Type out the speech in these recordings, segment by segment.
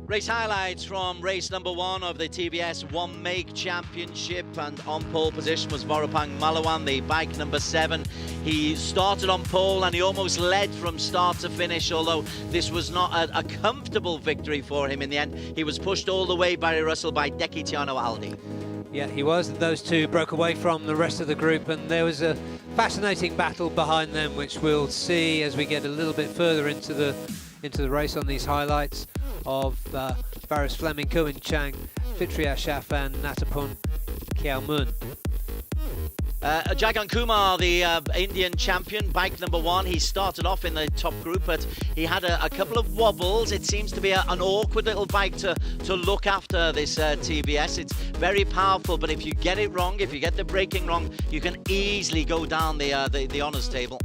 Race highlights from race number 1 of the TBS One Make Championship, and on pole position was Vorapang Malawan, the bike number 7. He started on pole and he almost led from start to finish, although this was not a comfortable victory for him in the end. He was pushed all the way, Barry Russell, by Dekitiano Aldi. Yeah, he was. Those two broke away from the rest of the group, and there was a fascinating battle behind them, which we'll see as we get a little bit further into the race on these highlights of Faris Fleming, Koen Chang, Fitria Shaf and Natapun Kiamun. Jagan Kumar, the Indian champion, bike number 1, he started off in the top group, but he had a couple of wobbles. It seems to be an awkward little bike to look after, this TBS. It's very powerful, but if you get it wrong, if you get the braking wrong, you can easily go down the honours table.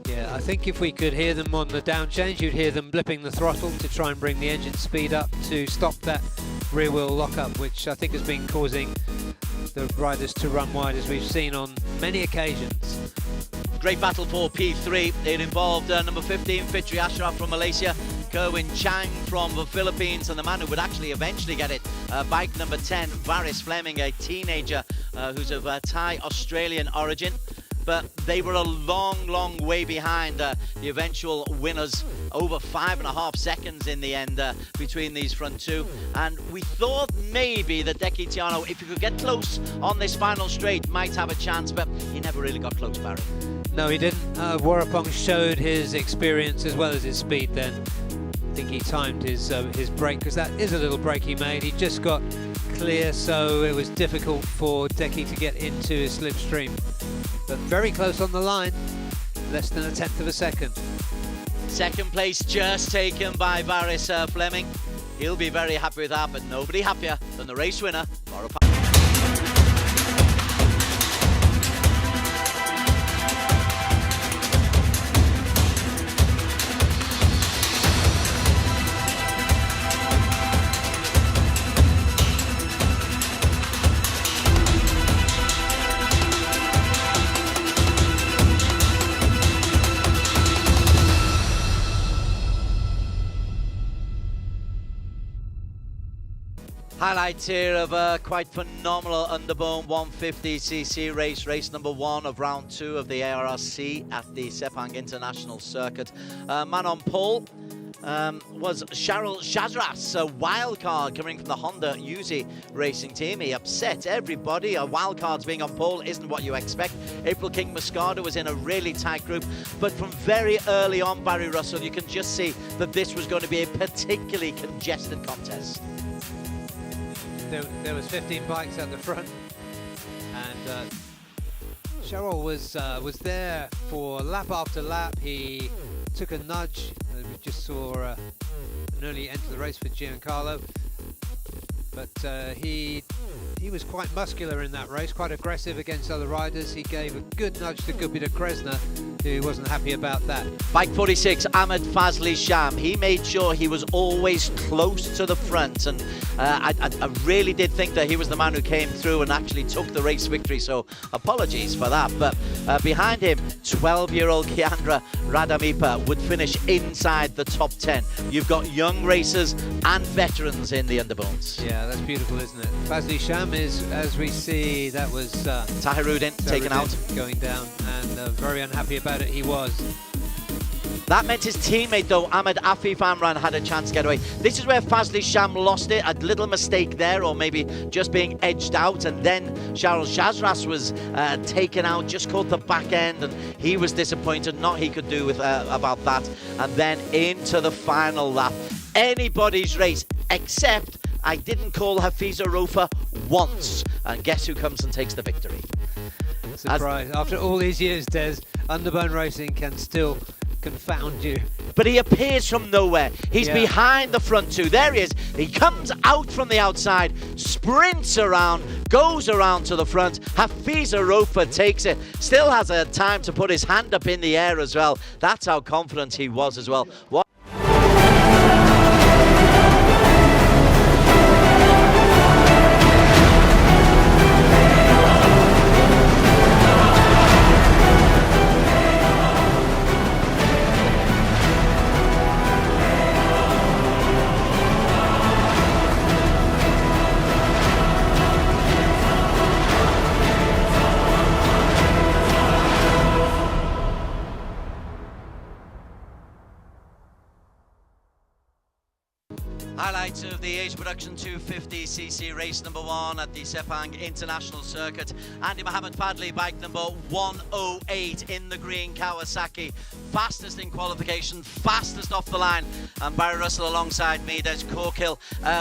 Yeah, I think if we could hear them on the down change, you'd hear them blipping the throttle to try and bring the engine speed up to stop that rear wheel lockup, which I think has been causing the riders to run wide, as we've seen on many occasions. Great battle for P3. It involved number 15, Fitri Ashraf from Malaysia, Kerwin Chang from the Philippines, and the man who would actually eventually get it, bike number 10, Faris Fleming, a teenager who's of Thai Australian origin. But they were a long way behind the eventual winners, over 5.5 seconds in the end between these front two. And we thought maybe that Dekitiano, if he could get close on this final straight, might have a chance, but he never really got close, Barry. No, he didn't. Warapong showed his experience as well as his speed then. I think he timed his brake, because that is a little break he made. He just got clear, so it was difficult for Deki to get into his slipstream. But very close on the line, less than 1/10 of a second. Second place just taken by Faris Fleming. He'll be very happy with that, but nobody happier than the race winner, Vorapang. Highlights here of a quite phenomenal underbone 150cc race number 1 of round 2 of the ARRC at the Sepang International Circuit. Man on pole was Cheryl Shazras, a wildcard coming from the Honda Uzi racing team. He upset everybody. Wildcards being on pole isn't what you expect. April King Moscada was in a really tight group, but from very early on, Barry Russell, you can just see that this was going to be a particularly congested contest. There was 15 bikes at the front, and Cheryl was there for lap after lap. He took a nudge. We just saw an early end to the race for Giancarlo, but he was quite muscular in that race, quite aggressive against other riders. He gave a good nudge to Gupita Kresna, who wasn't happy about that. Bike 46, Ahmed Fazli Sham, he made sure he was always close to the front, and I really did think that he was the man who came through and actually took the race victory, so apologies for that. But behind him, 12-year-old Kiandra Ramadipa would finish inside the top 10. You've got young racers and veterans in the underbones. Yeah, that's beautiful, isn't it? Fazli Sham is, as we see, that was Tahirudin taken out. Going down, and very unhappy about it he was. That meant his teammate, though, Ahmed Afif Amran, had a chance to get away. This is where Fazli Sham lost it. A little mistake there, or maybe just being edged out. And then Charles Shazras was taken out, just caught the back end, and he was disappointed. Not he could do with about that. And then into the final lap. Anybody's race, except I didn't call Hafiza Rofa once. And guess who comes and takes the victory? Surprise. After all these years, Des, underbone racing can still confound you. But he appears from nowhere. He's behind the front two. There he is. He comes out from the outside, sprints around, goes around to the front. Hafiza Rofa takes it. Still has a time to put his hand up in the air as well. That's how confident he was as well. Highlights of the Asia Production 250cc race number 1 at the Sepang International Circuit. Andy Mohammed Fadli, bike number 108 in the green Kawasaki. Fastest in qualification, fastest off the line. And Barry Russell alongside me, there's Corkill.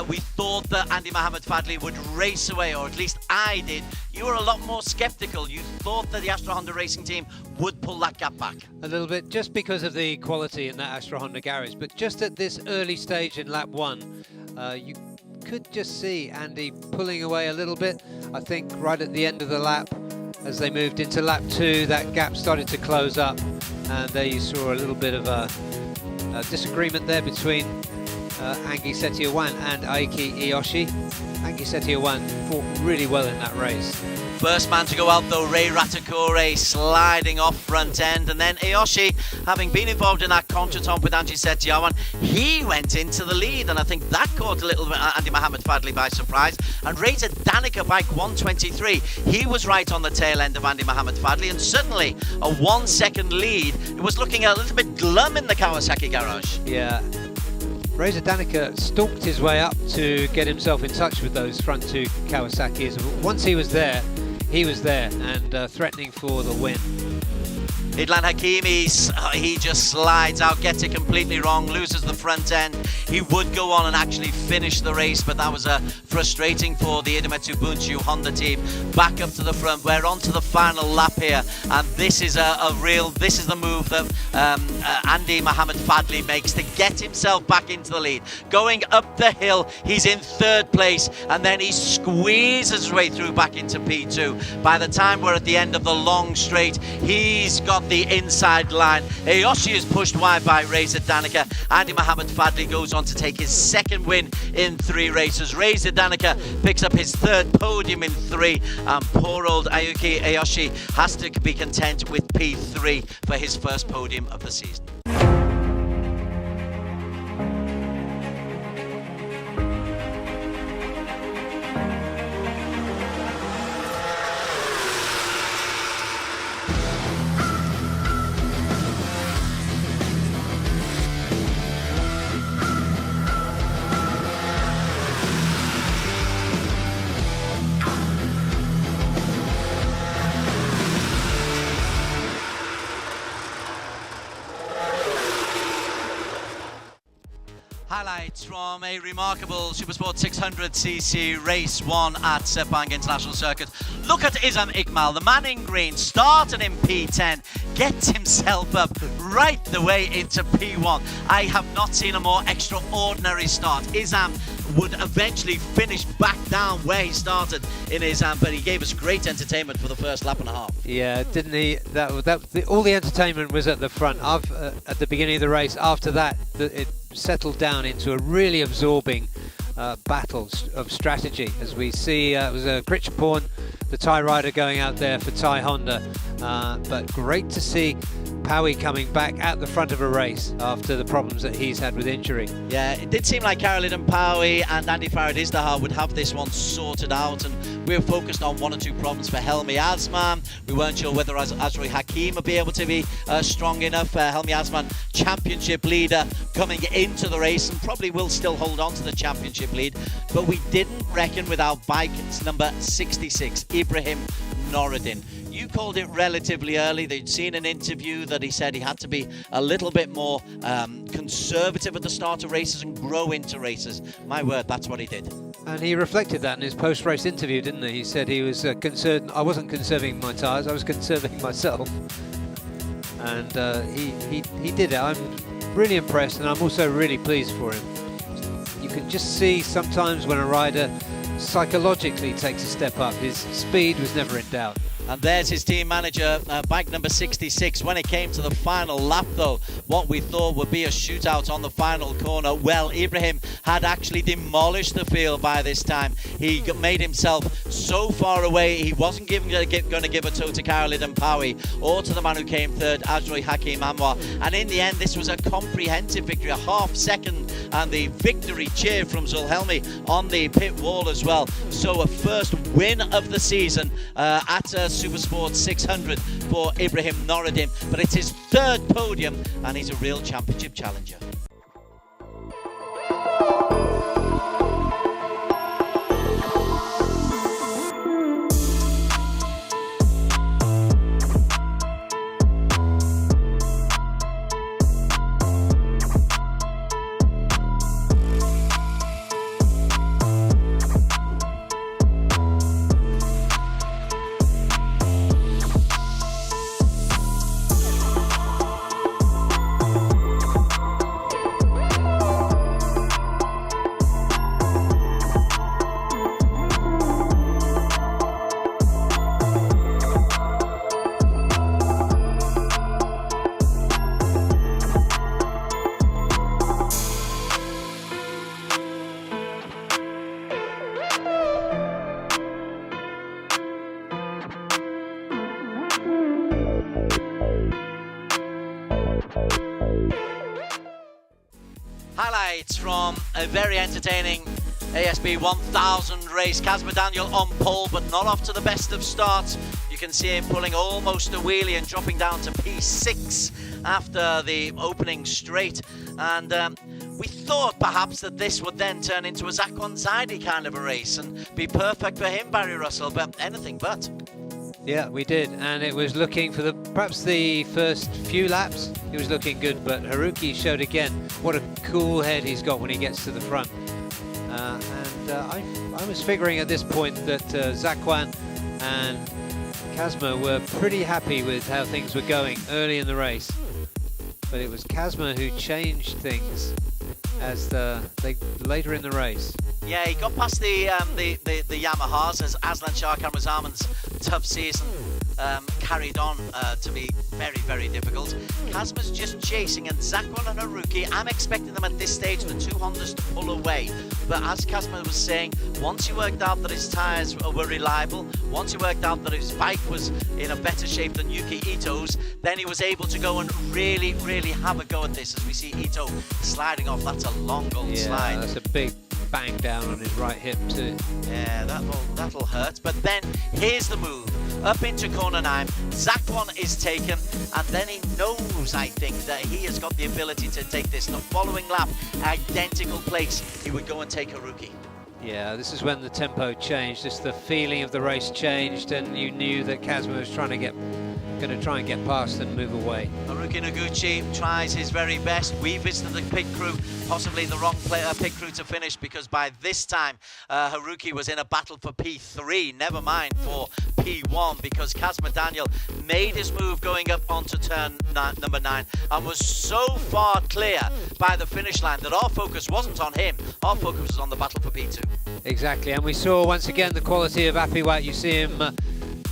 We thought that Andy Mohammed Fadli would race away, or at least I did. You were a lot more sceptical. You thought that the Astra Honda racing team would pull that gap back. A little bit, just because of the quality in that Astra Honda garage. But just at this early stage in lap 1, you could just see Andy pulling away a little bit. I think right at the end of the lap, as they moved into lap 2, that gap started to close up, and there you saw a little bit of a disagreement there between Angie Setiawan and Aiki Iyoshi. Angie Setiawan fought really well in that race. First man to go out though, Ray Ratakore, sliding off front end, and then Iyoshi, having been involved in that contretemps with Angie Setiawan, he went into the lead, and I think that caught a little bit Andy Mohammed Fadli by surprise. And Reza Danica, bike 123, he was right on the tail end of Andy Mohammed Fadli, and suddenly a 1 second lead. It was looking a little bit glum in the Kawasaki garage. Yeah. Reza Danica stalked his way up to get himself in touch with those front 2 Kawasaki's. Once he was there, and threatening for the win. Idlan Hakimi, he just slides out, gets it completely wrong, loses the front end. He would go on and actually finish the race, but that was frustrating for the Idemitsu Bunchu Honda team. Back up to the front, we're on to the final lap here, and this is this is the move that Andy Mohammed Fadli makes to get himself back into the lead. Going up the hill, he's in 3rd place, and then he squeezes his way through back into P2. By the time we're at the end of the long straight, he's got the inside line. Iyoshi is pushed wide by Reza Danica. Andy Mohammed Fadli goes on to take his 2nd win in 3 races. Reza Danica picks up his 3rd podium in 3, and poor old Ayuki Iyoshi has to be content with P3 for his 1st podium of the season. Highlights from a remarkable Supersport 600cc race 1 at Sepang International Circuit. Look at Izam Iqmal, the man in green, started in P10, gets himself up right the way into P1. I have not seen a more extraordinary start. Izam would eventually finish back down where he started in Izam, but he gave us great entertainment for the first lap and a half. Yeah, didn't he? All the entertainment was at the front. At the beginning of the race. After that, it settled down into a really absorbing battle of strategy. As we see, it was Gritchporn, the Thai rider, going out there for Thai Honda. But great to see Powie coming back at the front of a race after the problems that he's had with injury. Yeah, it did seem like Karolidin Powie and Andy Farad Izdahar would have this one sorted out, and we were focused on 1 or 2 problems for Helmi Asman. We weren't sure whether Azroi Hakim would be able to be strong enough. Helmi Asman, championship leader, coming into the race, and probably will still hold on to the championship lead, but we didn't reckon with our bike number 66, Ibrahim Noruddin. You called it relatively early. They'd seen an interview that he said he had to be a little bit more conservative at the start of races and grow into races. My word, that's what he did. And he reflected that in his post-race interview, didn't he? He said he was concerned. I wasn't conserving my tyres, I was conserving myself. And he did it. I'm really impressed, and I'm also really pleased for him. You can just see sometimes when a rider psychologically takes a step up, his speed was never in doubt. And there's his team manager, bike number 66. When it came to the final lap, though, what we thought would be a shootout on the final corner, well, Ibrahim had actually demolished the field by this time. He made himself so far away, he wasn't going to give a toe to Karolidin Powie or to the man who came 3rd, Azroi Hakim Anwar. And in the end, this was a comprehensive victory, a half second, and the victory cheer from Zulhelmi on the pit wall as well. So a first win of the season at Supersport 600 for Ibrahim Noruddin, but it's his 3rd podium, and he's a real championship challenger. Highlights from a very entertaining ASB 1000 race. Kaz Mcdaniel on pole, but not off to the best of starts. You can see him pulling almost a wheelie and dropping down to P6 after the opening straight. And we thought perhaps that this would then turn into a Zakwan Zaidi kind of a race and be perfect for him, Barry Russell, but anything but. Yeah, we did, and it was looking for perhaps the first few laps, he was looking good, but Haruki showed again what a cool head he's got when he gets to the front. I was figuring at this point that Zakwan and Kazma were pretty happy with how things were going early in the race, but it was Kazma who changed things as later in the race. Yeah, he got past the Yamahas as Aslan Shah Kamrazaman's tough season carried on to be very, very difficult. Kazma's just chasing, and Zakwan and Haruki, I'm expecting them at this stage, the two Hondas, to pull away. But as Kazma was saying, once he worked out that his tyres were reliable, once he worked out that his bike was in a better shape than Yuki Ito's, then he was able to go and really, really have a go at this. As we see Ito sliding off, that's a long old slide. Yeah, that's a big bang down on his right hip too. Yeah, that'll hurt. But then here's the move. Up into corner 9, Zakwan is taken, and then he knows, I think, that he has got the ability to take this. The following lap, identical place, he would go and take Haruki. Yeah, this is when the tempo changed, just the feeling of the race changed, and you knew that Kazma was going to try and get past and move away. Haruki Noguchi tries his very best. We visited the pit crew, possibly the wrong pit crew to finish, because by this time Haruki was in a battle for P3, never mind for P1, because Kaz Mcdaniel made his move going up onto turn number 9 and was so far clear by the finish line that our focus wasn't on him, our focus was on the battle for P2. Exactly, and we saw once again the quality of Apiwat. You see him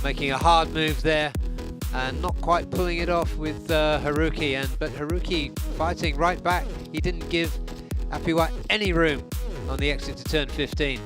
making a hard move there and not quite pulling it off with Haruki, but Haruki fighting right back. He didn't give Apiwat any room on the exit to turn 15.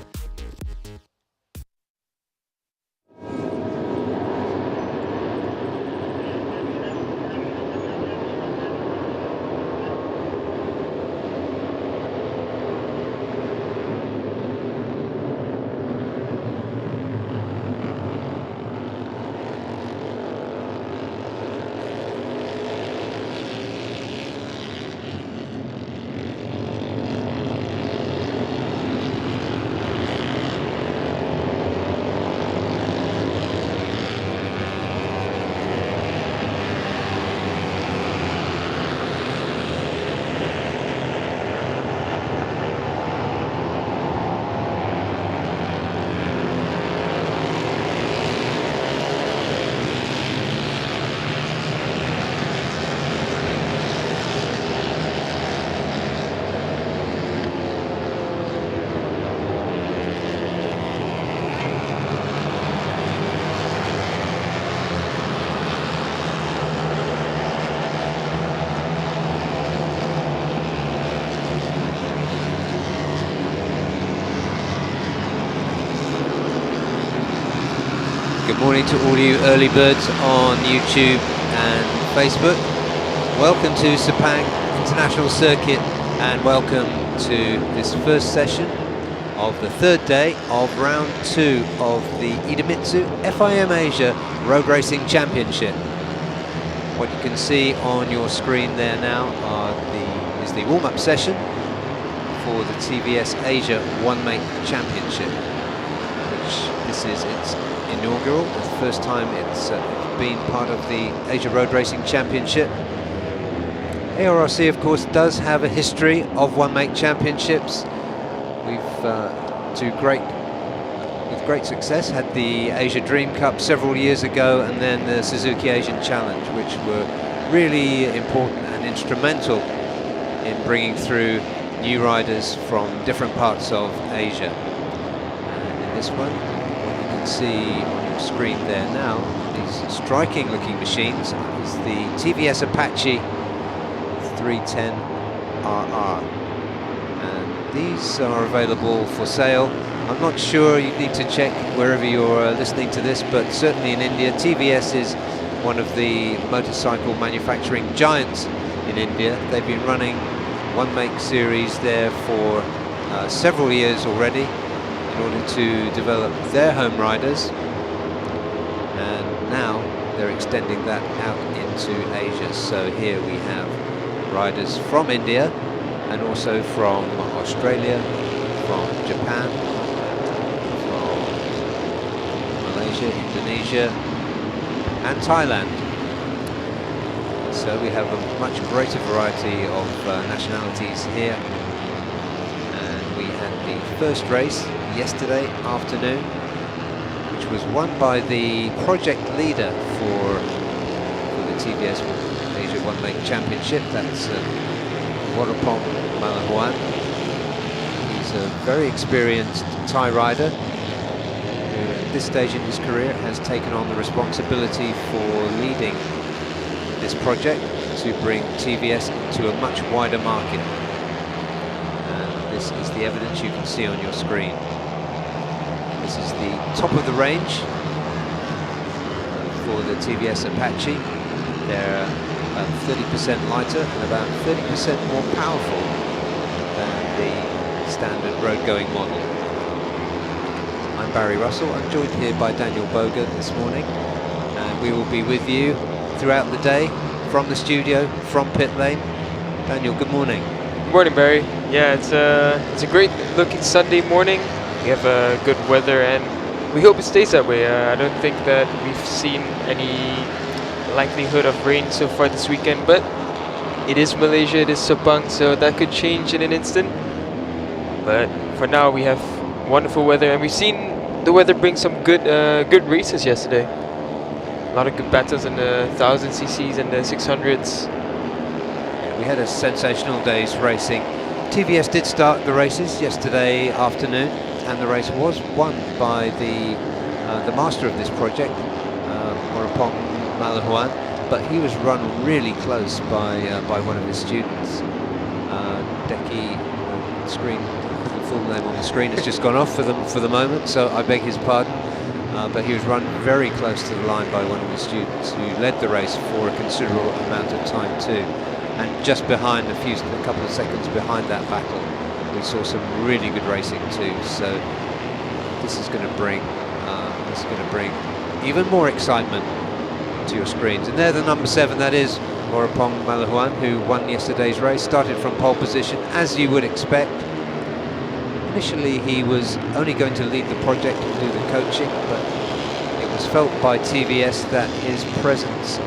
Good morning to all you early birds on YouTube and Facebook. Welcome to Sepang International Circuit, and welcome to this first session of the third day of round 2 of the Idemitsu FIM Asia Road Racing Championship. What you can see on your screen there now is the warm-up session for the Tbs Asia One-Make Championship, which this is its inaugural, the first time it's been part of the Asia Road Racing Championship. ARRC, of course, does have a history of one-make championships. We've, with great success, had the Asia Dream Cup several years ago, and then the Suzuki Asian Challenge, which were really important and instrumental in bringing through new riders from different parts of Asia. And in this one, see on your screen there now, these striking looking machines is the Tbs Apache 310 RR, and these are available for sale. I'm not sure, you need to check wherever you're listening to this, but certainly in India, TBS is one of the motorcycle manufacturing giants in India. They've been running one make series there for several years already in order to develop their home riders, and now they're extending that out into Asia. So here we have riders from India and also from Australia, from Japan, from Malaysia, Indonesia and Thailand. So we have a much greater variety of nationalities here. And we had the first race yesterday afternoon, which was won by the project leader for the TBS Asia One Lake Championship. That's Warapong Malahuan. He's a very experienced Thai rider who at this stage in his career has taken on the responsibility for leading this project to bring TVS into a much wider market. And this is the evidence you can see on your screen. This is the top of the range for the TBS Apache. They're about 30% lighter and about 30% more powerful than the standard road-going model. I'm Barry Russell. I'm joined here by Daniel Boga this morning, and we will be with you throughout the day from the studio, from pit lane. Daniel, good morning. Good morning, Barry. Yeah, it's a great looking Sunday morning. We have good weather, and we hope it stays that way. I don't think that we've seen any likelihood of rain so far this weekend, but it is Malaysia, it is Sepang, so that could change in an instant. But for now, we have wonderful weather, and we've seen the weather bring some good races yesterday. A lot of good battles in the 1000 cc's and the 600s. We had a sensational day's racing. TVS did start the races yesterday afternoon, and the race was won by the master of this project, Warapong Malahuan, but he was run really close by one of his students. Deki, screen, the full name on the screen has just gone off for the moment, so I beg his pardon. But he was run very close to the line by one of his students who led the race for a considerable amount of time too. And just behind, a couple of seconds behind that battle, we saw some really good racing too. So this is going to bring even more excitement to your screens. And there, the number 7, that is Warapong Malahuan, who won yesterday's race. Started from pole position, as you would expect. Initially, he was only going to lead the project and do the coaching, but it was felt by TVS that his presence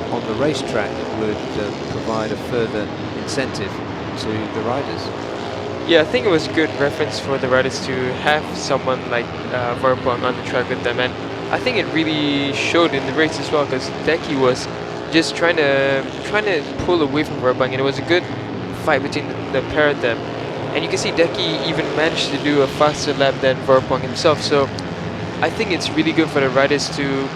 on the racetrack would provide a further incentive to the riders. Yeah, I think it was a good reference for the riders to have someone like Warapong on the track with them, and I think it really showed in the race as well, because Deki was just trying to pull away from Warapong, and it was a good fight between the pair of them. And you can see Deki even managed to do a faster lap than Warapong himself. So I think it's really good for the riders to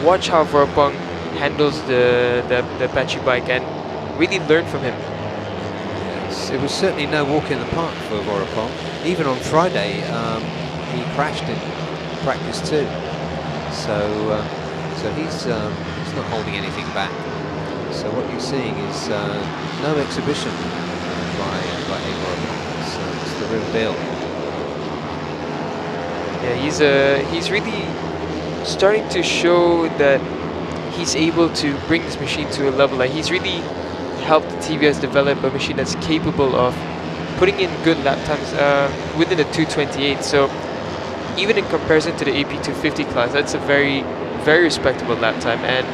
watch how Warapong handles the Apache bike and really learn from him. Yes, it was certainly no walk in the park for Warapong. Even on Friday, he crashed in practice too. So he's not holding anything back. So what you're seeing is no exhibition by Warapong. It's the real deal. Yeah, he's really starting to show that he's able to bring this machine to a level. Like, he's really helped TVS develop a machine that's capable of putting in good lap times within the 2:28. So even in comparison to the AP 250 class, that's a very, very respectable lap time. And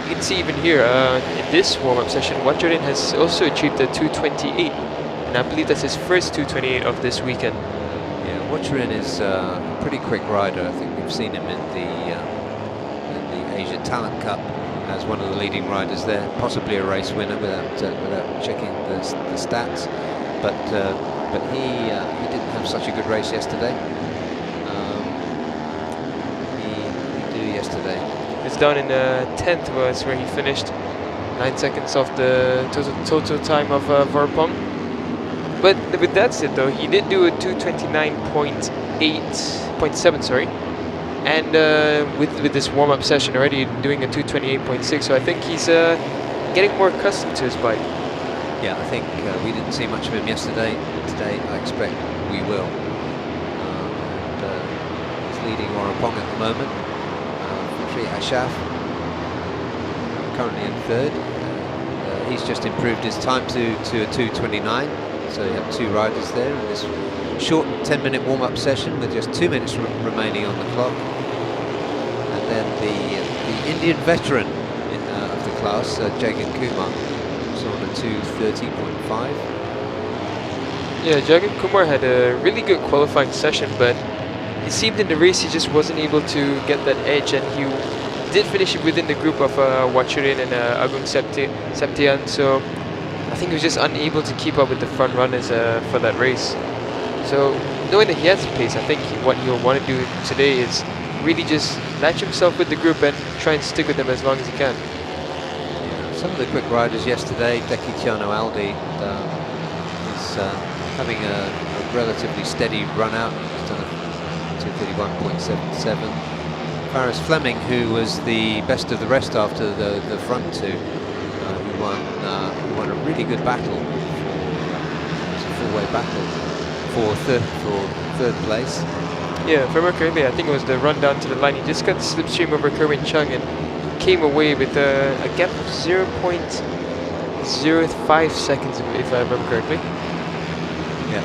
you can see even here in this warm-up session, Wachorhin has also achieved a 2:28. And I believe that's his first 2:28 of this weekend. Yeah, Wachorhin is a pretty quick rider. I think we've seen him in the Asia Talent Cup as one of the leading riders there, possibly a race winner without checking the stats. But he didn't have such a good race yesterday. He do yesterday. It's down in 10th was where he finished, 9 seconds off the total time of Warapong. But with that said, though, he did do a 2:29.7, sorry. And with this warm-up session already doing a 2:28.6, so I think he's getting more accustomed to his bike. Yeah, I think we didn't see much of him yesterday. Today, I expect we will. He's leading Warapong at the moment. Fitri Ashaf currently in third. He's just improved his time to a 2:29. So you have two riders there in this short 10-minute warm-up session with just 2 minutes remaining on the clock. And then the Indian veteran of the class, Jagan Kumar, so on a 2:30.5. Yeah, Jagan Kumar had a really good qualifying session, but it seemed in the race he just wasn't able to get that edge, and he did finish it within the group of Wachurin and Agung Septian, so I think he was just unable to keep up with the front runners for that race. So knowing that he has the pace, I think what he'll want to do today is really just match himself with the group and try and stick with them as long as he can. Yeah, some of the quick riders yesterday, Dekitiano Aldi is having a relatively steady run out. He's done a 2:31.77. Faris Fleming, who was the best of the rest after the front two, who won a really good battle. It was a four-way battle for third place. Yeah, if I remember correctly, I think it was the run down to the line. He just got the slipstream over Kerwin Chung and came away with a gap of 0.05 seconds, if I remember correctly. Yeah.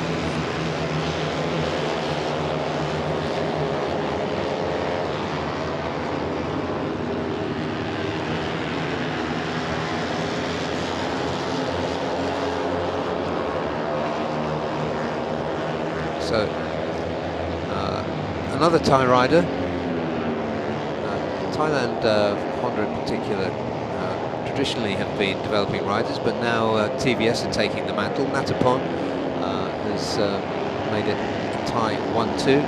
So, another Thai rider, Thailand, Honda in particular, traditionally have been developing riders, but now TBS are taking the mantle. Natapon has made it Thai 1-2,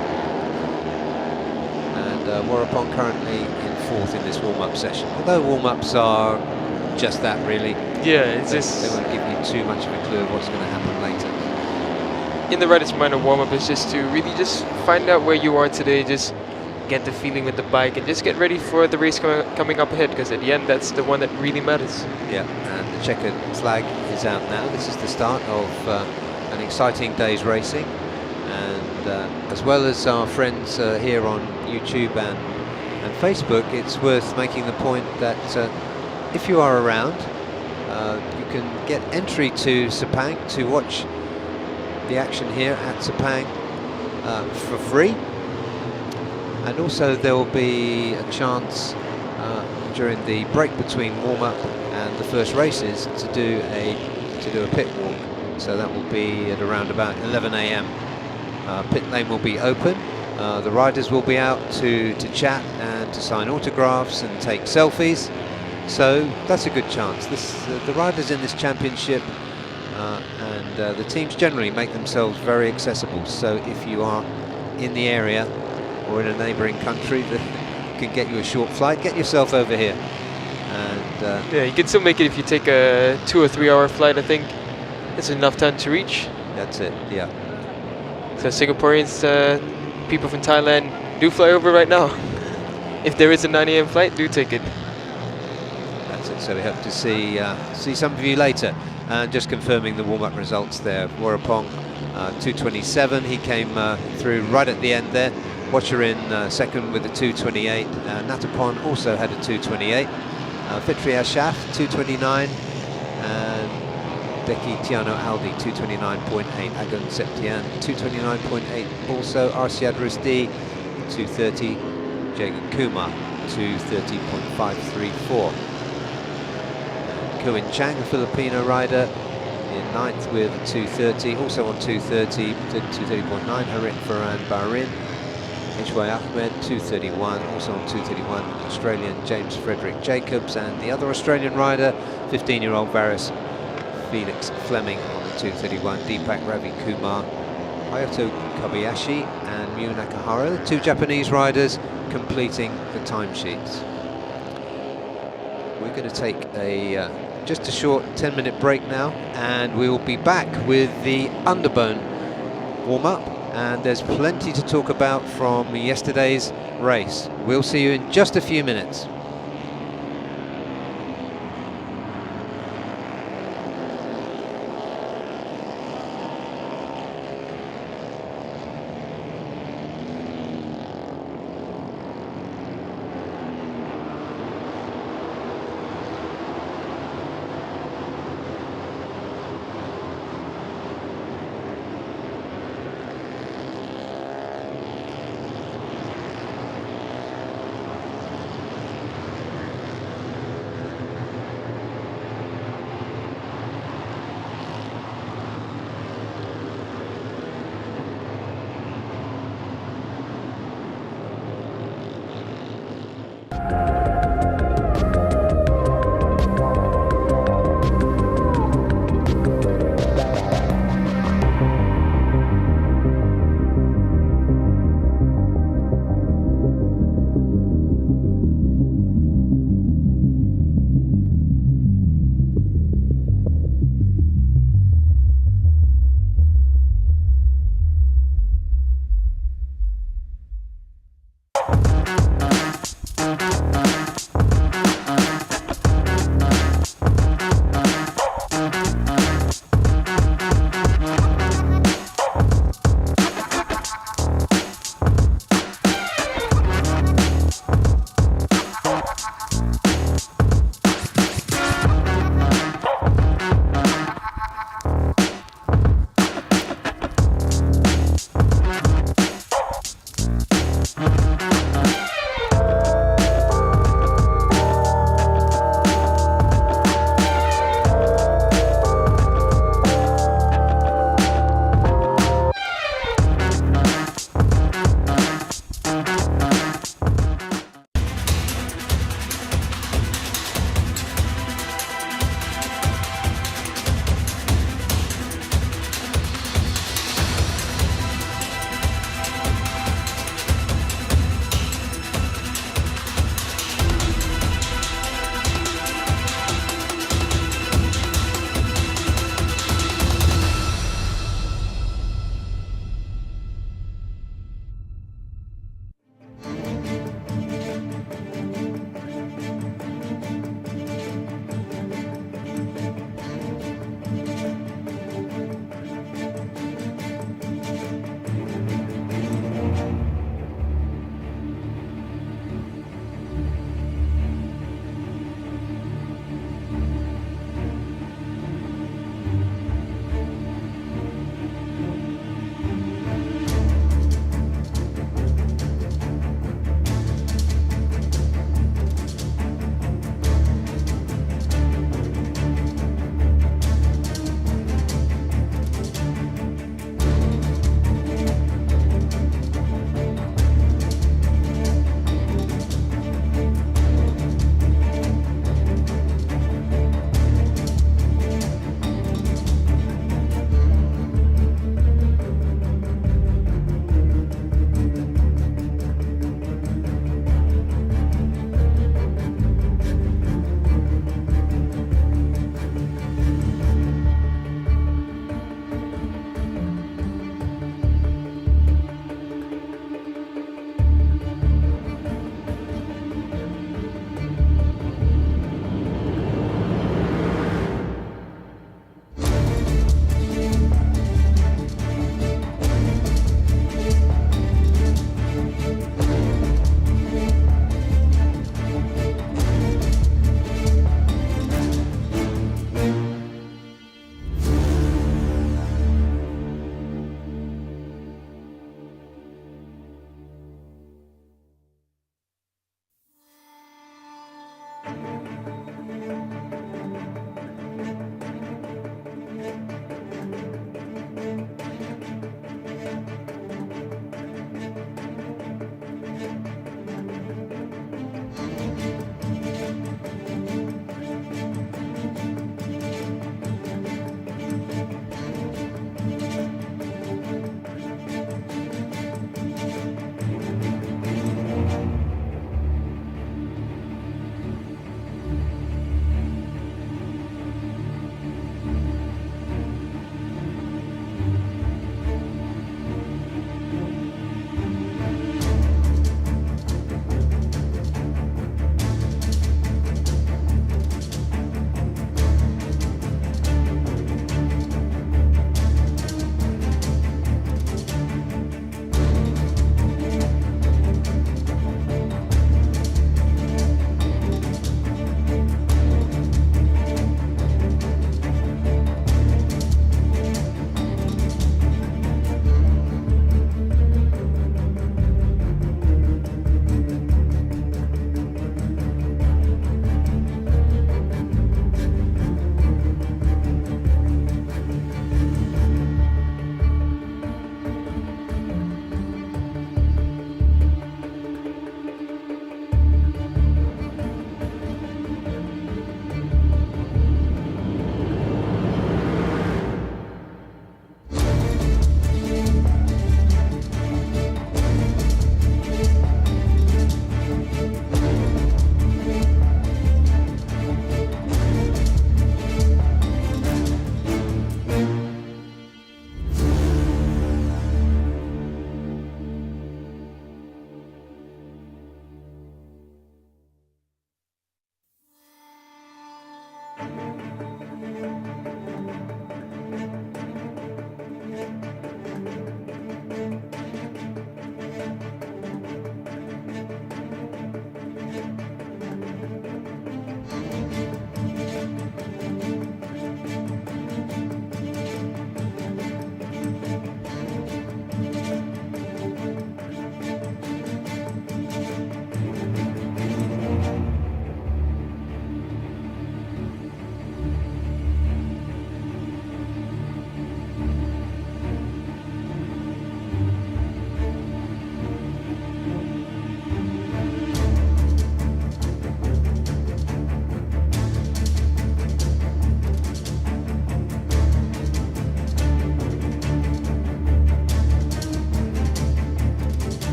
and Warapong currently in fourth in this warm-up session. Although warm-ups are just that, really. Yeah, it's they just... won't give you too much of a clue of what's going to happen later. In the rider's mind, a warm-up is just to really just find out where you are today, just get the feeling with the bike and just get ready for the race coming up ahead, because at the end that's the one that really matters. Yeah, and the checkered flag is out now. This is the start of an exciting day's racing, and as well as our friends here on YouTube and Facebook, it's worth making the point that if you are around, you can get entry to Sepang to watch the action here at Sepang for free, and also there will be a chance during the break between warm-up and the first races to do a pit walk. So that will be at around about 11 AM. Pit lane will be open. The riders will be out to chat and to sign autographs and take selfies. So that's a good chance. The riders in this championship and the teams generally make themselves very accessible. So if you are in the area or in a neighbouring country that can get you a short flight, get yourself over here. And yeah, you can still make it if you take a 2 or 3 hour flight. I think it's enough time to reach. That's it. Yeah. So Singaporeans, people from Thailand, do fly over right now. If there is a 9 AM flight, do take it. That's it. So we hope to see some of you later. And just confirming the warm-up results there. Warapong 2:27. He came through right at the end there. Wachurin second with a 2:28. Natapon also had a 2:28. Fitri Ashaf 2:29. And Deki Tiano Aldi 2:29.8. Agun Septian 2:29.8. Also Arsyad Rusdi 2:30. Jagan Kumar 2:30.534. Kuin Chang, a Filipino rider, in ninth with a 2:30. Also on 2:30, 2:30.9. Harit Farhan Barin. Ishway Ahmed 2:31. Also on 2:31. Australian James Frederick Jacobs, and the other Australian rider, 15-year-old Varis Felix Fleming on the 2:31. Deepak Ravi Kumar, Hayato Kobayashi, and Miu Nakahara, the two Japanese riders completing the timesheets. We're going to take just a short 10-minute break now, and we will be back with the underbone warm-up, and there's plenty to talk about from yesterday's race. We'll see you in just a few minutes.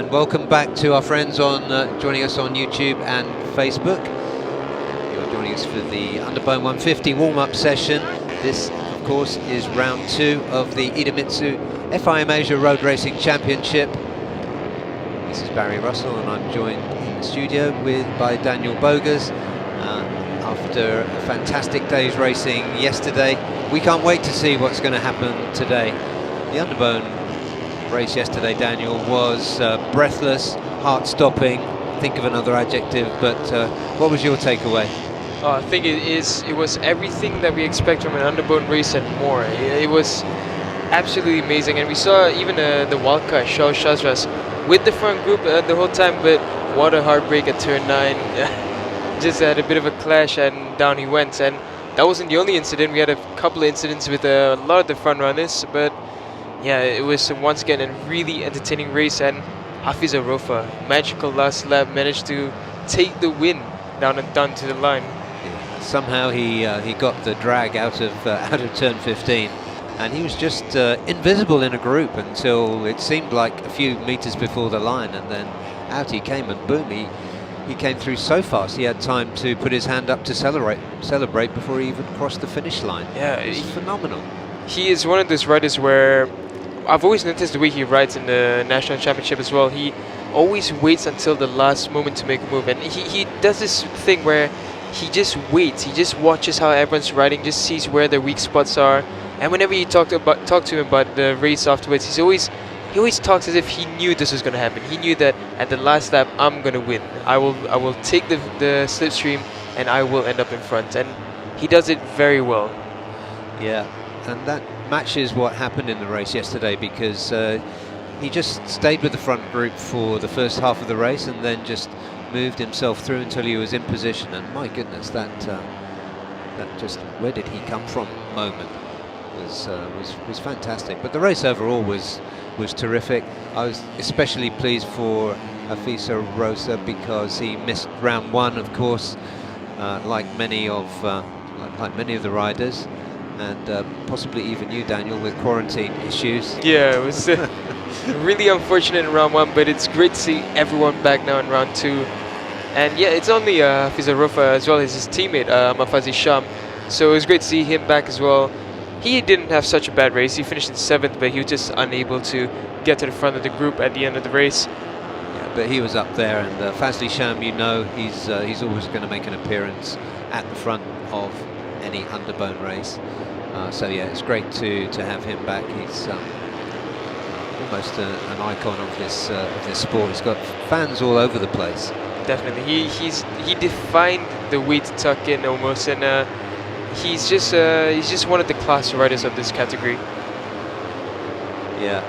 and welcome back to our friends on joining us on YouTube and Facebook. You're joining us for the Underbone 150 warm-up session. This, of course, is round 2 of the Idemitsu FIM Asia Road Racing Championship. This is Barry Russell, and I'm joined in the studio by Daniel Bogers. After a fantastic day's racing yesterday, we can't wait to see what's going to happen today. The Underbone race yesterday, Daniel, was breathless, heart-stopping. Think of another adjective, but what was your takeaway? I think it was everything that we expect from an Underbone race and more. It was absolutely amazing, and we saw even the wildcard Shao Shazras with the front group the whole time, but what a heartbreak at turn 9. Just had a bit of a clash and down he went, and that wasn't the only incident. We had a couple of incidents with a lot of the front runners, but yeah, it was once again a really entertaining race, and Hafiz Arofa, magical last lap, managed to take the win down to the line. Yeah, somehow he got the drag out of turn 15, and he was just invisible in a group until it seemed like a few meters before the line, and then out he came, and boom, he came through so fast he had time to put his hand up to celebrate before he even crossed the finish line. Yeah, it's phenomenal. He is one of those riders where I've always noticed the way he rides in the national championship as well. He always waits until the last moment to make a move, and he does this thing where he just waits. He just watches how everyone's riding, just sees where their weak spots are, and whenever you talk to him about the race afterwards, he always talks as if he knew this was going to happen. He knew that at the last lap, I'm going to win. I will take the slipstream, and I will end up in front. And he does it very well. Yeah, and that matches what happened in the race yesterday, because he just stayed with the front group for the first half of the race, and then just moved himself through until he was in position. And my goodness, that just where did he come from moment was fantastic. But the race overall was terrific. I was especially pleased for Afisa Rosa because he missed round 1, of course, like many of the riders, and possibly even you, Daniel, with quarantine issues. Yeah, it was really unfortunate in round 1, but it's great to see everyone back now in round 2. And yeah, it's only Afisa Rofa as well as his teammate Mafazi Sham, so it was great to see him back as well. He didn't have such a bad race. He finished in 7th, but he was just unable to get to the front of the group at the end of the race. Yeah, but he was up there, and Fazli Sham, you know, he's always going to make an appearance at the front of any Underbone race. So yeah, it's great to have him back. He's almost an icon of this sport. He's got fans all over the place. Definitely, he defined the way to tuck in almost, and he's just one of the class riders of this category. Yeah,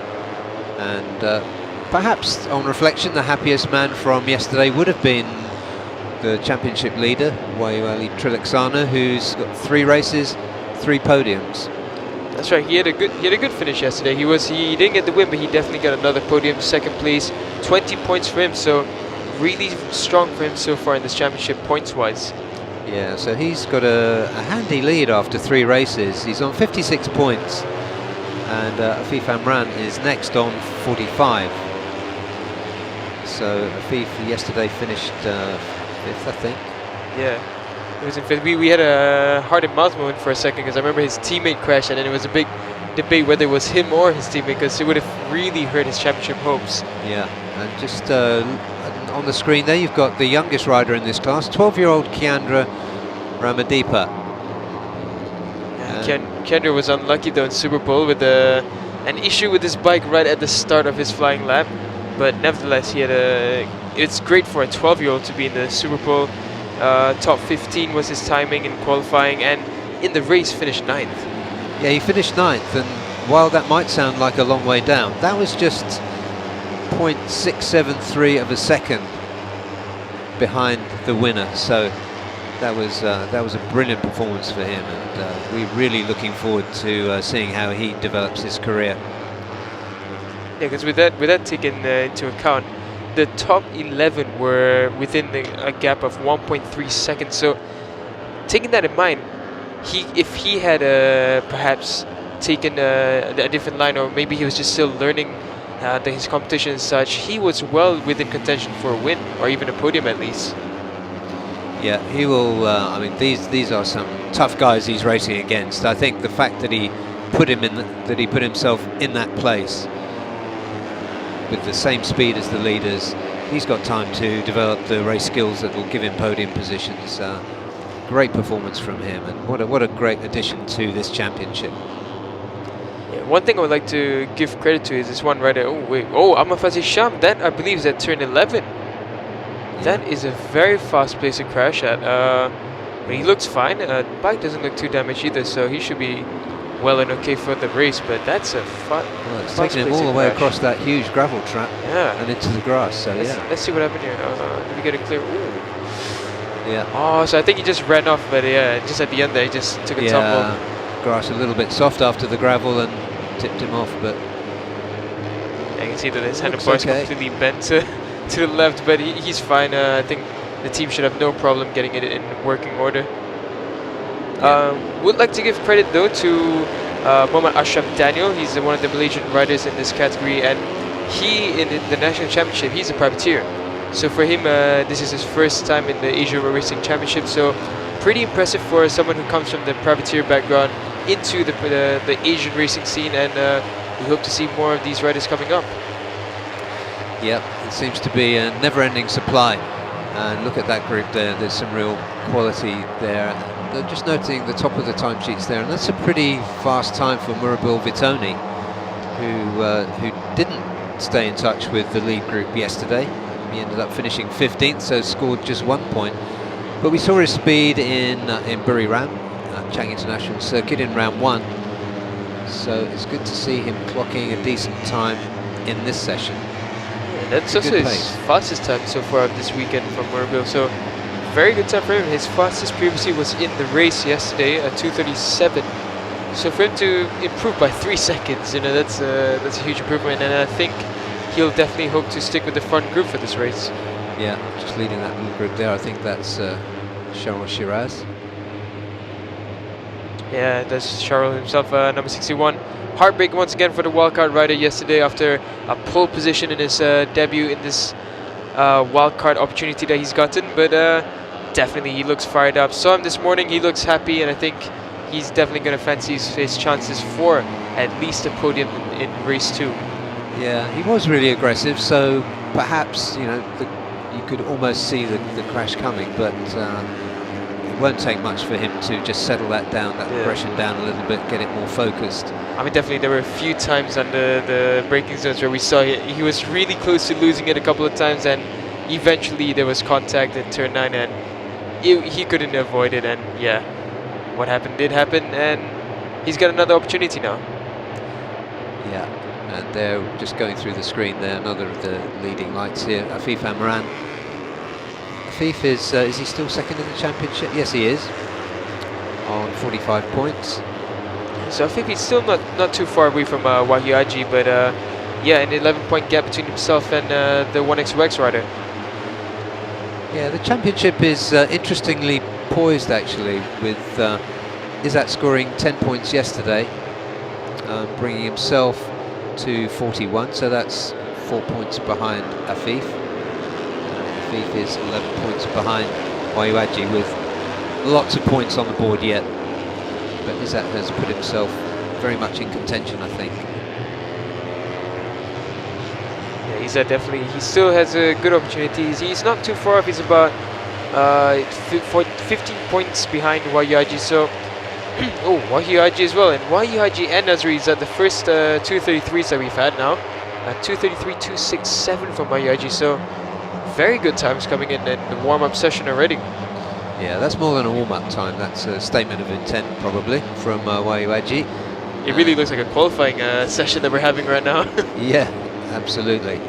and perhaps on reflection, the happiest man from yesterday would have been the championship leader, Wayuali Triloksana, who's got 3 races, 3 podiums. That's right. He had a good finish yesterday. He didn't get the win, but he definitely got another podium, 2nd place, 20 points for him. So really strong for him so far in this championship points-wise. Yeah, so he's got a handy lead after 3 races. He's on 56 points, and Afif Amran is next on 45. So Afif yesterday finished 5th, I think. Yeah, it was in 5th. We had a heart-and-mouth moment for a second, because I remember his teammate crashed, and then it was a big debate whether it was him or his teammate, because it would have really hurt his championship hopes. Yeah, and just on the screen there, you've got the youngest rider in this class, 12-year-old Kiandra Ramadipa. Kiandra was unlucky though in Super Bowl with an issue with his bike right at the start of his flying lap, but nevertheless it's great for a 12-year-old to be in the Super Bowl. Top 15 was his timing in qualifying, and in the race finished 9th. Yeah, he finished 9th, and while that might sound like a long way down, that was just 0.673 of a second behind the winner. So that was a brilliant performance for him, and we're really looking forward to seeing how he develops his career. Yeah, because with that taken into account, the top 11 were within a gap of 1.3 seconds. So taking that in mind, if he had perhaps taken a different line, or maybe he was just still learning his competition and such, he was well within contention for a win or even a podium at least. Yeah, he will. I mean, these are some tough guys he's racing against. I think the fact that he put himself in that place with the same speed as the leaders, he's got time to develop the race skills that will give him podium positions. Great performance from him, and what a great addition to this championship. Yeah, one thing I would like to give credit to is this one rider. Oh, Amafazi Sham. That I believe is at turn 11. That is a very fast place to crash at. He looks fine. Bike doesn't look too damaged either, so he should be well and okay for the race. But that's a well, it's taking him all the way across that huge gravel trap and into the grass. So let's see what happened here. Let me get a clear. Ooh. Yeah. Oh, so I think he just ran off, but yeah, just at the end there, he just took a tumble. Grass a little bit soft after the gravel and tipped him off, but yeah, you can see that his handlebar is completely bent to the left, but he's fine. I think the team should have no problem getting it in working order. Would like to give credit though to Muhammad Ashraf Daniel. He's one of the Malaysian riders in this category, and he in the national championship, he's a privateer. So for him, this is his first time in the Asia Racing Championship. So pretty impressive for someone who comes from the privateer background into the Asian racing scene, and we hope to see more of these riders coming up. Yep, it seems to be a never-ending supply. And look at that group there. There's some real quality there. They're just noting the top of the timesheets there, and that's a pretty fast time for Murabil Vitoni, who didn't stay in touch with the lead group yesterday. He ended up finishing 15th, so scored just 1 point. But we saw his speed in Buriram, Chang International Circuit in round 1. So it's good to see him clocking a decent time in this session. Yeah, that's also his fastest time so far this weekend from Murabil. So very good time for him. His fastest previously was in the race yesterday at 2:37. So for him to improve by 3 seconds, that's a huge improvement, and I think he'll definitely hope to stick with the front group for this race. Yeah, just leading that little group there. I think that's Shahrul Shiraz. Yeah, that's Shahrul himself, number 61. Heartbreak once again for the wildcard rider yesterday after a pole position in his debut in this wildcard opportunity that he's gotten. But definitely he looks fired up. Saw him this morning, he looks happy, and I think he's definitely going to fancy his chances for at least a podium in race 2. Yeah, he was really aggressive, so perhaps, you could almost see the crash coming, but it won't take much for him to just settle that down, that aggression down a little bit, get it more focused. I mean, definitely there were a few times under the braking zones where we saw he was really close to losing it a couple of times, and eventually there was contact at turn 9, and he couldn't avoid it, and yeah, what happened did happen, and he's got another opportunity now. Yeah. And they're just going through the screen there, another of the leading lights here, Afif Amran. Afif is he still second in the championship? Yes, he is, on 45 points. So Afif is still not too far away from Wahyu Haji, but yeah, an 11-point gap between himself and the 1XOX rider. Yeah, the championship is interestingly poised actually, with Izzat scoring 10 points yesterday, bringing himself to 41, so that's 4 points behind Afif. Afif is 11 points behind Wahyu Haji with lots of points on the board yet, but Izzat has put himself very much in contention, I think. Yeah, Izzat definitely, he still has a good opportunity. He's not too far off, he's about 15 points behind Wahyu Haji, so oh, Wahyu Haji as well, and Wahyu Haji and Azerite are the first 2:33s that we've had now. 2:33.267 from Wahyu Haji, so very good times coming in the warm-up session already. Yeah, that's more than a warm-up time. That's a statement of intent probably from Wahyu Haji. It really looks like a qualifying session that we're having right now. Yeah, absolutely.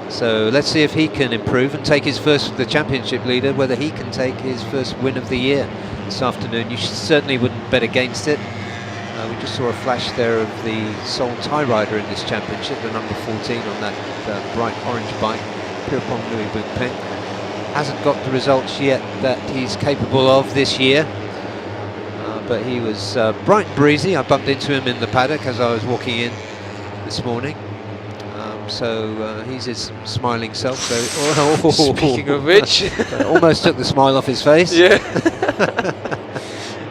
So let's see if he can improve and take his first, the championship leader, whether he can take his first win of the year this afternoon. You certainly wouldn't bet against it. We just saw a flash there of the sole Thai rider in this championship, the number 14 on that bright orange bike, Pirapong Nui Boonpeng. Hasn't got the results yet that he's capable of this year, but he was bright and breezy. I bumped into him in the paddock as I was walking in this morning. so he's his smiling self. So, Speaking of which, almost took the smile off his face. yeah.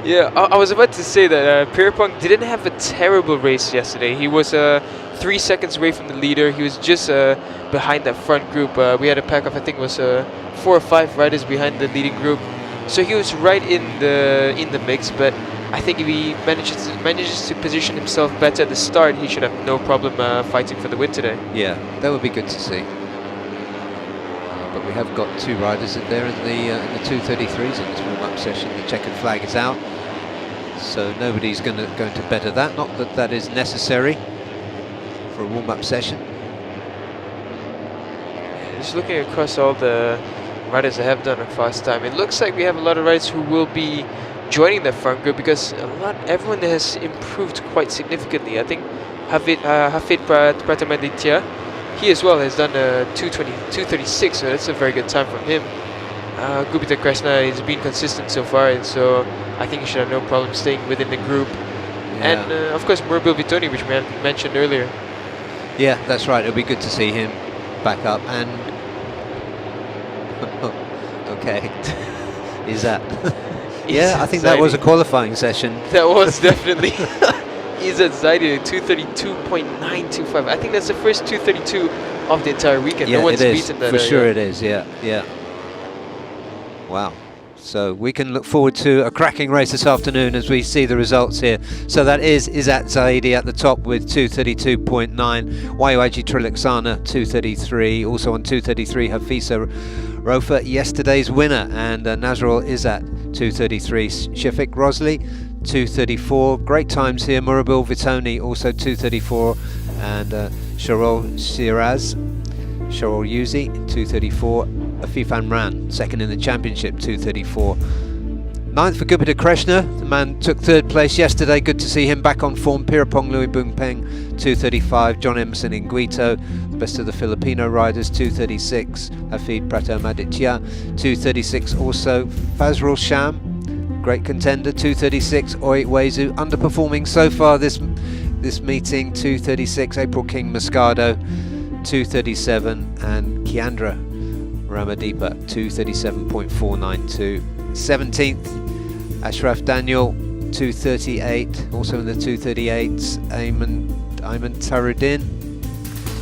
Yeah, I was about to say that Pierpont didn't have a terrible race yesterday. He was 3 seconds away from the leader. He was just behind that front group. We had a pack of, I think it was 4 or 5 riders behind the leading group. So he was right in the mix, but I think if he manages to position himself better at the start, he should have no problem fighting for the win today. Yeah, that would be good to see. But we have got 2 riders there in the 233s in this warm-up session. The checkered flag is out, so nobody's going to better that. Not that that is necessary for a warm-up session. Just looking across all the riders that have done a fast time, it looks like we have a lot of riders who will be joining the front group because everyone has improved quite significantly. I think Raphael Topan, he as well has done a 2:36, so that's a very good time from him. Gupita Krishna has been consistent so far, and so I think he should have no problem staying within the group. Yeah. And of course Murbil Vitoni, which we mentioned earlier. Yeah, that's right. It'll be good to see him back up. And okay, is that? Yeah, I think that was a qualifying session. That was definitely. He's at Zaidi 232.925. I think that's the first 232 of the entire weekend. Yeah, no one's it is. beaten that. For sure it is, yeah. Wow. So we can look forward to a cracking race this afternoon as we see the results here. So that is Izzat Zaidi at the top with 232.9. YYG Triloksana 233. Also on 233 Hafisa Rofa, yesterday's winner, and Nazrul Izzat 233. Shafiq Rosley 234. Great times here. Murabil Vitoni also 234, and Sharol Yuzi 234. Afifan Ran second in the championship 234. 9th for Gupita Krishna. The man took 3rd place yesterday. Good to see him back on form. Pirapong Louis Bungpeng 235. John Emerson in Guito, the best of the Filipino riders 236. Hafid Pratomaditya 236. Also Fazrul Sham, great contender 236. Oi Wezu underperforming so far this meeting 236. April King Moscado 237, and Kiandra Ramadipa 237.492. 17th Ashraf Daniel 238, also in the 238s. Ayman Tarudin,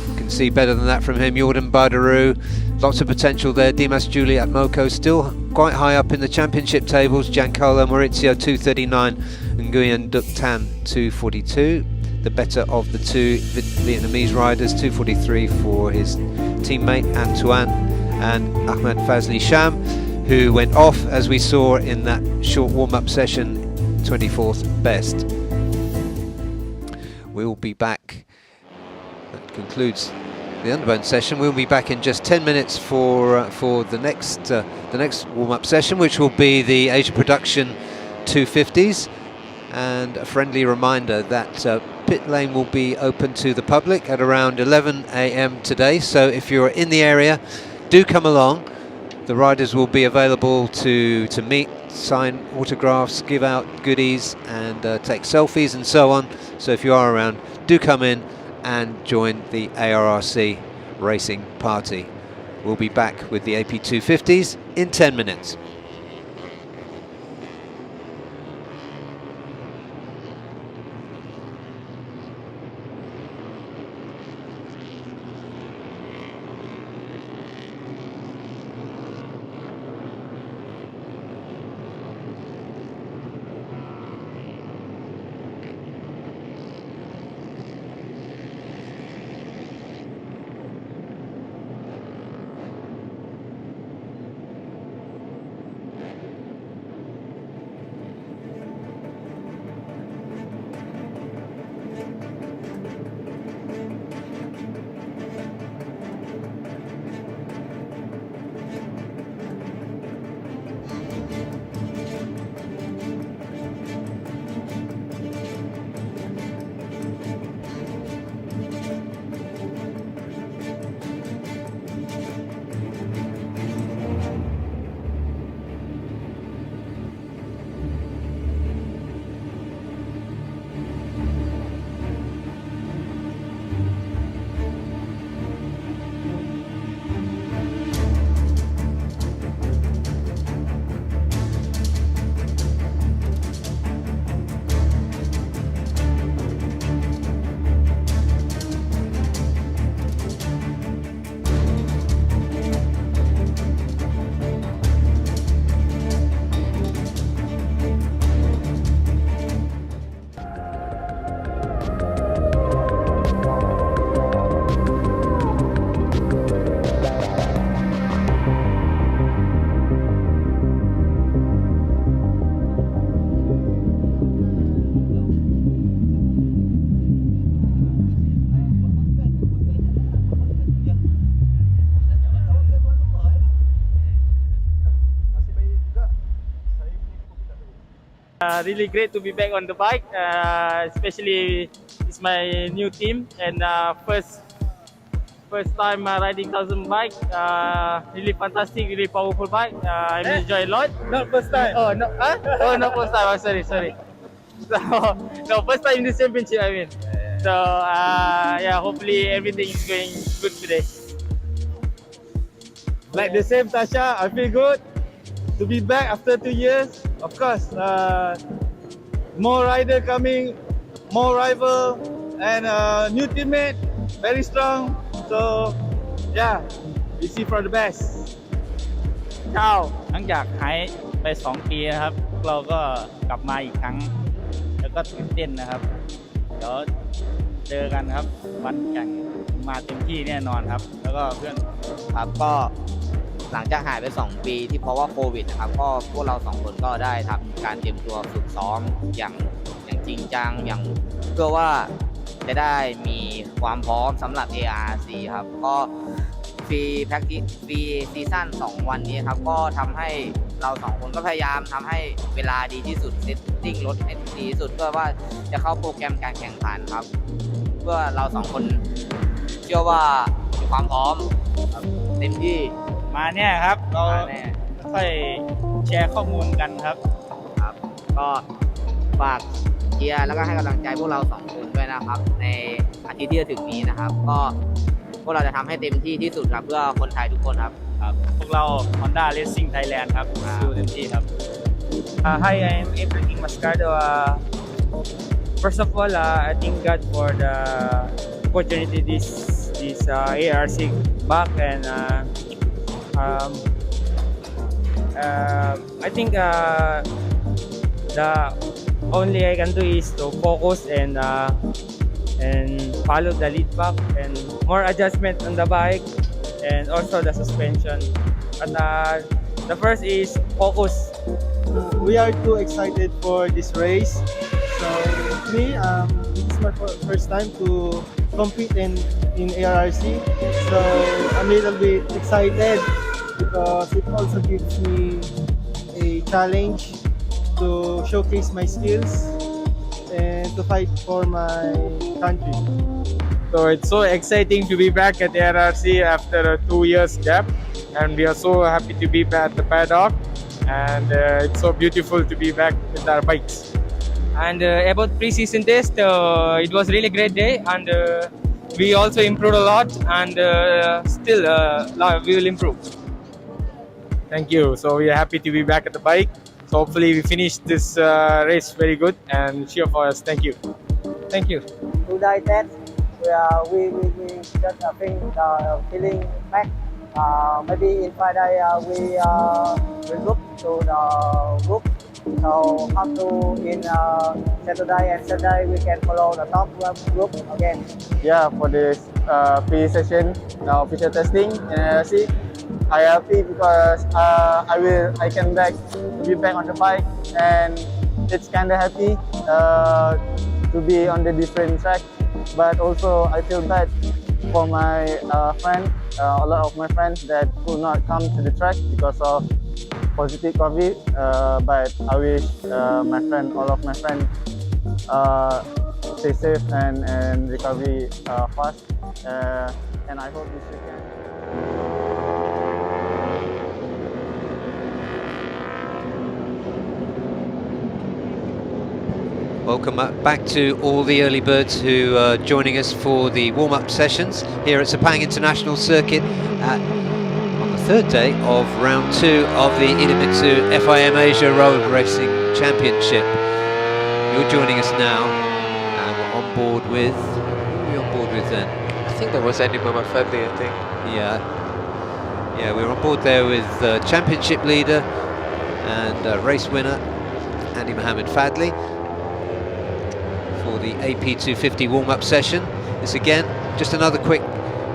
you can see better than that from him. Jordan Badaru, lots of potential there. Dimas Juliet Moko still quite high up in the championship tables. Giancarlo Maurizio 239, Nguyen Duc Tan 242. The better of the 2 Vietnamese riders, 243 for his teammate Antoine, and Ahmed Fazli Sham, who went off, as we saw in that short warm-up session, 24th best. We'll be back. That concludes the underbone session. We'll be back in just 10 minutes for the next warm-up session, which will be the Asia Production 250s. And a friendly reminder that pit lane will be open to the public at around 11 AM today. So if you're in the area, do come along. The riders will be available to meet, sign autographs, give out goodies, and take selfies and so on. So if you are around, do come in and join the ARRC racing party. We'll be back with the AP 250s in 10 minutes. Really great to be back on the bike, especially it's my new team and first time riding 1000 bike. Really fantastic, really powerful bike. I enjoy a lot. Not first time. Oh no, huh? Oh no, first time. Sorry. So no, first time in the championship. I mean, so yeah, hopefully everything is going good today. Like the same, Tasha, I feel good to be back after 2 years. Of course, more rider coming, more rival, and new teammate, very strong. So yeah, we see for the best. เจ้าหลังจากหายไป2 ปีนะครับเราก็กลับมาอีกครั้งแล้วก็ตื่นเต้นนะครับเดี๋ยวเจอกันครับวันแข่งมาเต็มที่แน่นอนครับแล้วก็เพื่อนครับก็หลังจากหายไป2 ปีที่เพราะว่าโควิดนะครับก็พวกเรา2 คนก็ได้ทำการเตรียมตัวฝึกซ้อมอย่างจริงจังอย่างเพื่อว่าจะได้มีความพร้อมสำหรับ ARC ครับก็ฟรีแพ็กทิสฟรีซีซั่น2 วันนี้ครับก็ทำให้เรา2 คนก็พยายามทำให้เวลาดีที่สุดเซตติ้งรถให้ดีที่สุดเพื่อว่าจะเข้าโปรแกรมการแข่งขันครับเพื่อเรา2 คนเชื่อว่ามีความพร้อมเต็มที่มาเนี่ยครับเราค่อยแชร์ข้อมูลกันครับก็ฝากเชียร์แล้วก็ให้กำลังใจพวกเรา2 คนด้วยนะครับในอาทิตย์ที่จะถึงนี้นะครับก็พวกเราจะทำให้เต็มที่ที่สุดครับเพื่อคนไทยทุกคนครับพวกเรา Honda Racing Thailand ครับสู้เต็มที่ครับ Hi, I'm Ibrahim Mascardo. First of all, I thank God for the opportunity this ARC back, and I think the only I can do is to focus and follow the lead back and more adjustment on the bike and also the suspension. But the first is focus. We are too excited for this race. So me, this is my first time to compete in ARC. So I'm a little bit excited because it also gives me a challenge to showcase my skills and to fight for my country. So it's so exciting to be back at the RRC after a 2 years gap, and we are so happy to be back at the paddock, and it's so beautiful to be back with our bikes. And about pre-season test, it was really great day, and we also improved a lot, and still we will improve. Thank you. So we are happy to be back at the bike. So hopefully we finish this race very good and cheer for us. Thank you. Thank you. Today test, we just feeling back. Maybe in Friday we group to the group. So up to in Saturday and Sunday we can follow the top group again. Yeah, for this pre-session official testing in ARC, I happy because I can be back on the bike, and it's kind of happy to be on the different track. But also I feel bad for my friend, a lot of my friends that could not come to the track because of positive COVID. But I wish all of my friends stay safe and recovery fast. And I hope this weekend. Welcome back to all the early birds who are joining us for the warm-up sessions here at Sepang International Circuit on the 3rd day of round 2 of the Idemitsu FIM Asia Road Racing Championship. You're joining us now, and we're on board with... Who are we on board with then? I think that was Yamaha Paddock, I think. Yeah, we're on board there with championship leader and race winner Andy Mohammed Fadli for the AP250 warm-up session. This again, just another quick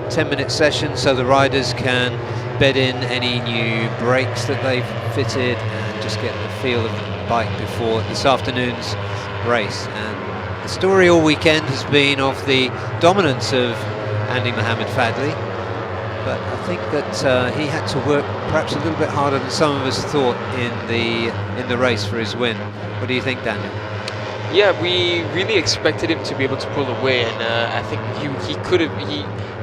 10-minute session so the riders can bed in any new brakes that they've fitted and just get the feel of the bike before this afternoon's race. And the story all weekend has been of the dominance of Andy Mohammed Fadli, but I think that he had to work perhaps a little bit harder than some of us thought in the race for his win. What do you think, Daniel? Yeah, we really expected him to be able to pull away, and I think he could have.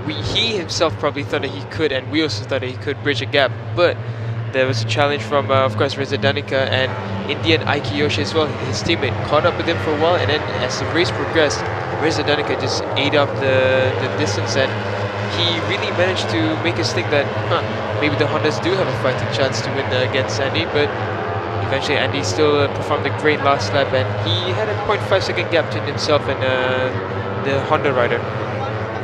He himself probably thought that he could, and we also thought that he could bridge a gap. But there was a challenge from, of course, Reza Danica, and in the end, Aiki Yoshi as well. His teammate caught up with him for a while, and then as the race progressed, Reza Danica just ate up the distance, and he really managed to make us think that maybe the Hondas do have a fighting chance to win against Andy, but eventually Andy still performed a great last lap, and he had a 0.5 second gap between himself and the Honda rider.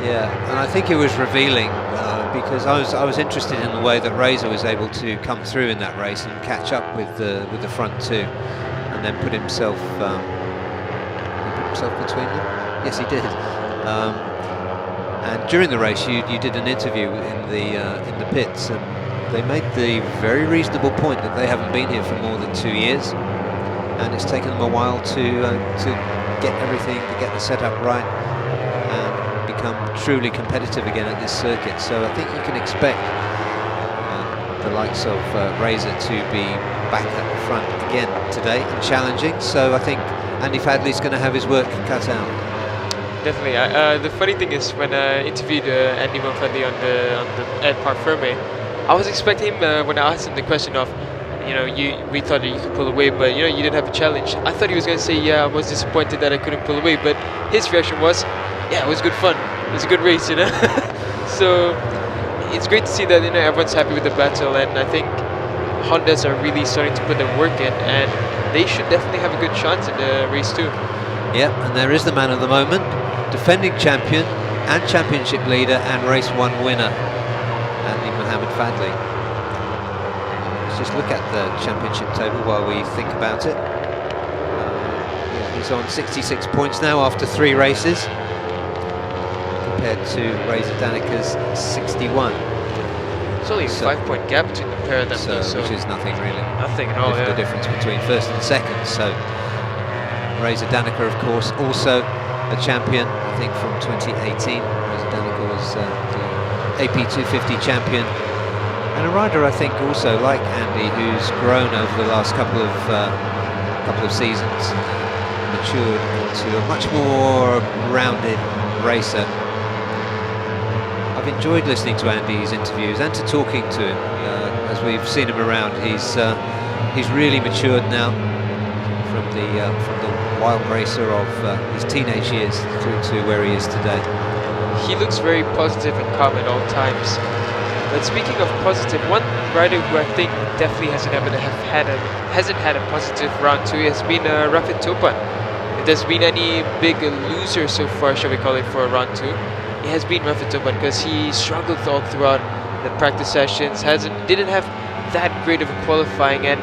Yeah, and I think it was revealing because I was interested in the way that Reza was able to come through in that race and catch up with the front two, and then put himself between them. Yes, he did. And during the race, you did an interview in the pits, and they made the very reasonable point that they haven't been here for more than 2 years, and it's taken them a while to get everything, to get the setup right, and become truly competitive again at this circuit. So I think you can expect the likes of Reza to be back at the front again today and challenging. So I think Andy Fadley's going to have his work cut out. Definitely. The funny thing is, when I interviewed Andy Fadley at Parc Ferme, I was expecting him, when I asked him the question of, we thought that you could pull away, but you didn't have a challenge. I thought he was going to say, yeah, I was disappointed that I couldn't pull away, but his reaction was, yeah, it was good fun. It was a good race, So it's great to see that everyone's happy with the battle, and I think Hondas are really starting to put their work in, and they should definitely have a good chance in the race too. Yep, and there is the man of the moment, defending champion and championship leader and race 1 winner, Andy Mohammed Fadley. Let's just look at the championship table while we think about it. He's on 66 points now after 3 races, compared to Reza Danica's 61. It's only a 5-point gap between the pair of them, so which is nothing really. Nothing at all. The difference between first and second. So Reza Danica, of course, also a champion, I think, from 2018. Reza Danica was the AP 250 champion, and a rider, I think, also like Andy, who's grown over the last couple of seasons, matured into a much more rounded racer. I've enjoyed listening to Andy's interviews and to talking to him as we've seen him around. He's really matured now from the wild racer of his teenage years through to where he is today. He looks very positive and calm at all times. But speaking of positive, one rider who I think definitely hasn't had a positive round 2 has been Raphael Topan. If there's been any big loser so far, shall we call it, for round 2, it has been Raphael Topan, because he struggled all throughout the practice sessions, didn't have that great of a qualifying, and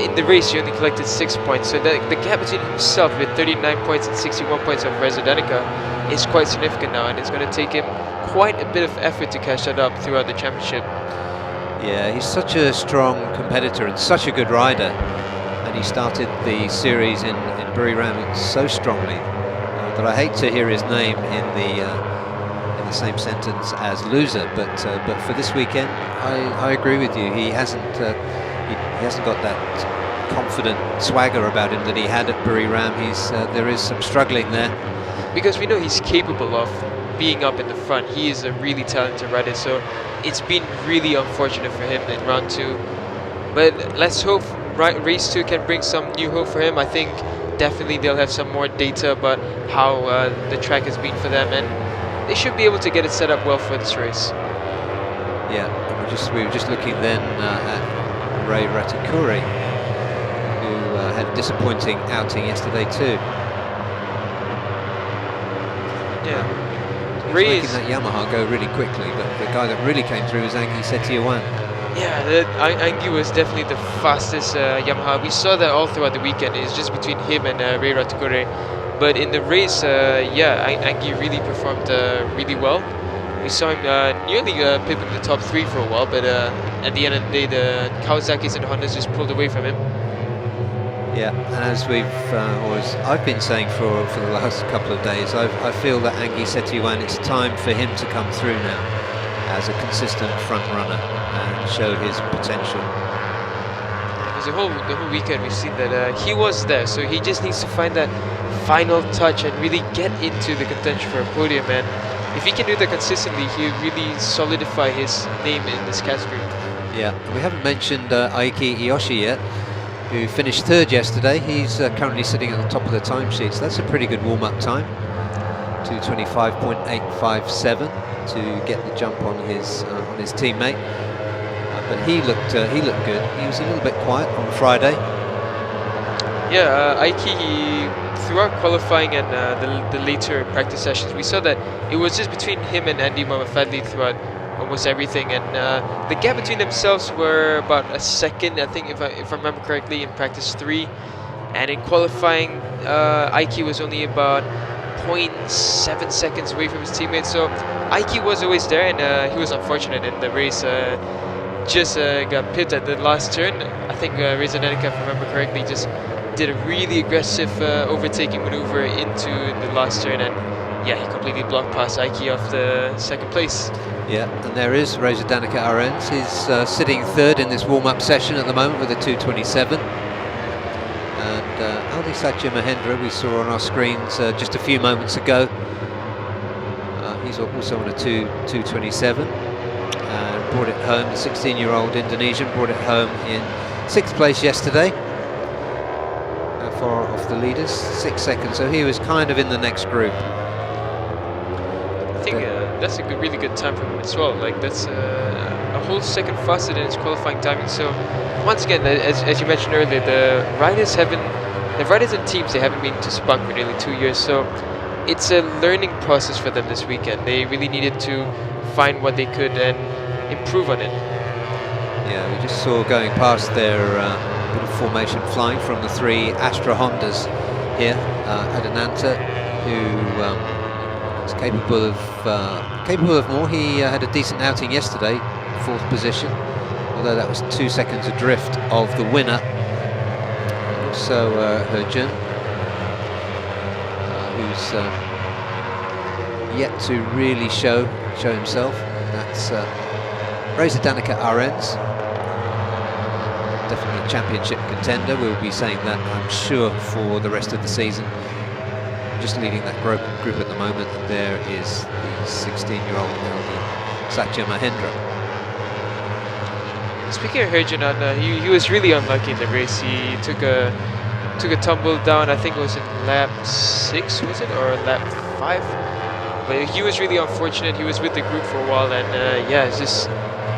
in the race he only collected 6 points. So the gap between himself with 39 points and 61 points of Reza Danica is quite significant now, and it's going to take him quite a bit of effort to catch that up throughout the championship. Yeah, he's such a strong competitor and such a good rider, and he started the series in Buriram so strongly that I hate to hear his name in the same sentence as loser. But for this weekend, I agree with you. He hasn't got that confident swagger about him that he had at Buriram. There is some struggling there, because we know he's capable of being up in the front. He is a really talented rider, so it's been really unfortunate for him in round 2. But let's hope race 2 can bring some new hope for him. I think definitely they'll have some more data about how the track has been for them, and they should be able to get it set up well for this race. Yeah, and we were just looking then at Ray Ratakuri, who had a disappointing outing yesterday too. Yeah. He's making that Yamaha go really quickly, but the guy that really came through was Angie Setiawan. Yeah, Angie was definitely the fastest Yamaha. We saw that all throughout the weekend. It's just between him and Ray Ratakuri. But in the race, Angie really performed really well. We saw him nearly pipping the top 3 for a while, but at the end of the day, the Kawasaki's and Hondas just pulled away from him. Yeah, and as I've been saying for the last couple of days, I feel that Angie Setiawan, it's time for him to come through now. as a consistent front runner and show his potential. Because the whole weekend we've seen that he was there, so he just needs to find that final touch and really get into the contention for a podium. And if he can do that consistently, he'll really solidify his name in this category. Yeah, we haven't mentioned Aiki Iyoshi yet, who finished third yesterday. He's currently sitting at the top of the timesheets. That's a pretty good warm-up time, 2:25.857 to get the jump on his teammate. But he looked good. He was a little bit quiet on Friday. Yeah, Aiki, throughout qualifying and the later practice sessions, we saw that it was just between him and Andy Mamafadli throughout almost everything, and the gap between themselves were about a second, I think, if I remember correctly, in practice 3, and in qualifying, Aiki was only about 0.7 seconds away from his teammates. So Aiki was always there, and he was unfortunate in the race. Just got pipped at the last turn. I think Reza Danica, if I remember correctly, just did a really aggressive overtaking maneuver into the last turn, and yeah, he completely blocked past Aiki off the second place. Yeah, and there is Reza Danica Arens. He's sitting third in this warm-up session at the moment with a 2:27. And Aldi Satya Mahendra, we saw on our screens just a few moments ago. He's also on a 2:27. Brought it home, the 16-year-old Indonesian brought it home in 6th place yesterday. Far off the leaders, 6 seconds, so he was kind of in the next group. I think that's a really good time for him as well. Like, that's a whole second faster than his qualifying timing. So once again, as you mentioned earlier, the riders and teams, they haven't been to Sepang for nearly 2 years. So it's a learning process for them this weekend. They really needed to find what they could and improve on it. Yeah, we just saw going past their bit of formation flying from the 3 Astra Hondas here, Adananta, who is capable of more. He had a decent outing yesterday, 4th position, although that was 2 seconds adrift of the winner. Also Herjun, who's yet to really show himself. That's Reza Danica Arens, definitely a championship contender. We'll be saying that, I'm sure, for the rest of the season. Just leading that group at the moment, and there is the 16-year-old Aldi Satya Mahendra. Speaking of Herjun, he was really unlucky in the race. He took a tumble down, I think it was in lap 6, was it, or lap 5? But he was really unfortunate. He was with the group for a while, and yeah, it's just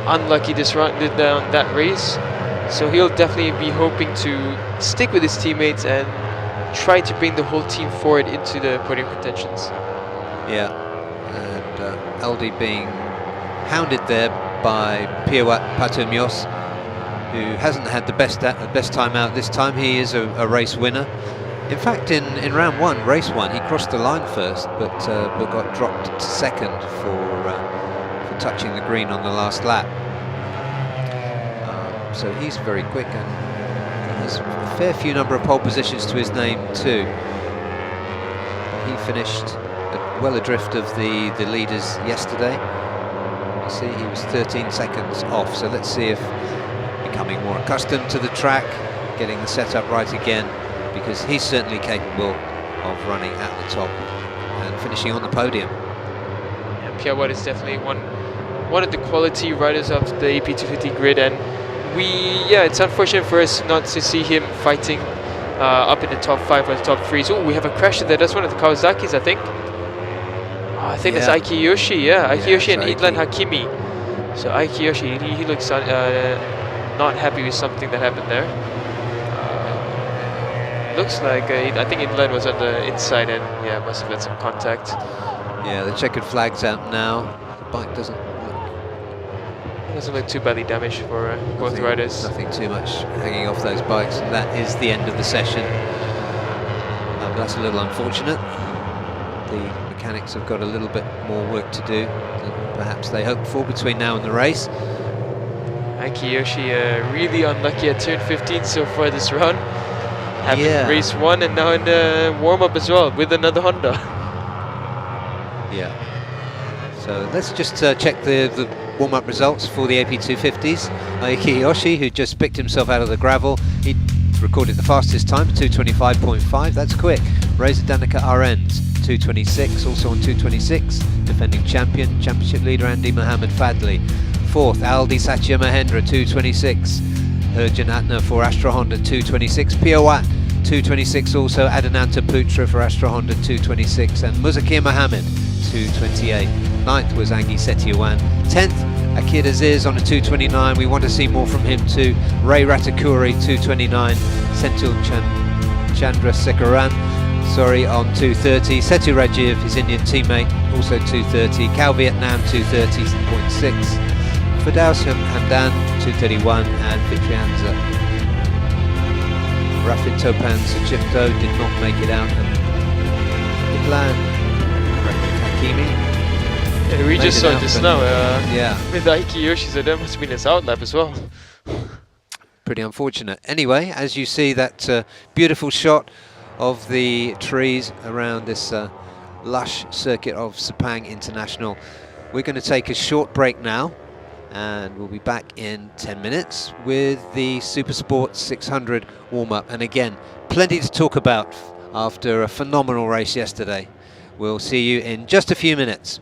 unlucky this run down that race. So he'll definitely be hoping to stick with his teammates and try to bring the whole team forward into the podium contentions. Yeah, and Aldi being hounded there by Piawat Patumyos, who hasn't had the best time out this time. He is a race winner. In fact, in round 1, race 1, he crossed the line first, but got dropped to second for touching the green on the last lap. So he's very quick, and he has a fair few number of pole positions to his name too. He finished well adrift of the leaders yesterday. You see, he was 13 seconds off. So let's see if becoming more accustomed to the track, getting the setup right again, because he's certainly capable of running at the top and finishing on the podium. Yeah, Piawat is definitely one of the quality riders of the AP250 grid, and it's unfortunate for us not to see him fighting up in the top 5 or the top 3. So we have a crash there. That's one of the Kawasaki's, I think. I think that's Aiki Yoshi. Yeah, Aiki Yoshi and Idlan Hakimi. So Aiki Yoshi, he looks not happy with something that happened there. Looks like I think Idlan was on the inside, and yeah, must have had some contact. Yeah, the checkered flag's out now. The bike doesn't look too badly damaged for both riders. Nothing too much hanging off those bikes, and that is the end of the session. But that's a little unfortunate. The mechanics have got a little bit more work to do than perhaps they hoped for between now and the race. Aiki Yoshi really unlucky at turn 15 so far this round. Having race 1 and now in the warm-up as well with another Honda. Yeah. So So let's just check the warm-up results for the AP250s. Aiki Yoshi, who just picked himself out of the gravel, he recorded the fastest time, 225.5, that's quick. Reza Danica RNs, 226, also on 226, defending champion, championship leader Andy Mohammed Fadli. Fourth, Aldi Satya Mahendra, 226. Urjan Atna for Astra Honda, 226. Piawat, 226 also. Adananta Putra for Astra Honda, 226. And Muzakir Mohammed, 228. Ninth was Angie Setiawan. 10th, Akir Aziz on a 229. We want to see more from him too. Ray Ratakuri, 229. Senthil Chandra Sekaran, on 230. Setu Rajiv, his Indian teammate, also 230. Cal Vietnam, 230.6. Firdaus Hamdan, 231. And Fitrianza. Raphael Topan Sachifto did not make it out. And Idlan Hakimi. Yeah, we just saw this now. Yeah. With the Aiki Yoshi, so that must have been his outlap as well. Pretty unfortunate. Anyway, as you see that beautiful shot of the trees around this lush circuit of Sepang International, we're going to take a short break now, and we'll be back in 10 minutes with the Super Sports 600 warm-up. And again, plenty to talk about after a phenomenal race yesterday. We'll see you in just a few minutes.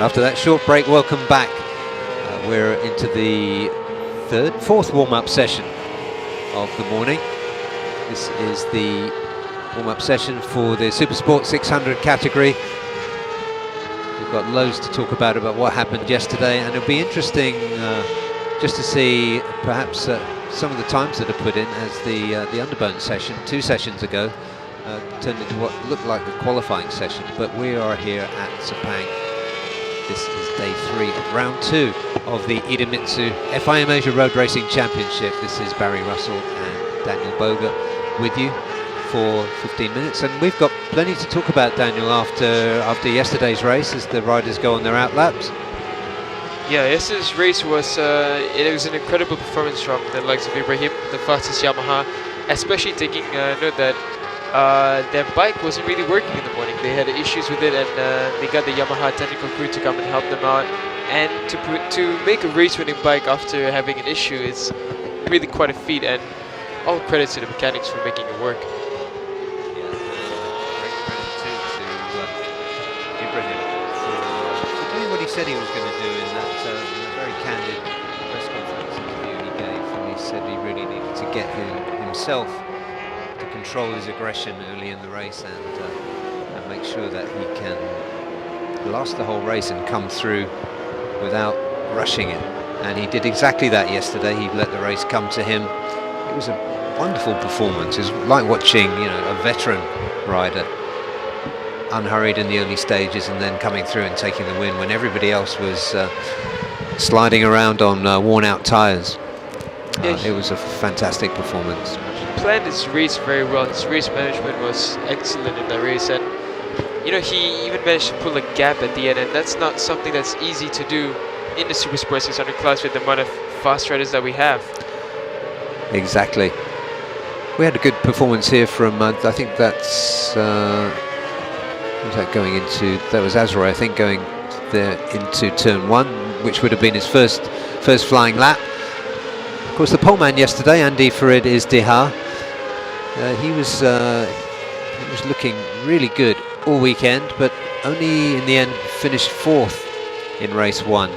after that short break, welcome back. We're into the fourth warm-up session of the morning. This is the warm-up session for the Supersport 600 category. We've got loads to talk about what happened yesterday, and it'll be interesting just to see perhaps some of the times that are put in, as the underbone session 2 sessions ago turned into what looked like the qualifying session. But we are here at Sepang. This is day 3 of round 2 of the Idemitsu FIM Asia Road Racing Championship. This is Barry Russell and Daniel Boga with you for 15 minutes, and we've got plenty to talk about, Daniel, after yesterday's race, as the riders go on their out laps. Yeah, yesterday's race was it was an incredible performance from the likes of Ibrahim, the fastest Yamaha, especially taking note that their bike wasn't really working in the morning. They had issues with it, and they got the Yamaha technical crew to come and help them out. And to make a race-winning bike after having an issue is really quite a feat, and all credits to the mechanics for making it work. Yeah, great credit too to Ibrahim for doing what he said he was going to do in that very candid press conference interview he gave. And he said he really needed to get himself to control his aggression early in the race, and make sure that he can last the whole race and come through without rushing it. And he did exactly that yesterday. He let the race come to him. It was a wonderful performance. It was like watching, a veteran rider unhurried in the early stages and then coming through and taking the win when everybody else was sliding around on worn-out tyres. It was a fantastic performance. He planned his race very well. His race management was excellent in that race, and he even managed to pull a gap at the end, and that's not something that's easy to do in the Supersport 600 class with the amount of fast riders that we have. Exactly. We had a good performance here from, I think that's, was that going into, that was Azerite, I think, going there into turn 1, which would have been his first flying lap. Of course, the poleman yesterday, Andy Farid Izdiha, he was looking really good all weekend, but only in the end finished 4th in race 1.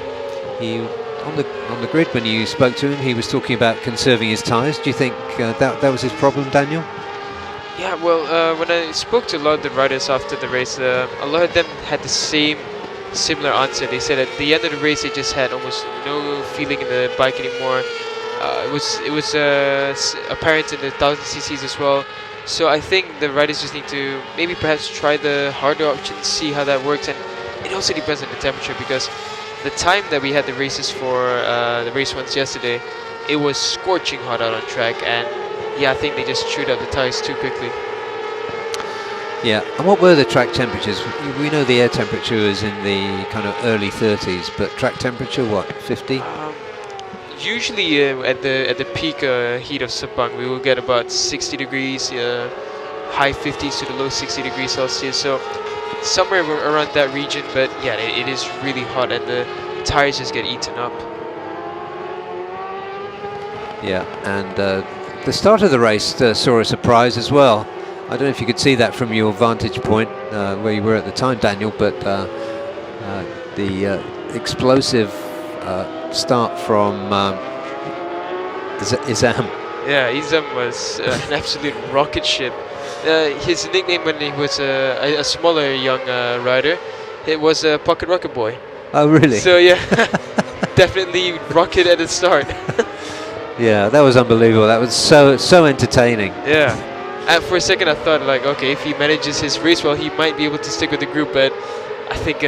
He on the grid, when you spoke to him, he was talking about conserving his tyres. Do you think that was his problem, Daniel? Yeah, well, when I spoke to a lot of the riders after the race, a lot of them had the similar answer. They said at the end of the race they just had almost no feeling in the bike anymore. It was apparent in the 1000 cc's as well. So I think the riders just need to maybe perhaps try the harder option, see how that works, and it also depends on the temperature, because the time that we had the races for the race ones yesterday, it was scorching hot out on track, and yeah, I think they just chewed up the tires too quickly. Yeah, and what were the track temperatures? We know the air temperature is in the kind of early 30s, but track temperature, what, 50? Usually at the peak heat of Sepang, we will get about 60 degrees, high 50s to the low 60 degrees Celsius, so somewhere around that region. But yeah, it is really hot, and the tires just get eaten up. Yeah, and the start of the race saw a surprise as well. I don't know if you could see that from your vantage point where you were at the time, Daniel, but the explosive start from Izam. Yeah, Izam was an absolute rocket ship. His nickname when he was a smaller young rider, it was Pocket Rocket Boy. Oh, really? So yeah, definitely rocket at the start. Yeah, that was unbelievable. That was so entertaining. Yeah, and for a second I thought, like, okay, if he manages his race well, he might be able to stick with the group, but I think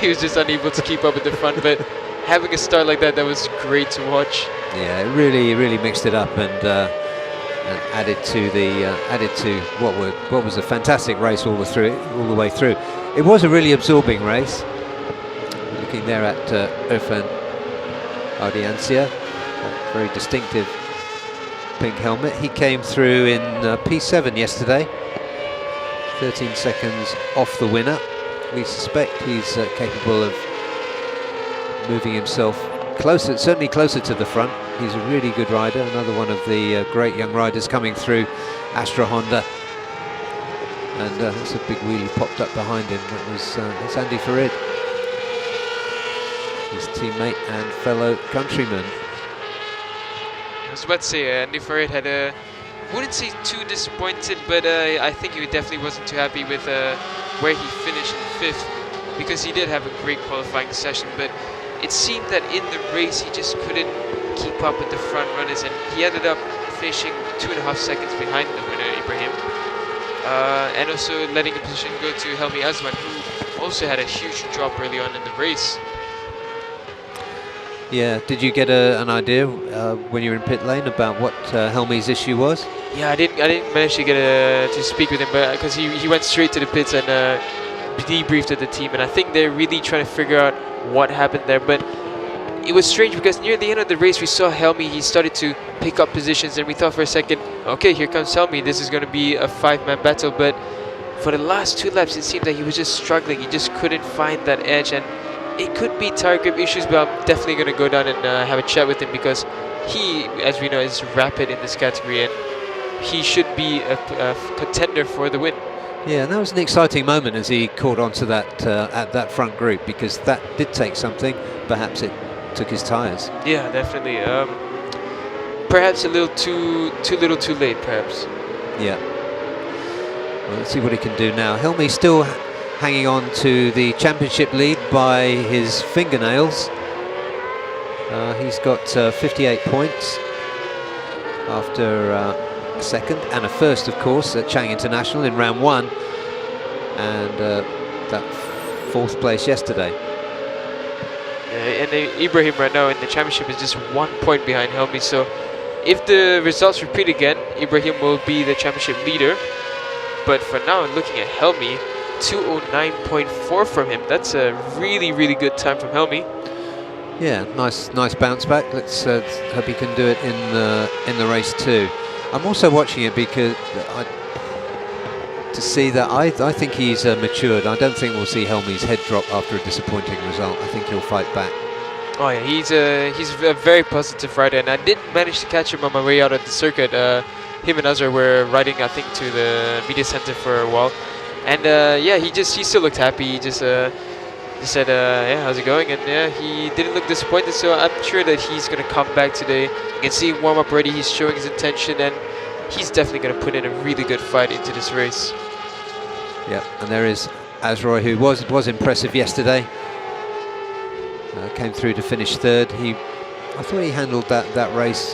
he was just unable to keep up at the front. But having a start like that was great to watch. Yeah, it really mixed it up, and added to what was a fantastic race all the way through. It was a really absorbing race. Looking there at Irfan Ardiancia, that very distinctive pink helmet. He came through in P7 yesterday, 13 seconds off the winner. We suspect he's capable of moving himself closer, certainly closer to the front. He's a really good rider, another one of the great young riders coming through Astra Honda. And that's a big wheelie popped up behind him. That's Andy Farid. his teammate and fellow countryman. I was about to say, Andy Farad had a, wouldn't say too disappointed, but I think he definitely wasn't too happy with where he finished in 5th, because he did have a great qualifying session, but it seemed that in the race he just couldn't keep up with the front runners, and he ended up finishing 2.5 seconds behind the winner, Ibrahim, and also letting the position go to Helmi Azman, who also had a huge drop early on in the race. Yeah, did you get an idea when you were in pit lane about what Helmi's issue was? Yeah, I didn't manage to get to speak with him, but because he went straight to the pits and debriefed with the team, and I think they're really trying to figure out what happened there. But it was strange because near the end of the race we saw Helmi, he started to pick up positions, and we thought for a second, okay, here comes Helmi, this is going to be a 5-man battle. But for the last 2 laps it seemed that he was just struggling, he just couldn't find that edge, and it could be tire grip issues, but I'm definitely going to go down and have a chat with him, because he, as we know, is rapid in this category, and he should be a contender for the win. Yeah, and that was an exciting moment as he caught on to that at that front group, because that did take something. Perhaps it took his tyres. Yeah, definitely. Perhaps a little too little too late, perhaps. Yeah. Well, let's see what he can do now. Helmi still hanging on to the championship lead by his fingernails. He's got 58 points after a second and a first, of course, at Chang International in round 1, and that 4th place yesterday. And Ibrahim right now in the championship is just 1 point behind Helmi, so if the results repeat again, Ibrahim will be the championship leader. But for now, looking at Helmi, 209.4 from him. That's a really, really good time from Helmi. Yeah, nice bounce back. Let's hope he can do it in the race too. I'm also watching it because to see that I think he's matured. I don't think we'll see Helmi's head drop after a disappointing result. I think he'll fight back. Oh yeah, he's a very positive rider, and I did manage to catch him on my way out of the circuit. Him and Azra were riding, I think, to the media center for a while, and yeah, he still looked happy. He just said, yeah, how's it going? And yeah, he didn't look disappointed, so I'm sure that he's gonna come back today. You can see him warm up already. He's showing his intention, and he's definitely gonna put in a really good fight into this race. Yeah, and there is Azroy, who was impressive yesterday. Came through to finish 3rd. I thought he handled that race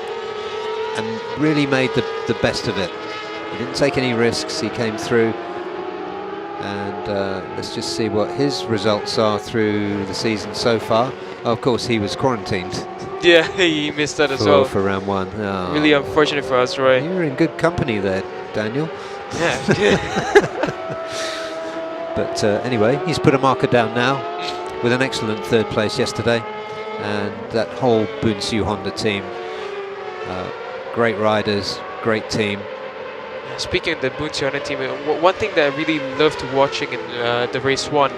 and really made the best of it. He didn't take any risks. He came through, and let's just see what his results are through the season so far. Oh, of course, he was quarantined. Yeah, he missed that as well. For round 1. Oh. Really unfortunate for us, Roy. You were in good company there, Daniel. Yeah. But anyway, he's put a marker down now with an excellent 3rd place yesterday, and that whole Bunsu Honda team, great riders, great team. Speaking of the Bunsu Honda team, one thing that I really loved watching in the race 1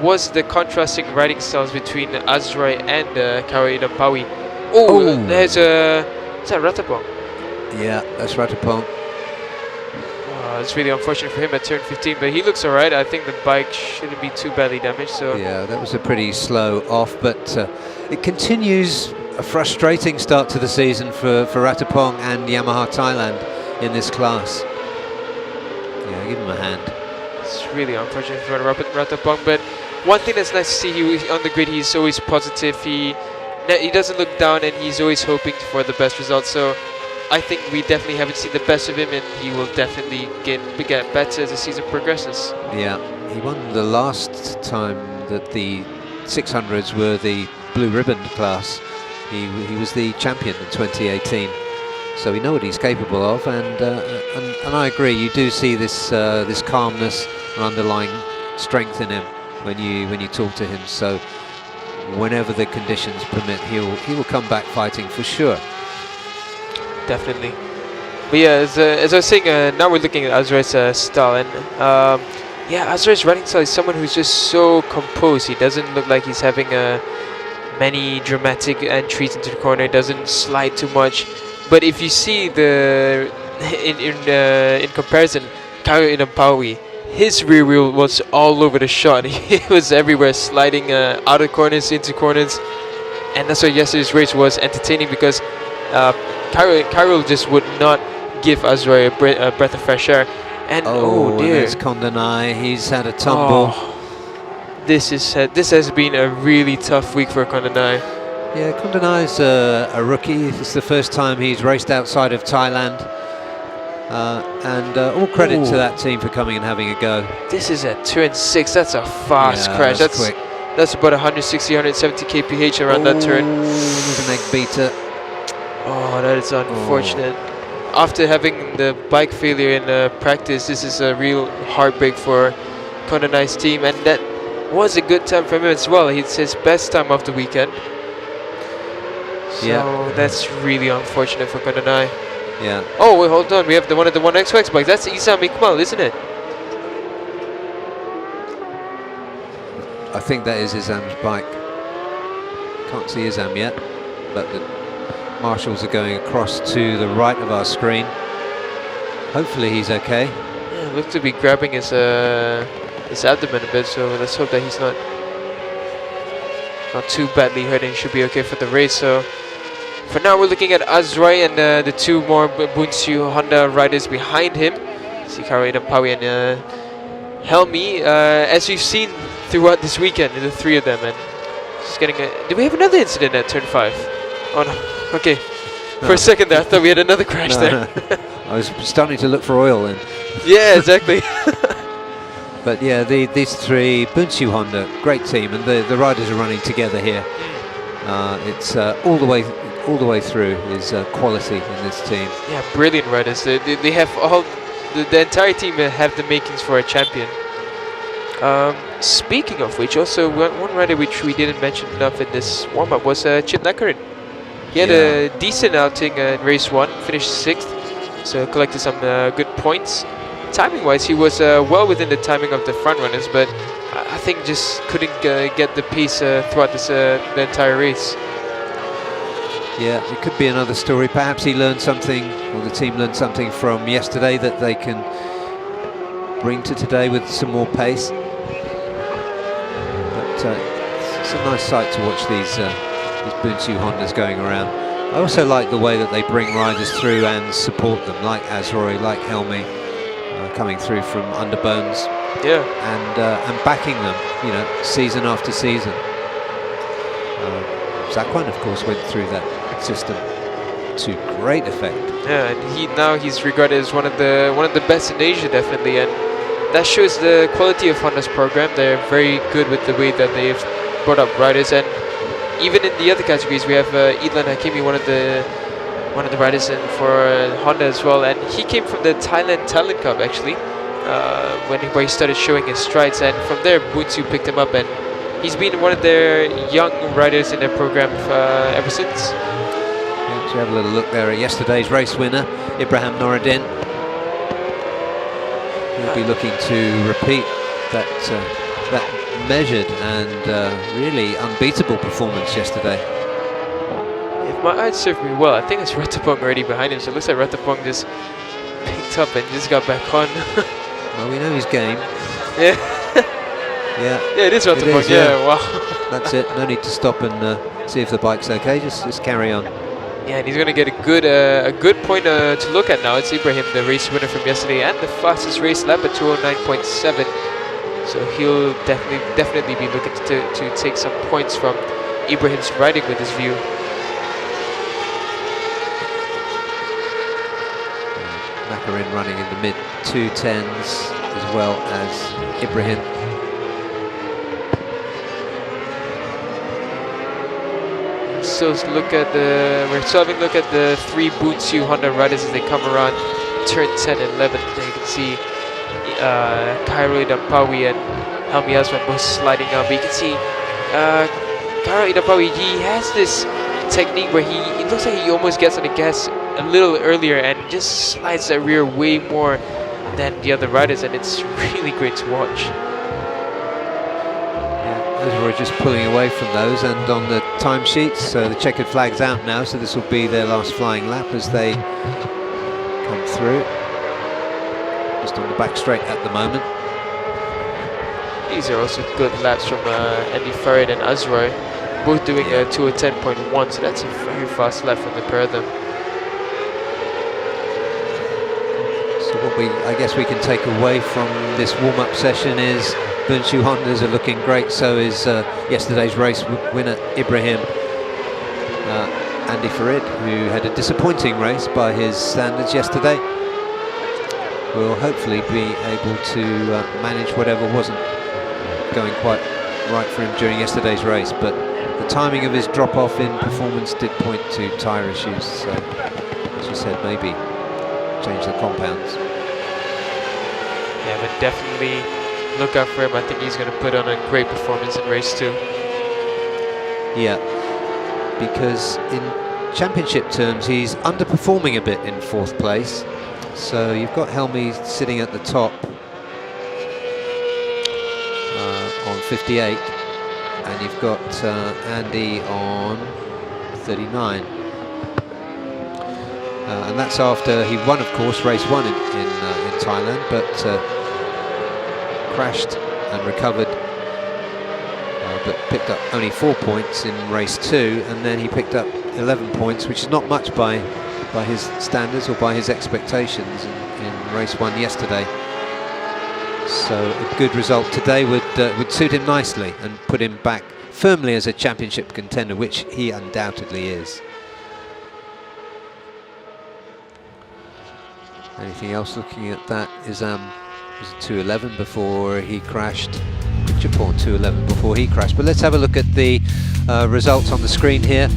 was the contrasting riding styles between Azrai and Kawai Dampawi. Oh, there's is that Ratapong? Yeah, that's Ratapong. It's really unfortunate for him at turn 15, but he looks alright. I think the bike shouldn't be too badly damaged. So yeah, that was a pretty slow off, but it continues a frustrating start to the season for Ratapong and Yamaha Thailand in this class. Yeah, give him a hand. It's really unfortunate for Ratapong, but one thing that's nice to see, on the grid he's always positive. He doesn't look down, and he's always hoping for the best results. So I think we definitely haven't seen the best of him, and he will definitely get better as the season progresses. Yeah, he won the last time that the 600s were the blue ribbon class. He was the champion in 2018, so we know what he's capable of, and I agree. You do see this this calmness and underlying strength in him when you talk to him. So whenever the conditions permit, he will come back fighting for sure. Definitely. But yeah, as I was saying, now we're looking at Azerite Stalin. Yeah, Azerite's riding style is someone who's just so composed. He doesn't look like he's having many dramatic entries into the corner. Doesn't slide too much. But if you see in comparison, Kawai Dampawi, his rear wheel was all over the shot. He was everywhere, sliding out of corners into corners. And that's why yesterday's race was entertaining, because Kyril just would not give Azerite a breath of fresh air. And oh and dear, there's Kondanai. He's had a tumble. This has been a really tough week for Kondanai. Yeah, Kondanai's a rookie. It's the first time he's raced outside of Thailand. And all credit to that team for coming and having a go. This is at 2 and 6. That's a fast crash. That's quick. That's about 160, 170 kph around that turn. There's an egg beater. Oh, that is unfortunate. After having the bike failure in practice, this is a real heartbreak for Kondanai's team, and that was a good time for him as well. It's his best time of the weekend. So that's really unfortunate for Kondanai. Yeah. Oh, wait, hold on. We have the one of the 1XX bike. That's Isam Iqbal, isn't it? I think that is Izam's bike. Can't see Izam yet, but the Marshals are going across to the right of our screen. Hopefully he's okay. Yeah, looks to be grabbing his abdomen a bit, so let's hope that he's not too badly hurt and should be okay for the race. So for now, we're looking at Azerite and the two more Bunsu Honda riders behind him. Sikaro Idampawi and Helmi. As we've seen throughout this weekend, the three of them, and just getting a. Did we have another incident at turn 5? Oh no. Okay. For a second there, I thought we had another crash there. I was starting to look for oil then. Yeah, exactly. But yeah, these three, Bunsu Honda, great team, and the riders are running together here. It's all the way through is quality in this team. Yeah, brilliant riders. They have all the entire team have the makings for a champion. Speaking of which, also one rider which we didn't mention enough in this warm-up was Chit Lakarin. He had a decent outing in race 1, finished 6th, so collected some good points. Timing-wise, he was well within the timing of the front runners, but I think just couldn't get the pace throughout the entire race. Yeah, it could be another story. Perhaps he learned something, or the team learned something from yesterday that they can bring to today with some more pace. But it's a nice sight to watch these Bunsu Hondas going around. I also like the way that they bring riders through and support them, like Azerite, like Helmi, coming through from Underbones. Yeah. And backing them, you know, season after season. Zakwan, of course, went through that system to great effect. Yeah, and he's regarded as one of the best in Asia, definitely, and that shows the quality of Honda's program. They're very good with the way that they've brought up riders, and even in the other categories, we have Idlan Hakimi, one of the riders in for Honda as well, and he came from the Thailand Talent Cup actually, where he started showing his strides, and from there Bunsu picked him up, and he's been one of their young riders in their program ever since. Yeah, so have a little look there at yesterday's race winner, Ibrahim Noureddin. He'll be looking to repeat that measured and really unbeatable performance yesterday. If my eyes serve me well, I think it's Ratapong already behind him, so it looks like Ratapong just picked up and just got back on. Well, we know his game. Yeah. Yeah, it is Ratapong, yeah, wow. That's it, no need to stop and see if the bike's okay, just carry on. Yeah, and he's going to get a good point to look at now. It's Ibrahim, the race winner from yesterday, and the fastest race lap at 209.7. So he'll definitely be looking to take some points from Ibrahim's riding with his view. Makarin running in the mid 210s as well as Ibrahim. So look at we're having a look at the three Bunsu Honda riders as they come around turn 10 and 11. There you can see Kairo Idampawi and Helmi Azman both sliding up. But you can see Kairo Idampawi, he has this technique where it looks like he almost gets on the gas a little earlier and just slides that rear way more than the other riders, and it's really great to watch. We're just pulling away from those, and on the timesheets, so the checkered flag's out now, so this will be their last flying lap as they come through. Just on the back straight at the moment. These are also good laps from Andy Farid and Azerite. both doing a 2:10.1, so that's a very fast lap from the pair of them. So what I guess we can take away from this warm-up session is Bunshu Hondas are looking great, so is yesterday's race winner Ibrahim. Andy Farid, who had a disappointing race by his standards yesterday, will hopefully be able to manage whatever wasn't going quite right for him during yesterday's race, but the timing of his drop-off in performance did point to tyre issues, so as you said, maybe change the compounds. Yeah, but definitely look out for him. I think he's going to put on a great performance in race 2. Yeah, because in championship terms he's underperforming a bit in 4th place. So you've got Helmi sitting at the top on 58, and you've got Andy on 39. And that's after he won, of course, race 1 in Thailand, but crashed and recovered, but picked up only 4 points in race 2, and then he picked up 11 points, which is not much by his standards or by his expectations in race 1 yesterday. So a good result today would suit him nicely and put him back firmly as a championship contender, which he undoubtedly is. Anything else looking at that? Izam was 2:11 before he crashed. Japan 2:11 before he crashed. But let's have a look at the results on the screen here.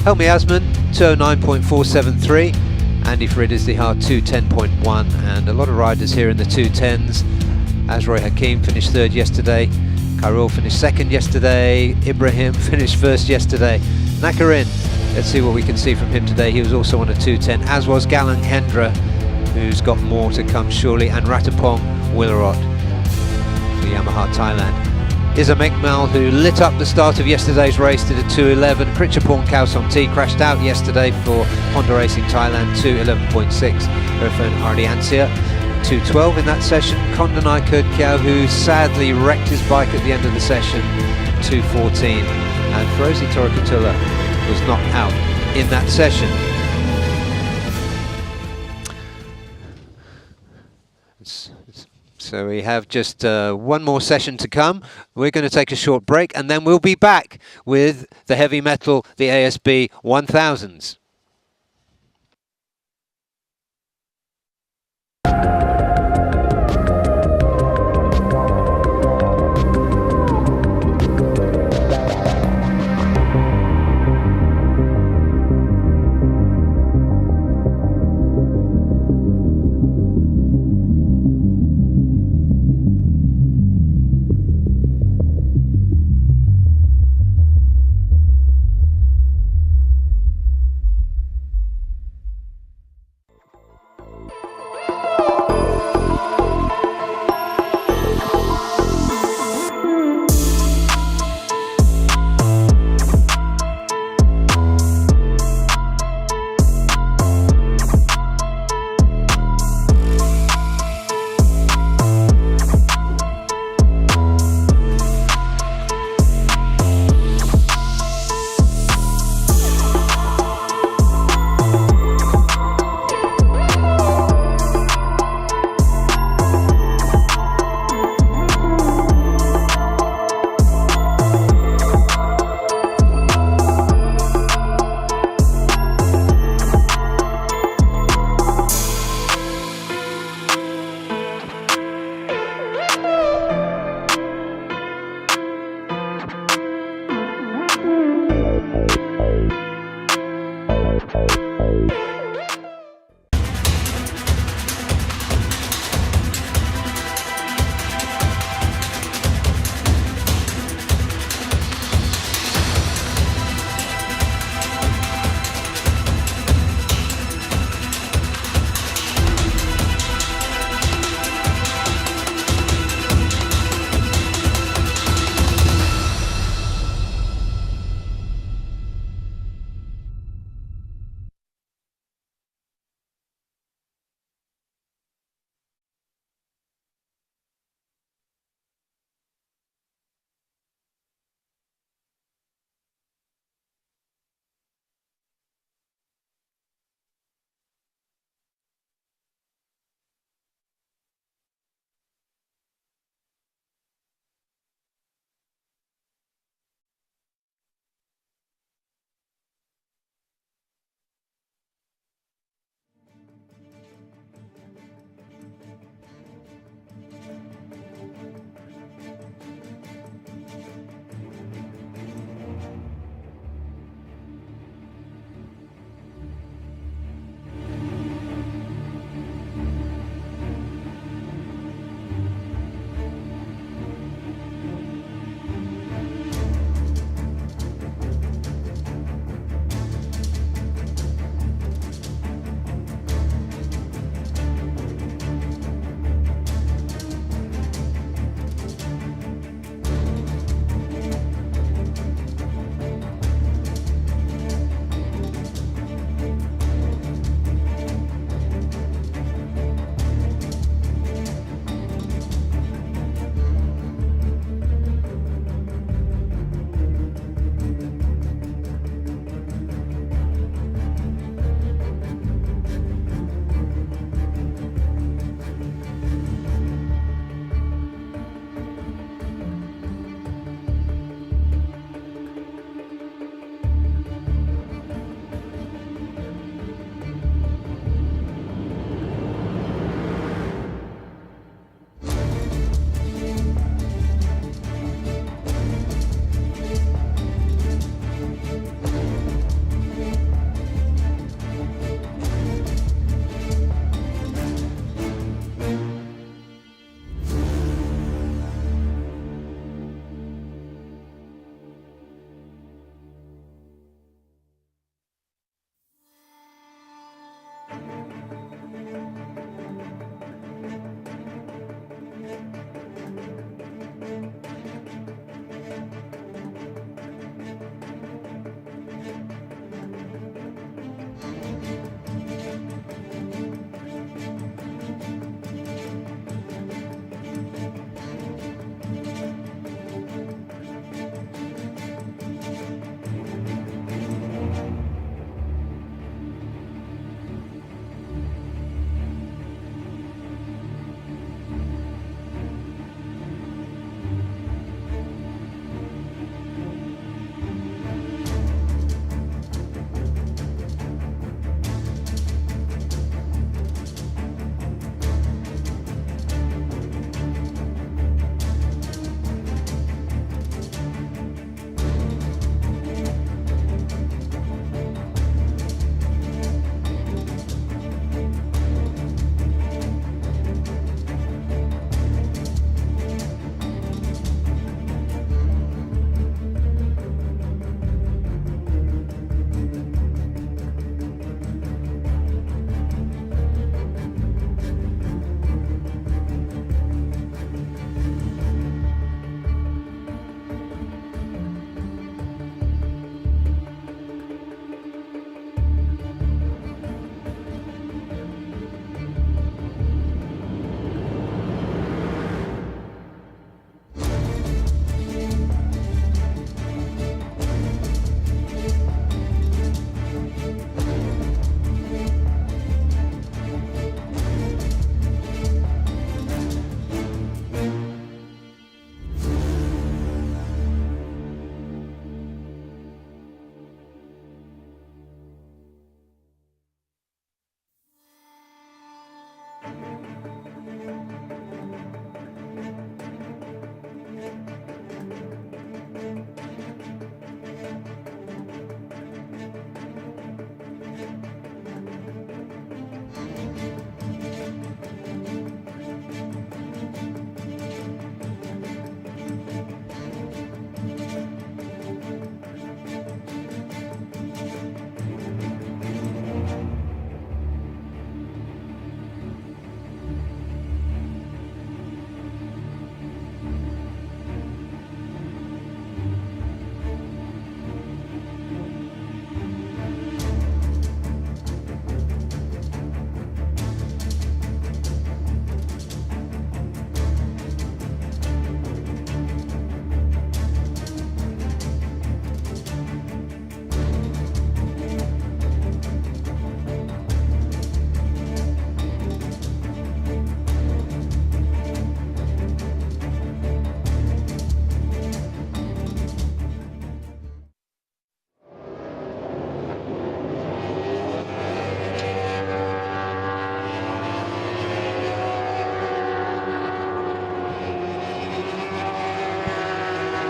Helmi Asman 209.473. Andy Farid is the hard 210.1, and a lot of riders here in the 210s. Azroy Hakim finished 3rd yesterday. Kairul finished 2nd yesterday. Ibrahim finished 1st yesterday. Nakarin, let's see what we can see from him today. He was also on a 210, as was Galang Hendra, who's got more to come surely, and Ratapong Willarot for Yamaha Thailand. Izam Ekmal, who lit up the start of yesterday's race, did a 2:11. Pritchapong Kaosong crashed out yesterday for Honda Racing Thailand, 2:11.6. Irfan Ardiancia, 2:12 in that session. Kondanai Kurt Kiao, who sadly wrecked his bike at the end of the session, 2:14. And Ferozi Torakatula was not out in that session. So we have just one more session to come. We're going to take a short break, and then we'll be back with the heavy metal, the ASB 1000s.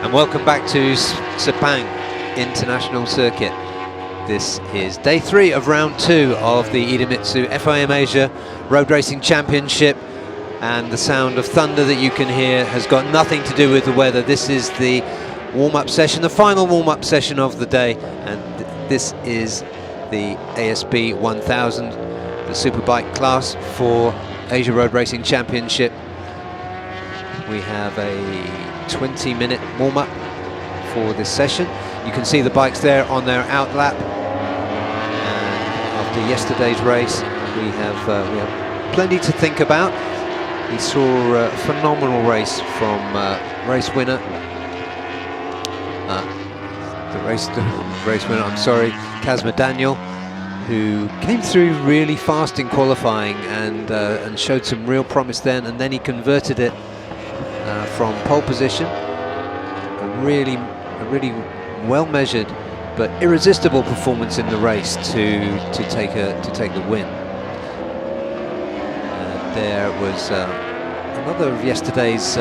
And welcome back to Sepang International Circuit. This is day 3 of round 2 of the Idemitsu FIM Asia Road Racing Championship. And the sound of thunder that you can hear has got nothing to do with the weather. This is the warm-up session, the final warm-up session of the day. And this is the ASB 1000, the superbike class for Asia Road Racing Championship. We have a 20-minute warm-up for this session. You can see the bikes there on their out lap. And after yesterday's race, we have plenty to think about. We saw a phenomenal race from race winner. The race winner, I'm sorry, Kaz Mcdaniel, who came through really fast in qualifying and showed some real promise then, and then he converted it from pole position. A really well measured but irresistible performance in the race to take the win. And there was another of yesterday's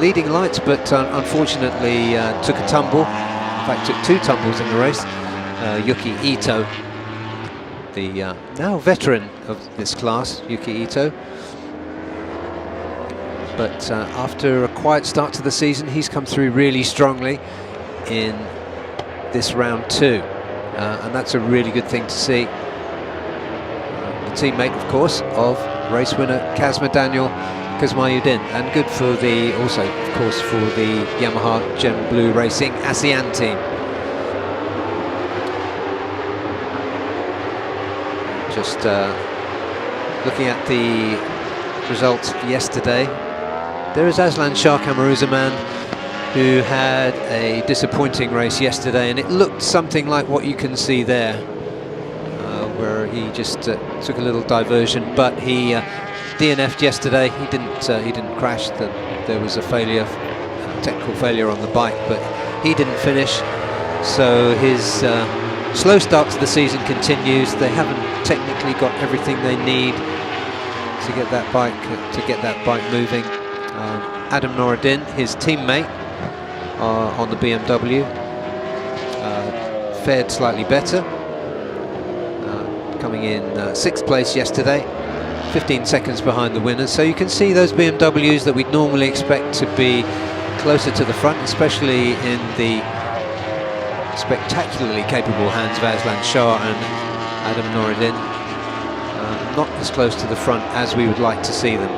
leading lights, but unfortunately took a tumble. In fact, took 2 tumbles in the race. Yuki Ito, the now veteran of this class, Yuki Ito. But after a quiet start to the season, he's come through really strongly in this round 2, and that's a really good thing to see. The teammate, of course, of race winner Kaz Mcdaniel, Kazmayuddin, and good for the, also of course, for the Yamaha Gen Blue Racing ASEAN team. Just looking at the results yesterday, there is Aslan Shah Kamaruzzaman, who had a disappointing race yesterday, and it looked something like what you can see there, where he just took a little diversion, but he DNF'd yesterday. He didn't crash. There was a failure, technical failure on the bike, but he didn't finish. So his slow start to the season continues. They haven't technically got everything they need to get that bike moving. Adam Noureddin, his teammate on the BMW, fared slightly better, coming in 6th place yesterday, 15 seconds behind the winners. So you can see those BMWs that we'd normally expect to be closer to the front, especially in the spectacularly capable hands of Aslan Shah and Adam Noureddin, not as close to the front as we would like to see them.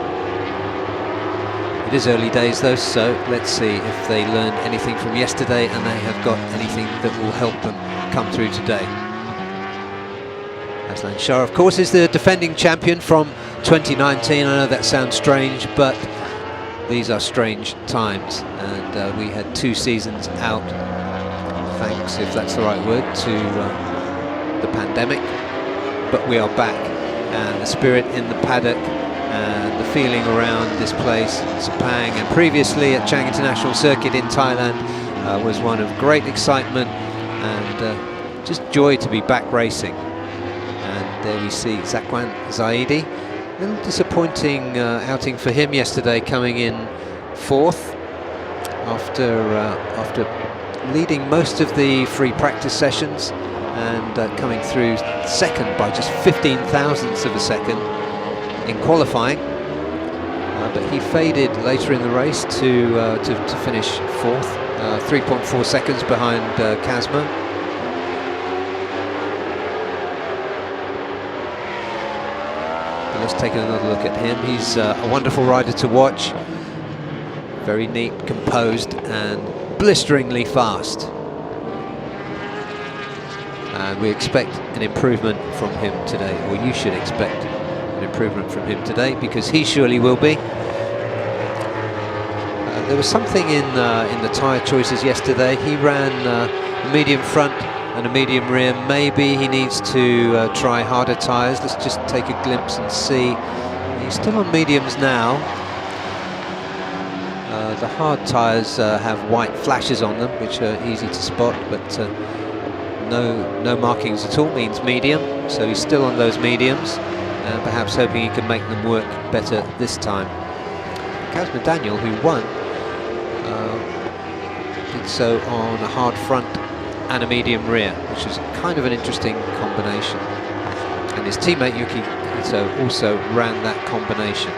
It is early days though, so let's see if they learned anything from yesterday and they have got anything that will help them come through today. Aslan Shah, of course, is the defending champion from 2019. I know that sounds strange, but these are strange times, and we had 2 seasons out, thanks, if that's the right word, to the pandemic, but we are back, and the spirit in the paddock and the feeling around this place, Sepang, and previously at Chang International Circuit in Thailand, was one of great excitement and just joy to be back racing. And there we see Zakwan Zaidi. A little disappointing outing for him yesterday, coming in 4th after leading most of the free practice sessions and coming through 2nd by just 15 thousandths of a second in qualifying, but he faded later in the race to finish 4th, 3.4 seconds behind Kazma. But let's take another look at him. He's a wonderful rider to watch, very neat, composed, and blisteringly fast. And we expect an improvement from him today, or you should expect an improvement from him today, because he surely will be. There was something in the tyre choices yesterday. He ran a medium front and a medium rear. Maybe he needs to try harder tyres. Let's just take a glimpse and see. He's still on mediums now. The hard tyres have white flashes on them, which are easy to spot, but no markings at all means medium, so he's still on those mediums, and perhaps hoping he can make them work better this time. Kaz Mcdaniel, who won did so on a hard front and a medium rear, which is kind of an interesting combination. And his teammate Yuki Ito also ran that combination.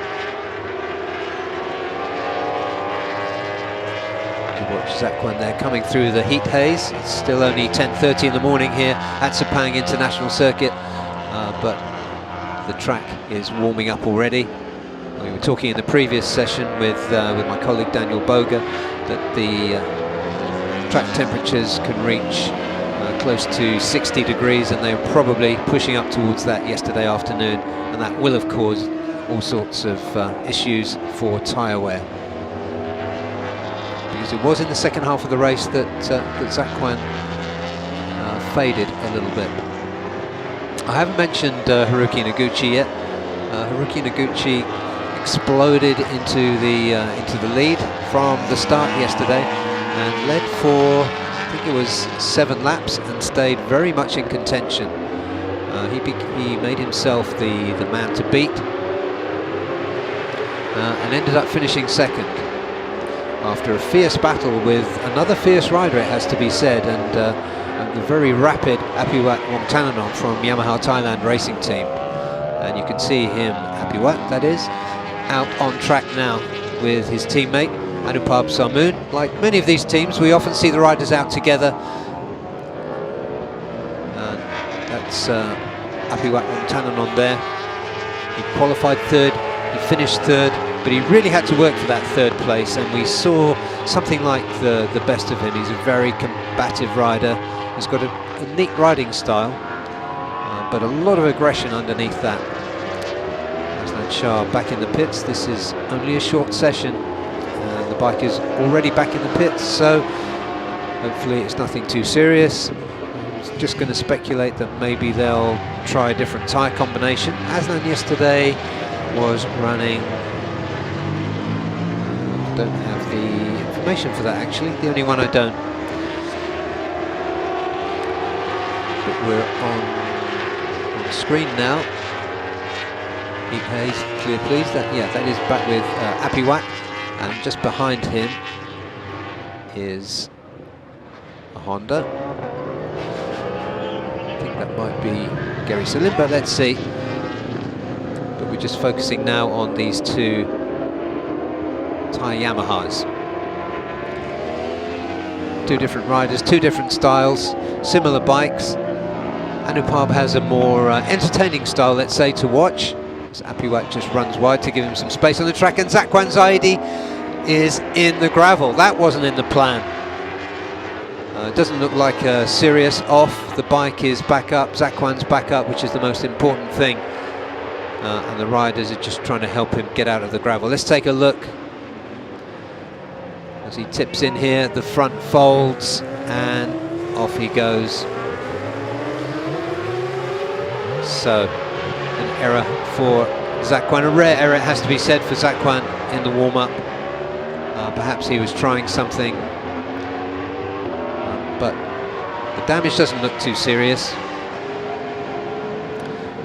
You watch Zakwan there coming through the heat haze. It's still only 10:30 in the morning here at Sepang International Circuit, but the track is warming up already. We were talking in the previous session with my colleague Daniel Boga that the track temperatures can reach close to 60 degrees, and they were probably pushing up towards that yesterday afternoon, and that will have caused all sorts of issues for tyre wear. Because it was in the second half of the race that Zakwan faded a little bit. I haven't mentioned Haruki Noguchi yet. Haruki Noguchi exploded into the lead from the start yesterday and led for, I think it was 7 laps, and stayed very much in contention. He made himself the man to beat, and ended up finishing second after a fierce battle with another fierce rider, it has to be said, and the very rapid Apiwat Wongtananon from Yamaha Thailand racing team. And you can see him, Apiwat that is, out on track now with his teammate Anupab Samoon. Like many of these teams, we often see the riders out together. That's Apiwat Wongtananon there. He qualified third, he finished third, but he really had to work for that third place, and we saw something like the best of him. He's a very combative rider. He's got a neat riding style, but a lot of aggression underneath that. Aslan Shah back in the pits. This is only a short session, and the bike is already back in the pits, so hopefully it's nothing too serious. I'm just going to speculate that maybe they'll try a different tyre combination. Aslan yesterday was running, I don't have the information for that actually, the only one I don't. But we're on the screen now. Heat haze, clear please. That is back with Apiwat, and just behind him is a Honda. I think that might be Gary Salim, but let's see. But we're just focusing now on these two Thai Yamahas. Two different riders, two different styles, similar bikes. Anupab has a more entertaining style, let's say, to watch. So Apiwat just runs wide to give him some space on the track, and Zakwan Zaidi is in the gravel. That wasn't in the plan. It doesn't look like a serious off. The bike is back up, Zakwan's back up, which is the most important thing. And the riders are just trying to help him get out of the gravel. Let's take a look as he tips in here. The front folds and off he goes. So an error for Zakwan, a rare error it has to be said for Zakwan in the warm-up. Perhaps he was trying something, but the damage doesn't look too serious.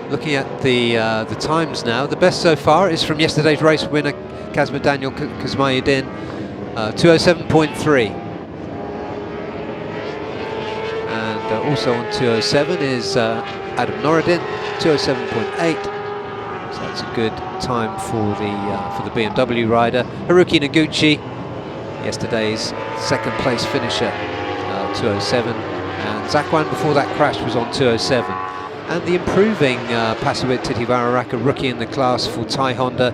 Looking at the times now, the best so far is from yesterday's race winner Kaz Mcdaniel Kazmayuddin, 207.3. And also on 207 is Adam Noradin, 207.8. So that's a good time for the BMW rider. Haruki Noguchi, yesterday's second place finisher, 207. And Zakwan before that crash was on 207. And the improving Pasawit Titivararaka, rookie in the class for Thai Honda,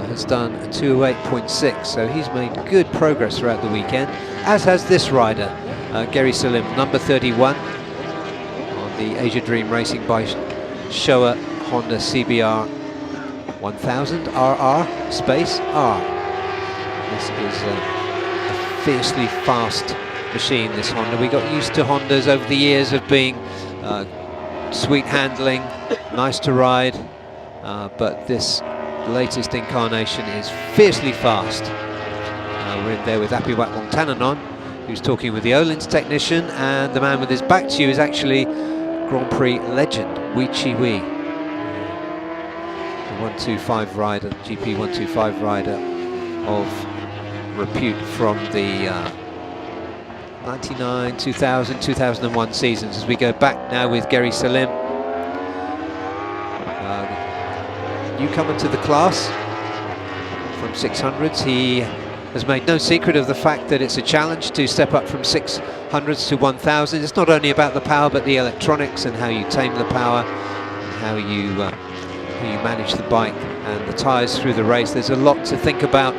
has done a 208.6, so he's made good progress throughout the weekend, as has this rider, Gary Salim, number 31 on the Asia Dream Racing by Showa Honda CBR 1000 RR space R. This is a fiercely fast machine, this Honda. We got used to Hondas over the years of being sweet handling, nice to ride, but this latest incarnation is fiercely fast. We're in there with Apiwat Wongtananon, who's talking with the Öhlins technician, and the man with his back to you is actually Grand Prix legend Wee Chi Wee, the 125 rider, GP 125 rider of repute from the 99, 2000, 2001 seasons. As we go back now with Gary Salim, newcomer to the class from 600s. He has made no secret of the fact that it's a challenge to step up from 600s to 1000. It's not only about the power, but the electronics and how you tame the power, and how you manage the bike and the tyres through the race. There's a lot to think about,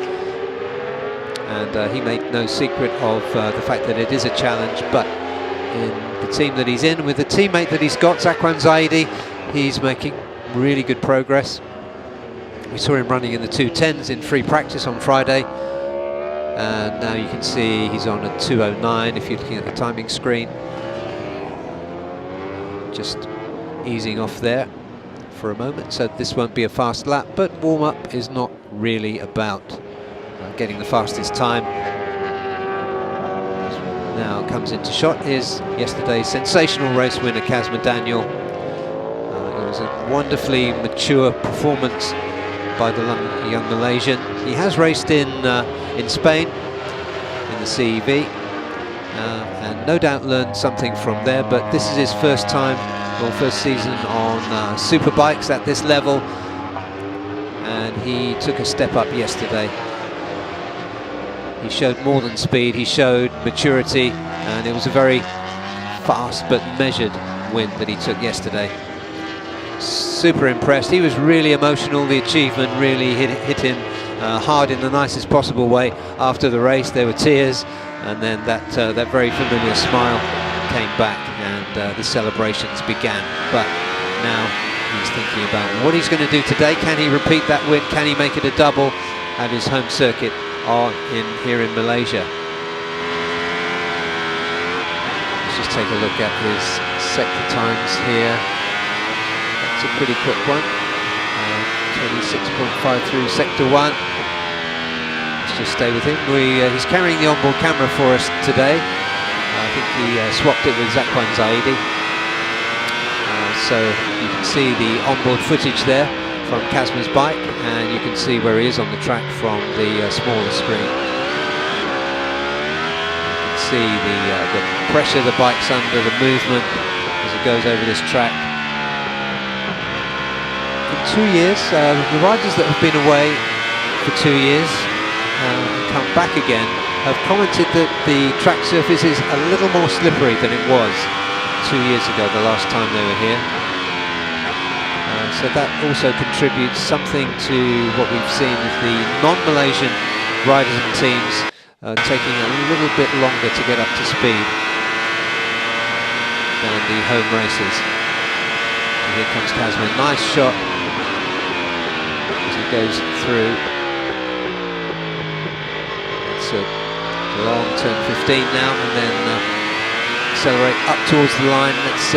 and he made no secret of the fact that it is a challenge. But in the team that he's in, with the teammate that he's got, Zakwan Zaidi, he's making really good progress. We saw him running in the 210s in free practice on Friday, and now you can see he's on a 209 if you're looking at the timing screen. Just easing off there for a moment, so this won't be a fast lap, but warm-up is not really about getting the fastest time. Now comes into shot is yesterday's sensational race winner, Kaz Mcdaniel. It was a wonderfully mature performance by the young Malaysian. He has raced in Spain in the CEV, and no doubt learned something from there, but this is his first time, or first season on super bikes at this level, and he took a step up yesterday. He showed more than speed, he showed maturity, and it was a very fast but measured win that he took yesterday. Super impressed. He was really emotional. The achievement really hit him hard in the nicest possible way. After the race there were tears, and then that very familiar smile came back, and the celebrations began. But now he's thinking about what he's going to do today. Can he repeat that win? Can he make it a double at his home circuit here in Malaysia? Let's just take a look at his sector times here. It's a pretty quick one, 26.5 through sector 1. Let's just stay with him. He's carrying the onboard camera for us today. I think he swapped it with Zakwan Zaidi. So you can see the onboard footage there from Kazma's bike, and you can see where he is on the track from the smaller screen. You can see the pressure the bike's under, the movement as it goes over this track. In 2 years, the riders that have been away for 2 years and come back again have commented that the track surface is a little more slippery than it was 2 years ago, the last time they were here. So that also contributes something to what we've seen of the non-Malaysian riders and teams taking a little bit longer to get up to speed than the home racers. And here comes Kazma, nice shot as he goes through. It's a long turn 15 now, and then accelerate up towards the line. Let's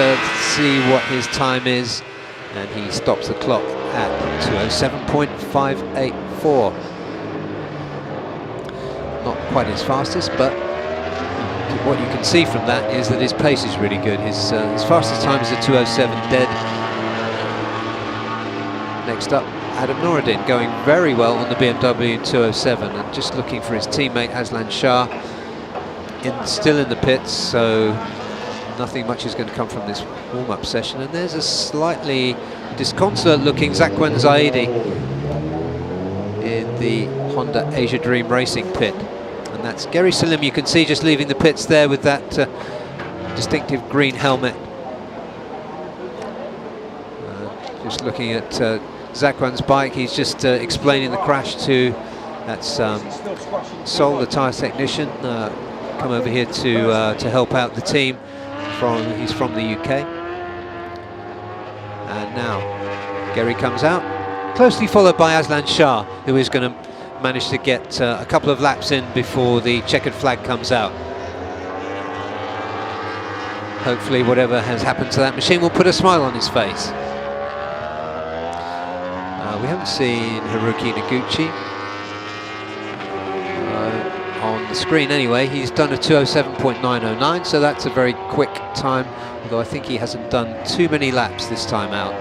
see what his time is. And he stops the clock at 207.584. Not quite his fastest, but what you can see from that is that his pace is really good. His fastest time is a 207 dead. Next up, Adam Noureddin going very well on the BMW in 207, and just looking for his teammate Aslan Shah, still in the pits, so nothing much is going to come from this warm-up session. And there's a slightly disconsolate looking Zakwan Zaidi in the Honda Asia Dream Racing pit, and that's Gary Salim, you can see, just leaving the pits there with that distinctive green helmet. Just looking at Zakwan's bike, he's just explaining the crash to Sol, the tyre technician, come over here to help out the team. He's from the UK. And now Gary comes out, closely followed by Aslan Shah, who is going to manage to get a couple of laps in before the checkered flag comes out. Hopefully whatever has happened to that machine will put a smile on his face. We haven't seen Haruki Noguchi on the screen anyway. He's done a 207.909, so that's a very quick time, although I think he hasn't done too many laps this time out.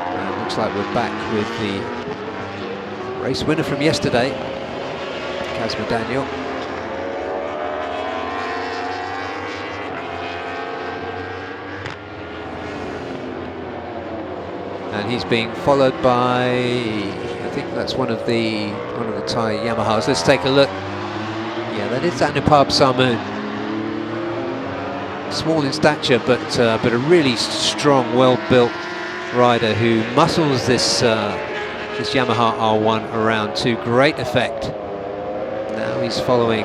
And it looks like we're back with the race winner from yesterday, Kaz Mcdaniel. And he's being followed by, I think that's one of the Thai Yamahas. Let's take a look. Yeah, that is Anupab Samoon. Small in stature, but a really strong, well-built rider who muscles this this Yamaha R1 around to great effect. Now he's following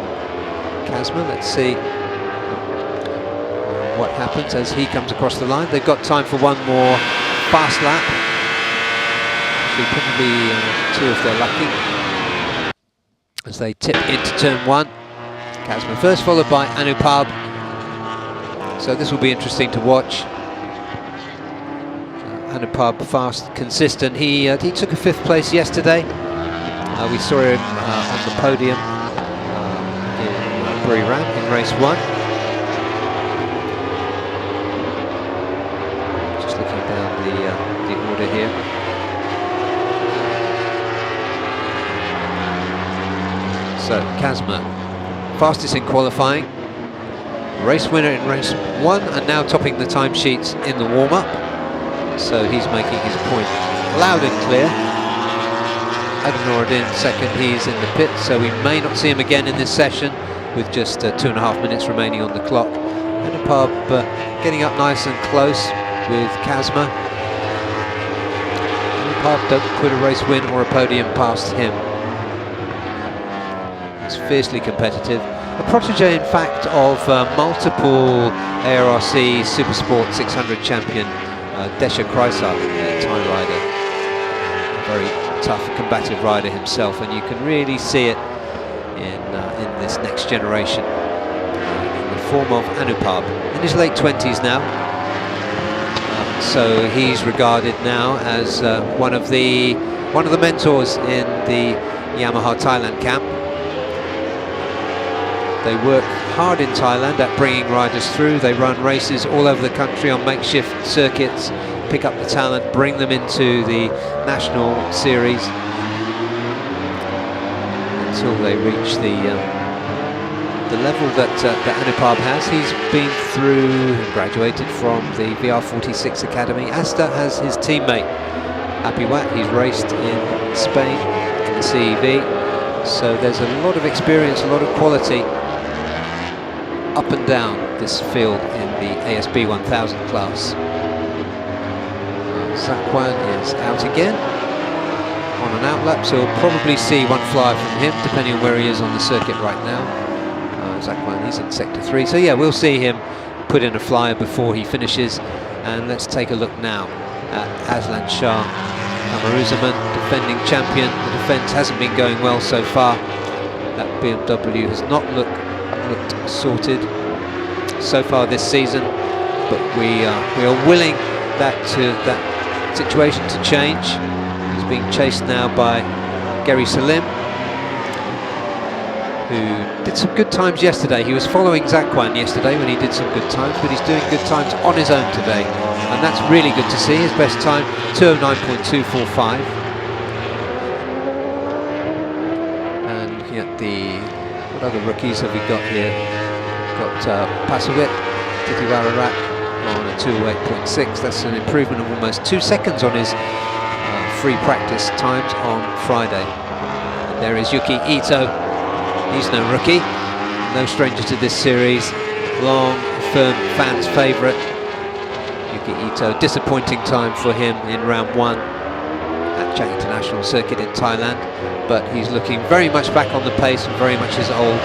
Kazma. Let's see what happens as he comes across the line. They've got time for one more fast lap. Actually, probably two if they're lucky. As they tip into turn one. Kazma first, followed by Anupab. So this will be interesting to watch. Anupab fast, consistent. He took a 5th place yesterday. We saw him on the podium in Buriram in race 1. Just looking down the order here. So Kazma, fastest in qualifying, race winner in race 1, and now topping the timesheets in the warm-up. So he's making his point loud and clear. Adenoradin second, he's in the pit, so we may not see him again in this session with just 2.5 minutes remaining on the clock. Anupab getting up nice and close with Kazma. Anupab don't put a race win or a podium past him. He's fiercely competitive. A protege, in fact, of multiple ARRC Supersport 600 champion Desha Kreisar, a Thai rider. A very tough, combative rider himself, and you can really see it in this next generation in the form of Anupab. In his late 20s now, so he's regarded now as one of the mentors in the Yamaha Thailand camp. They work hard in Thailand at bringing riders through. They run races all over the country on makeshift circuits, pick up the talent, bring them into the national series until they reach the level that Anupab has. He's been through and graduated from the VR46 Academy. Asta has his teammate, Apiwat. He's raced in Spain in the CEV. So there's a lot of experience, a lot of quality up and down this field in the ASB 1000 class. Zakwan is out again on an outlap, so we'll probably see one flyer from him depending on where he is on the circuit right now. Zakwan, he's in sector 3, so yeah, we'll see him put in a flyer before he finishes. And let's take a look now at Aslan Shah Amaruzaman, defending champion. The defence hasn't been going well so far. That BMW has not looked sorted so far this season, but we are willing that situation to change. He's being chased now by Gary Salim, who did some good times yesterday. He was following Zakwan yesterday when he did some good times, but he's doing good times on his own today, and that's really good to see. His best time 209.245, and yet what other rookies have we got here? We've got Pasowit, Titiwararak on a 208.6. That's an improvement of almost 2 seconds on his free practice times on Friday. And there is Yuki Ito. He's no rookie, no stranger to this series. Long, firm fans' favourite. Yuki Ito, disappointing time for him in round 1 at Chang International Circuit in Thailand, but he's looking very much back on the pace and very much his old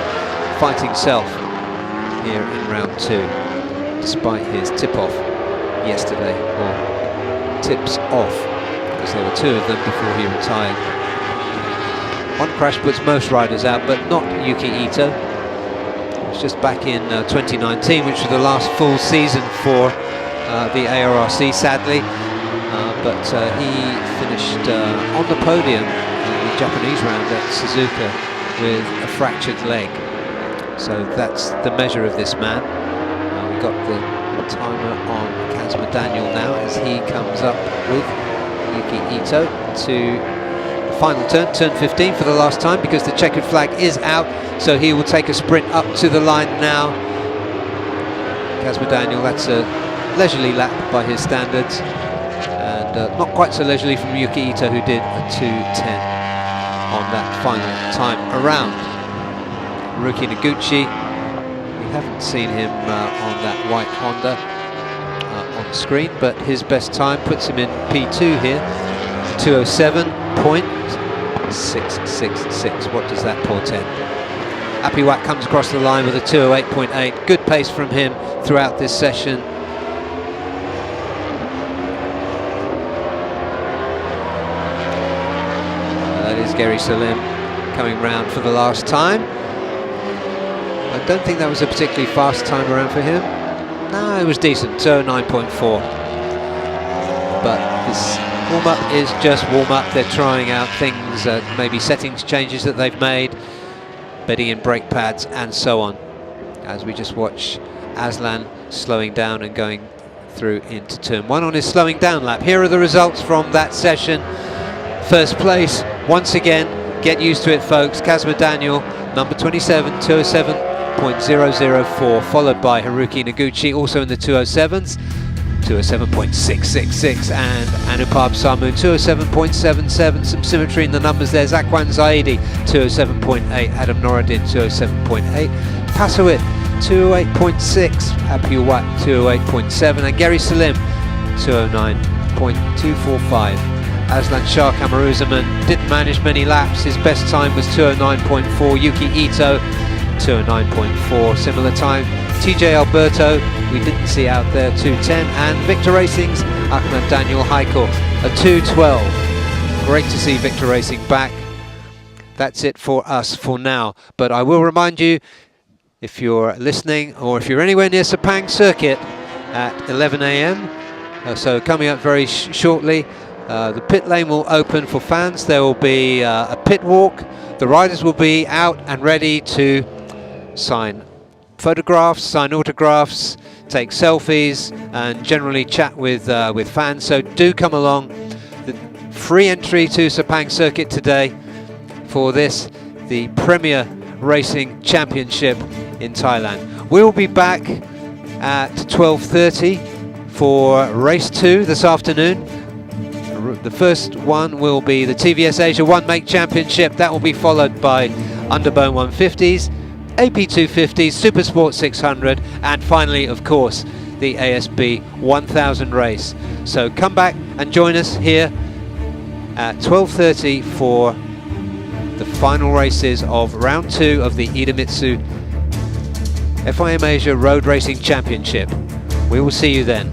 fighting self here in round 2, despite his tip-off yesterday, or tips off, because there were 2 of them before he retired. One crash puts most riders out, but not Yuki Ito. It was just back in 2019, which was the last full season for the ARRC, sadly. But he finished on the podium in the Japanese round at Suzuka with a fractured leg. So that's the measure of this man. We've got the timer on Kaz Mcdaniel now as he comes up with Yuki Ito to final turn, turn 15 for the last time, because the checkered flag is out, so he will take a sprint up to the line now. Kaz Mcdaniel, that's a leisurely lap by his standards, and not quite so leisurely from Yuki Ito, who did a 2:10 on that final time around. Haruki Noguchi, we haven't seen him on that white Honda on the screen, but his best time puts him in P2 here, 207.666. What does that portend? Apiwak comes across the line with a 208.8. Good pace from him throughout this session. That is Gary Salim coming round for the last time. I don't think that was a particularly fast time around for him. No, it was decent, 209.4. But this warm-up is just warm-up. They're trying out things, maybe settings changes that they've made, bedding in brake pads and so on, as we just watch Aslan slowing down and going through into turn 1 on his slowing down lap. Here are the results from that session. First place, once again, get used to it folks, Kaz Mcdaniel, number 27, 207.004, followed by Haruki Noguchi, also in the 207s, 207.666, and Anupab Samu, 207.77. Some symmetry in the numbers there. Zakwan Zaidi, 207.8. Adam Noradin, 207.8. Pasowit, 208.6. Apiwat, 208.7. And Gary Salim, 209.245. Aslan Shah Kamaruzaman didn't manage many laps. His best time was 209.4. Yuki Ito, 209.4. Similar time. TJ Alberto, we didn't see out there, 210, and Victor Racing's Ahmed Daniel Haikal, a 212. Great to see Victor Racing back. That's it for us for now, but I will remind you, if you're listening or if you're anywhere near Sepang Circuit at 11 AM, so coming up very shortly, the pit lane will open for fans. There will be a pit walk. The riders will be out and ready to sign photographs, sign autographs, take selfies, and generally chat with fans. So do come along. The free entry to Sepang Circuit today for this, the Premier Racing Championship in Thailand. We will be back at 12:30 for race 2 this afternoon. The first one will be the TVS Asia One Make Championship. That will be followed by Underbone 150s, AP 250s, Super Sport 600, and finally, of course, the ASB 1000 race. So come back and join us here at 12:30 for the final races of round 2 of the Idemitsu FIM Asia Road Racing Championship. We will see you then.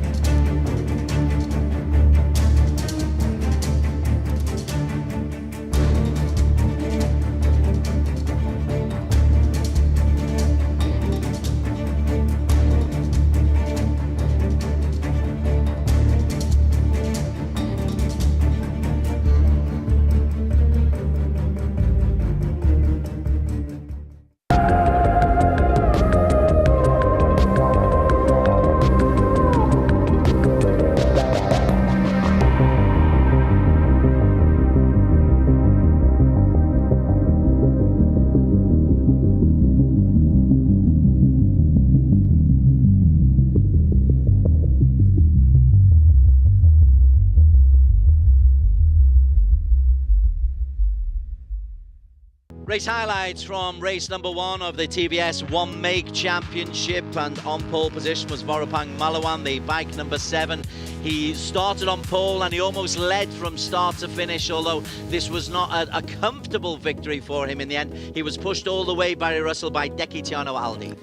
Race highlights from race number 1 of the TBS One Make Championship, and on pole position was Vorapang Malawan, the bike number 7. He started on pole and he almost led from start to finish, although this was not a comfortable victory for him in the end. He was pushed all the way, Barry Russell, by Dekitiano Aldi.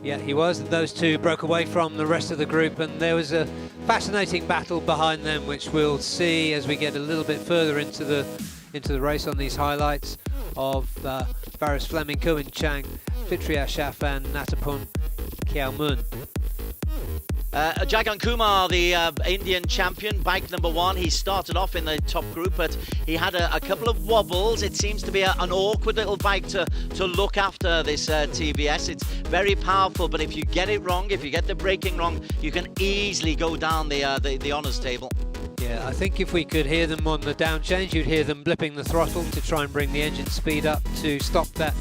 Yeah, he was. Those two broke away from the rest of the group, and there was a fascinating battle behind them, which we'll see as we get a little bit further into the race on these highlights of Faris Fleming, Koen Chang, Fitria Shafan, Natapun Kiaomun. Jagan Kumar, the Indian champion, bike number 1, he started off in the top group, but he had a couple of wobbles. It seems to be an awkward little bike to look after, this TBS. It's very powerful, but if you get it wrong, if you get the braking wrong, you can easily go down the honours table. Yeah, I think if we could hear them on the down change, you'd hear them blipping the throttle to try and bring the engine speed up to stop that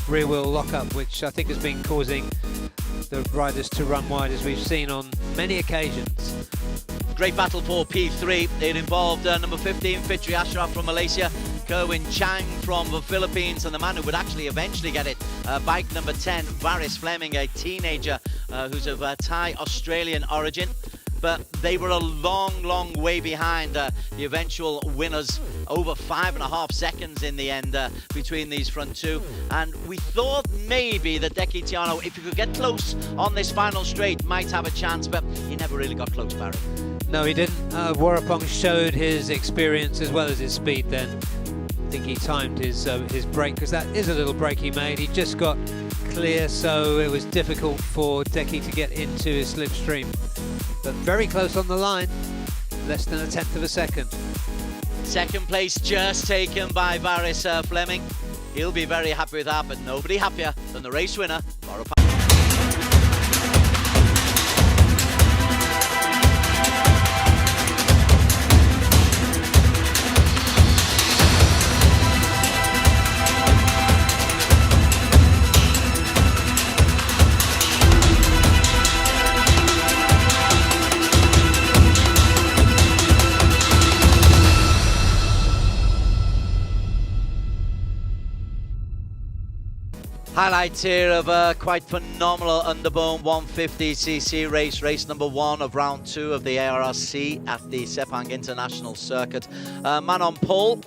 rear wheel lockup, which I think has been causing the riders to run wide, as we've seen on many occasions. Great battle for P3. It involved number 15, Fitri Ashraf from Malaysia, Kerwin Chang from the Philippines, and the man who would actually eventually get it, bike number 10, Varis Fleming, a teenager who's of Thai Australian origin. But they were a long way behind the eventual winners, over 5.5 seconds in the end between these front two. And we thought maybe that Deki Tiano, if he could get close on this final straight, might have a chance, but he never really got close, Barry. No, he didn't. Warapong showed his experience as well as his speed then. I think he timed his brake, because that is a little break he made. He just got clear, so it was difficult for Deki to get into his slipstream. But very close on the line, less than 1/10 of a second. Second place just taken by Varis Fleming. He'll be very happy with that, but nobody happier than the race winner, Laura. Highlights here of a quite phenomenal underbone 150cc race number 1 of round 2 of the ARRC at the Sepang International Circuit. Man on pole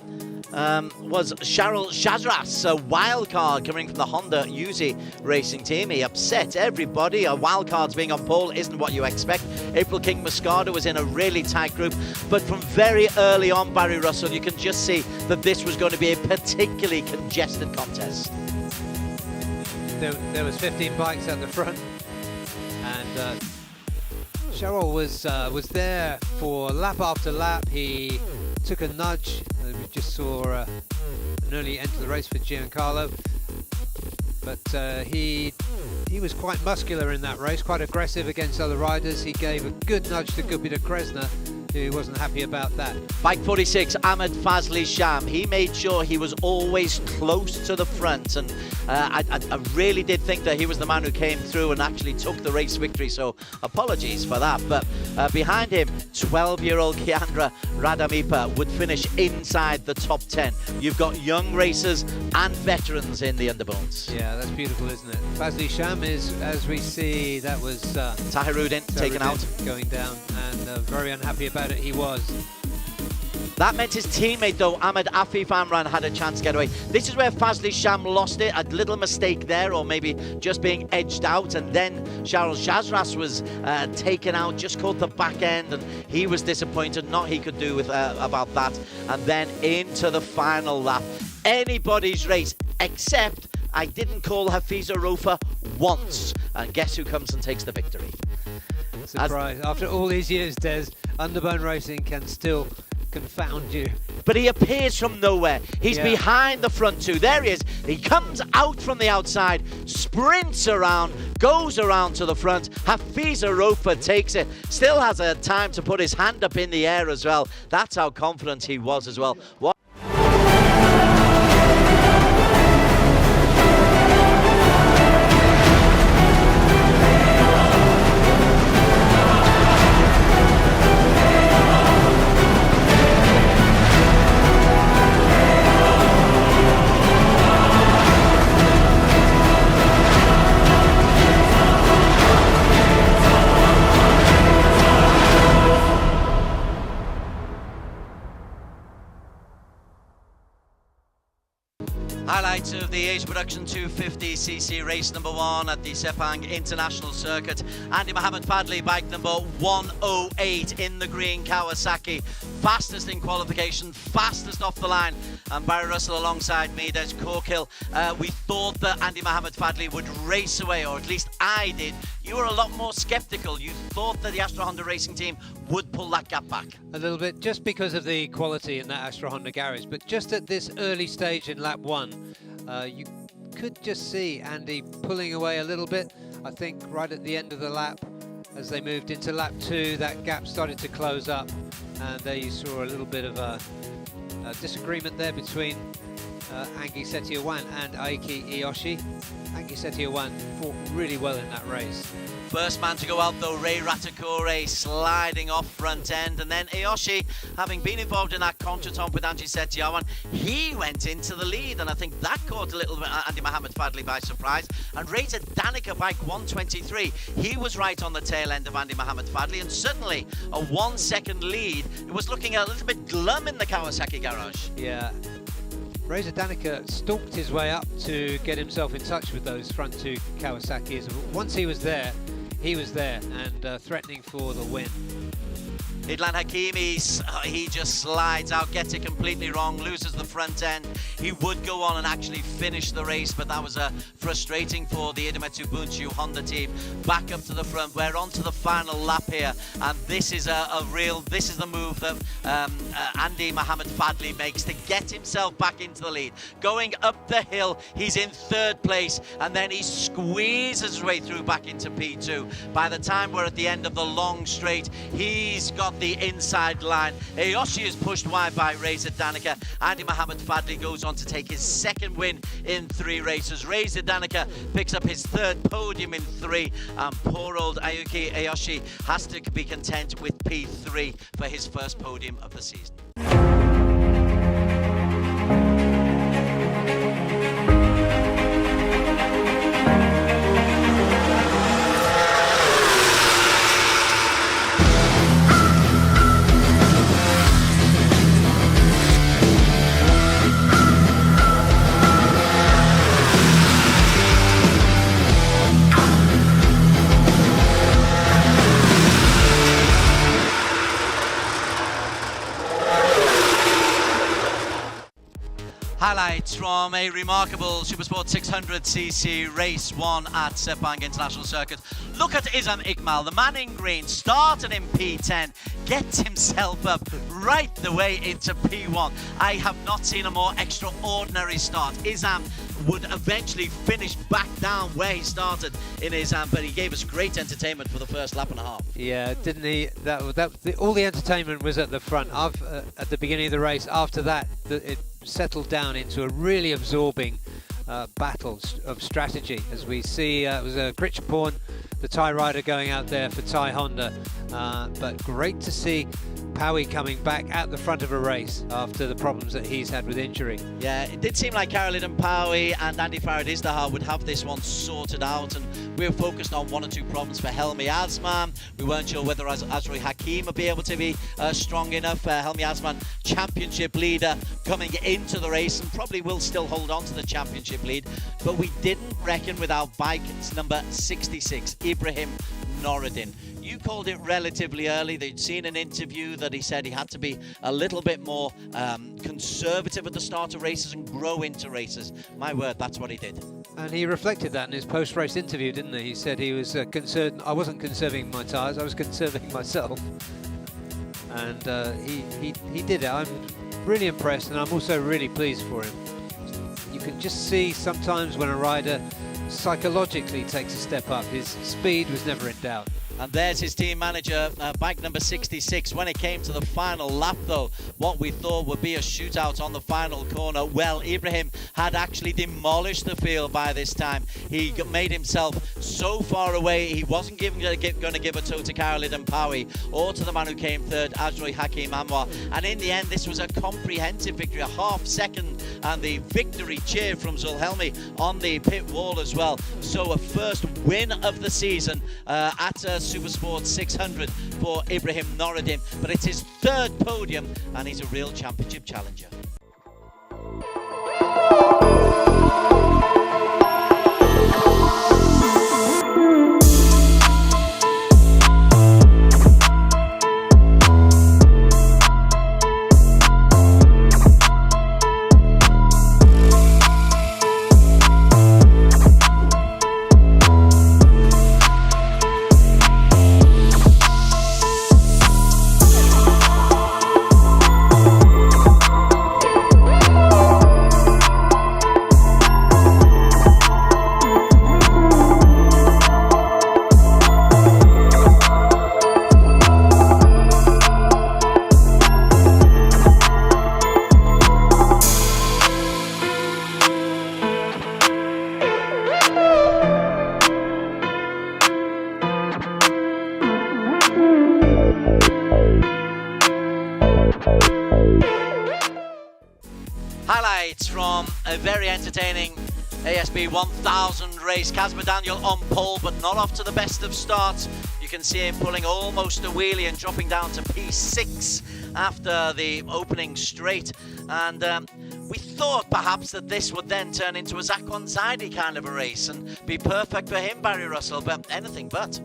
was Cheryl Shazras, a wild card coming from the Honda Uzi racing team. He upset everybody. Wild cards being on pole isn't what you expect. April King Moscada was in a really tight group, but from very early on, Barry Russell, you can just see that this was going to be a particularly congested contest. There was 15 bikes at the front, and Cheryl was there for lap after lap. He took a nudge. We just saw an early end to the race for Giancarlo, but he was quite muscular in that race, quite aggressive against other riders. He gave a good nudge to Gupita Kresna, who wasn't happy about that. Bike 46, Ahmed Fazli Sham. He made sure he was always close to the front, and I really did think that he was the man who came through and actually took the race victory, so apologies for that. But behind him, 12-year-old Kiandra Ramadipa would finish inside the top 10. You've got young racers and veterans in the underbones. Yeah, that's beautiful, isn't it? Fazli Sham is, as we see, that was Tahirudin taken out. Going down, and very unhappy about it he was. That meant his teammate, though, Ahmed FIM ARRC, had a chance to get away. This is where Fazli Sham lost it. A little mistake there, or maybe just being edged out. And then Charles Shazras was taken out, just caught the back end, and he was disappointed. Not he could do with about that. And then into the final lap. Anybody's race, except I didn't call Hafiza Rofa once. And guess who comes and takes the victory? Surprise. After all these years, Des, underbone racing can still confound you. But he appears from nowhere. He's behind the front two. There he is. He comes out from the outside, sprints around, goes around to the front. Hafiza Rofa takes it. Still has a time to put his hand up in the air as well. That's how confident he was as well. Highlights of the Asia Production 250cc race number 1 at the Sepang International Circuit. Andy Mohammed Padley, bike number 108 in the green Kawasaki. Fastest in qualification, fastest off the line. And Barry Russell alongside me, there's Corkill. We thought that Andy Mohammed Padley would race away, or at least I did. You were a lot more sceptical. You thought that the Astra Honda racing team would pull that gap back. A little bit, just because of the quality in that Astra Honda garage. But just at this early stage in lap 1, you could just see Andy pulling away a little bit. I think right at the end of the lap, as they moved into lap 2, that gap started to close up. and there you saw a little bit of a disagreement there between Angie Setiawan and Aiki Iyoshi. Angie Setiawan fought really well in that race. First man to go out though, Ray Ratakore sliding off front end, and then Iyoshi, having been involved in that contretemps with Angie Setiawan, he went into the lead, and I think that caught a little bit Andy Mohamed Fadli by surprise. And Reza Danica, bike 123, he was right on the tail end of Andy Mohamed Fadli, and suddenly a 1 second lead. It was looking a little bit glum in the Kawasaki garage. Yeah. Reza Danica stalked his way up to get himself in touch with those front two Kawasaki's. Once he was there, and threatening for the win. Idlan Hakimi, he just slides out, gets it completely wrong, loses the front end. He would go on and actually finish the race, but that was frustrating for the Idemitsu Bunchu Honda team. Back up to the front, we're on to the final lap here, and this is this is the move that Andy Mohamed Fadli makes to get himself back into the lead. Going up the hill, he's in third place, and then he squeezes his way through back into P2. By the time we're at the end of the long straight, he's got the inside line. Iyoshi is pushed wide by Reza Danica. Andy Mohamed Fadli goes on to take his second win in 3 races. Reza Danica picks up his 3rd podium in 3, and poor old Ayuki Iyoshi has to be content with P3 for his first podium of the season. Highlights from a remarkable Supersport 600cc race 1 at Sepang International Circuit. Look at Izam Iqmal, the man in green, started in P10, gets himself up right the way into P1. I have not seen a more extraordinary start. Izam would eventually finish back down where he started in Izam, but he gave us great entertainment for the first lap and a half. Yeah, didn't he? All the entertainment was at the front. At the beginning of the race. After that, it settled down into a really absorbing battle of strategy. As we see, it was Gritchporn, the Thai rider, going out there for Thai Honda. But great to see Powie coming back at the front of a race after the problems that he's had with injury. Yeah, it did seem like Caroline Powie and Andy Farad Izdahar would have this one sorted out, and we were focused on 1 or 2 problems for Helmi Asman. We weren't sure whether Azroi Hakim would be able to be strong enough. Helmi Asman, championship leader, coming into the race, and probably will still hold on to the championship lead. But we didn't reckon with our bike number 66, Ibrahim Noureddin. You called it relatively early. They'd seen an interview that he said he had to be a little bit more conservative at the start of races and grow into races. My word, that's what he did. And he reflected that in his post-race interview, didn't he? He said he was concerned. I wasn't conserving my tyres, I was conserving myself. And he did it. I'm really impressed, and I'm also really pleased for him. You can just see sometimes when a rider psychologically takes a step up, his speed was never in doubt. And there's his team manager, bike number 66. When it came to the final lap, though, what we thought would be a shootout on the final corner, well, Ibrahim had actually demolished the field by this time. He made himself so far away, he wasn't going to give a toe to Caroline Powie or to the man who came 3rd, Azroi Hakim Anwar. And in the end, this was a comprehensive victory, a half second, and the victory cheer from Zulhelmi on the pit wall as well. So a first win of the season at Supersport 600 for Ibrahim Noureddin, but it's his 3rd podium, and he's a real championship challenger. a very entertaining ASB 1000 race. Kaz Mcdaniel on pole, but not off to the best of starts. You can see him pulling almost a wheelie and dropping down to P6 after the opening straight. And we thought perhaps that this would then turn into a Zakwan Zaidi kind of a race and be perfect for him, Barry Russell, but anything but.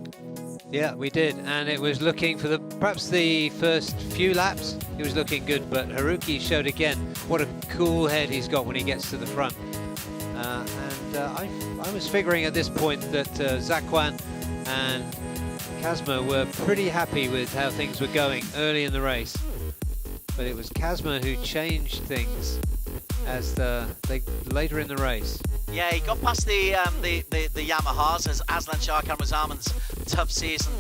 Yeah, we did, and it was looking for perhaps the first few laps, it was looking good, but Haruki showed again what a cool head he's got when he gets to the front. I was figuring at this point that Zakwan and Kazma were pretty happy with how things were going early in the race, but it was Kazma who changed things as later in the race. Yeah, he got past the Yamahas as Aslan Shah Kamrazaman's tough season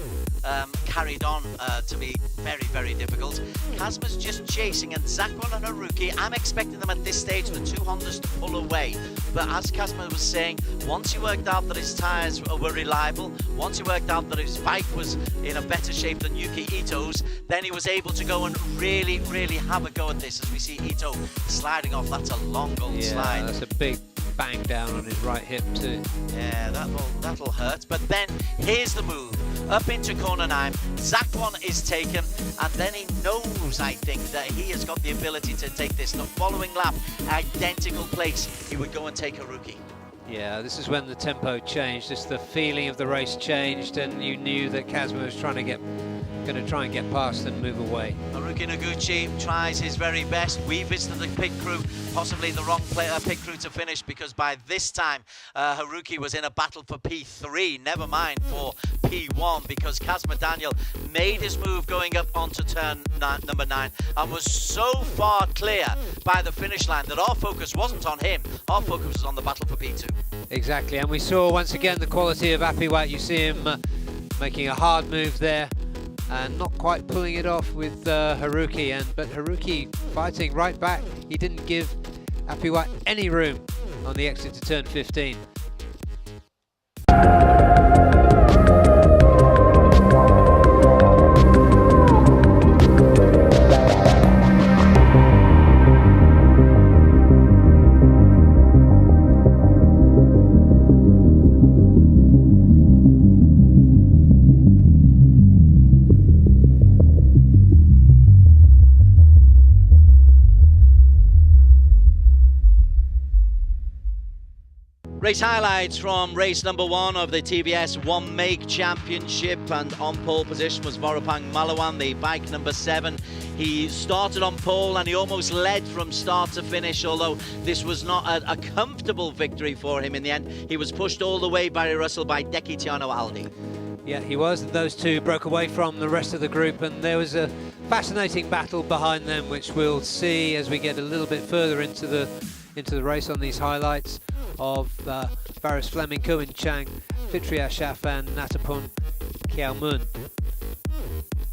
carried on to be very, very difficult. Kazma's just chasing, and Zakwan and Haruki, I'm expecting them at this stage, the two Hondas, to pull away. But as Kazma was saying, once he worked out that his tyres were reliable, once he worked out that his bike was in a better shape than Yuki Ito's, then he was able to go and really, really have a go at this, as we see Ito sliding off. That's a long old slide. Yeah, that's a big bang down on his right hip too. Yeah, that'll hurt. But then here's the move. Up into corner 9, Zakwan is taken, and then he knows, I think, that he has got the ability to take this. The following lap, identical place, he would go and take Haruki. Yeah, this is when the tempo changed, just the feeling of the race changed, and you knew that Kazma was going to try and get past and move away. Haruki Noguchi tries his very best. We visited the pit crew, possibly the wrong pit crew to finish, because by this time Haruki was in a battle for P3, never mind for P1, because Kaz Mcdaniel made his move going up onto turn number 9 and was so far clear by the finish line that our focus wasn't on him, our focus was on the battle for P2. Exactly, and we saw once again the quality of Apiwat. You see him making a hard move there and not quite pulling it off with Haruki, but Haruki fighting right back. He didn't give Apiwat any room on the exit to turn 15. Race highlights from race number 1 of the TBS One Make Championship, and on pole position was Vorapang Malawan, the bike number 7. He started on pole and he almost led from start to finish, although this was not a comfortable victory for him in the end. He was pushed all the way, Barry Russell, by Deki Tiano Aldi. Yeah, he was. Those two broke away from the rest of the group, and there was a fascinating battle behind them, which we'll see as we get a little bit further into the race on these highlights of Faris Fleming, Koen Chang, Fitri Ashaf and Natapun Kiaomun.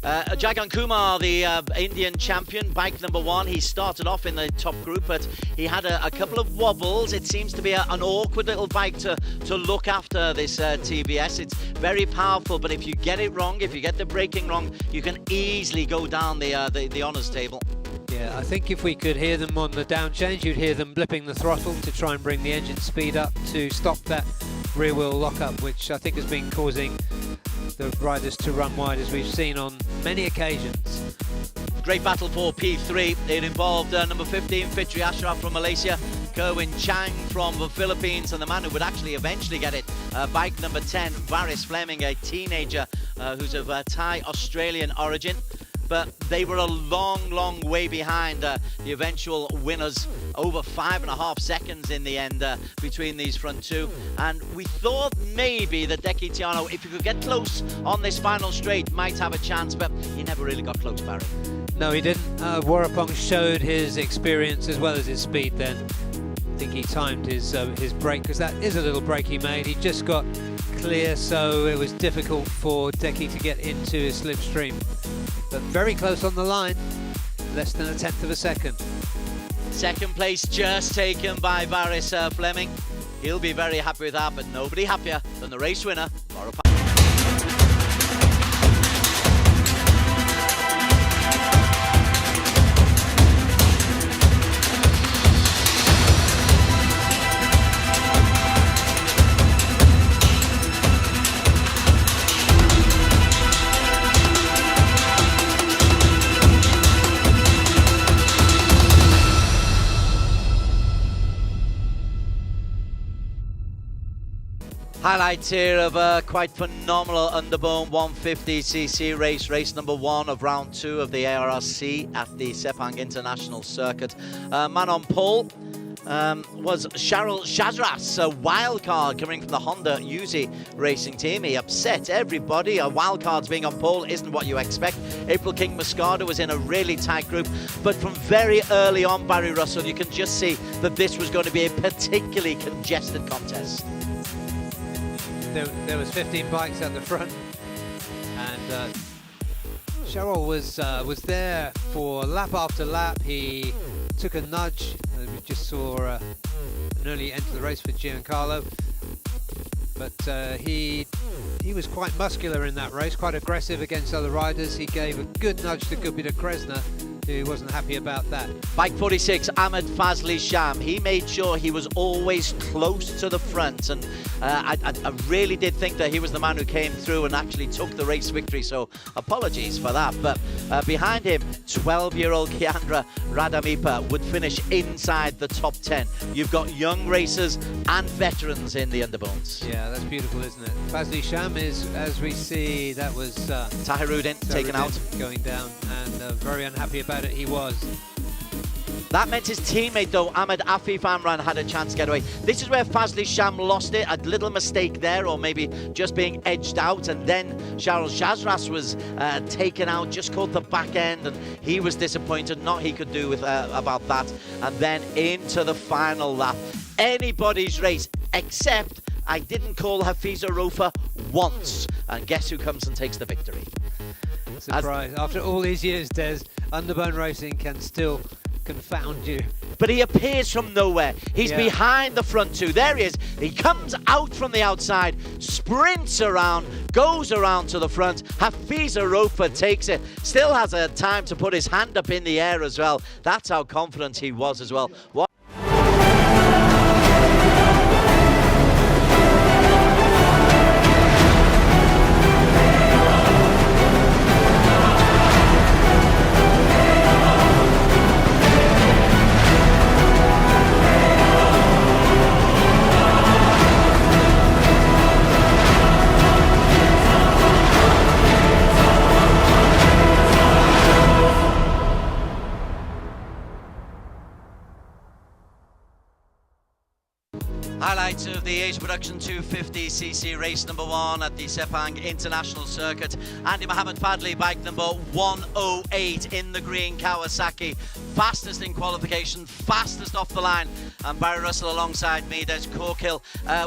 Jagan Kumar, the Indian champion, bike number 1, he started off in the top group, but he had a couple of wobbles. It seems to be an awkward little bike to look after, this TBS. It's very powerful, but if you get it wrong, if you get the braking wrong, you can easily go down the honours table. Yeah, I think if we could hear them on the down change, you'd hear them blipping the throttle to try and bring the engine speed up to stop that rear wheel lockup, which I think has been causing the riders to run wide, as we've seen on many occasions. Great battle for P3. It involved number 15, Fitri Ashraf from Malaysia, Kerwin Chang from the Philippines, and the man who would actually eventually get it, bike number 10, Faris Fleming, a teenager who's of Thai Australian origin. But they were a long way behind the eventual winners, over 5.5 seconds in the end between these front two. And we thought maybe that Deki Tiano, if he could get close on this final straight, might have a chance, but he never really got close, Barry. No, he didn't. Warapong showed his experience as well as his speed then. I think he timed his brake, because that is a little break he made. He just got clear, so it was difficult for Deki to get into his slipstream. But very close on the line, less than 1/10 of a second. Second place just taken by Faris Fleming. He'll be very happy with that, but nobody happier than the race winner, Vorapang. Highlights here of a quite phenomenal underbone 150cc race number 1 of round 2 of the ARRC at the Sepang International Circuit. Man on pole was Charles Chazras, a wild card coming from the Honda Uzi racing team. He upset everybody. A wild card's being on pole isn't what you expect. April King Moscada was in a really tight group, but from very early on, Barry Russell, you can just see that this was going to be a particularly congested contest. There was 15 bikes at the front, and Cheryl was there for lap after lap. He took a nudge. We just saw an early end to the race for Giancarlo, but he was quite muscular in that race, quite aggressive against other riders. He gave a good nudge to Gupita Kresna, who wasn't happy about that. Bike 46, Ahmed Fazli Sham, he made sure he was always close to the front, and I really did think that he was the man who came through and actually took the race victory, so apologies for that. But behind him, 12-year-old Kiandra Ramadipa would finish inside the top 10. You've got young racers and veterans in the underbones. Yeah, that's beautiful, isn't it? Fazli Sham is, as we see, that was Tahirudin taken out. Going down, and very unhappy about it he was. That meant his teammate, though, Ahmed Afif Amran, had a chance to get away. This is where Fazli Sham lost it. A little mistake there, or maybe just being edged out. And then Charles Chazras was taken out, just caught the back end, and he was disappointed. Not he could do with about that. And then into the final lap. Anybody's race, except I didn't call Hafiza Rofa once. And guess who comes and takes the victory? Surprise. After all these years, Des, underbone racing can still confound you. But he appears from nowhere. He's behind the front two. There he is. He comes out from the outside, sprints around, goes around to the front. Hafiza Rofa takes it. Still has a time to put his hand up in the air as well. That's how confident he was as well. Highlights of the Asia Production 250cc race number 1 at the Sepang International Circuit. Andy Mohammed Fadli, bike number 108 in the green Kawasaki. Fastest in qualification, fastest off the line. And Barry Russell alongside me, there's Corkill.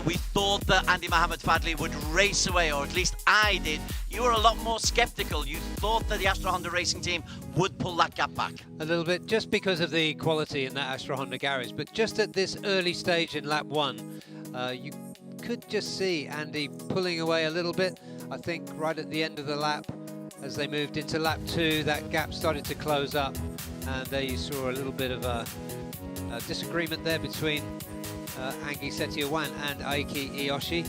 We thought that Andy Mohammed Fadli would race away, or at least I did. You were a lot more sceptical. You thought that the Astra Honda racing team would pull that gap back. A little bit, just because of the quality in that Astra Honda garage. But just at this early stage in lap 1, you could just see Andy pulling away a little bit. I think right at the end of the lap, as they moved into lap 2, that gap started to close up, and there you saw a little bit of a disagreement there between Angie Setiawan and Aiki Iyoshi.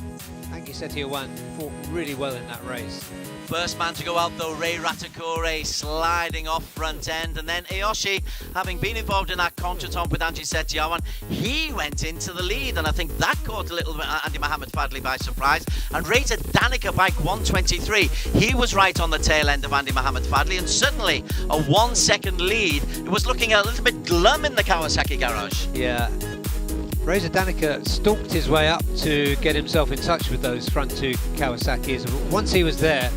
Angie Setiawan fought really well in that race. First man to go out though, Ray Ratakore sliding off front end, and then Iyoshi, having been involved in that contretemps with Angie Setiawan, he went into the lead, and I think that caught a little bit Andy Mohammed Fadli by surprise. And Reza Danica, bike 123, he was right on the tail end of Andy Mohammed Fadli, and suddenly a 1 second lead. It was looking a little bit glum in the Kawasaki garage. Yeah. Reza Danica stalked his way up to get himself in touch with those front two Kawasaki's. Once he was there,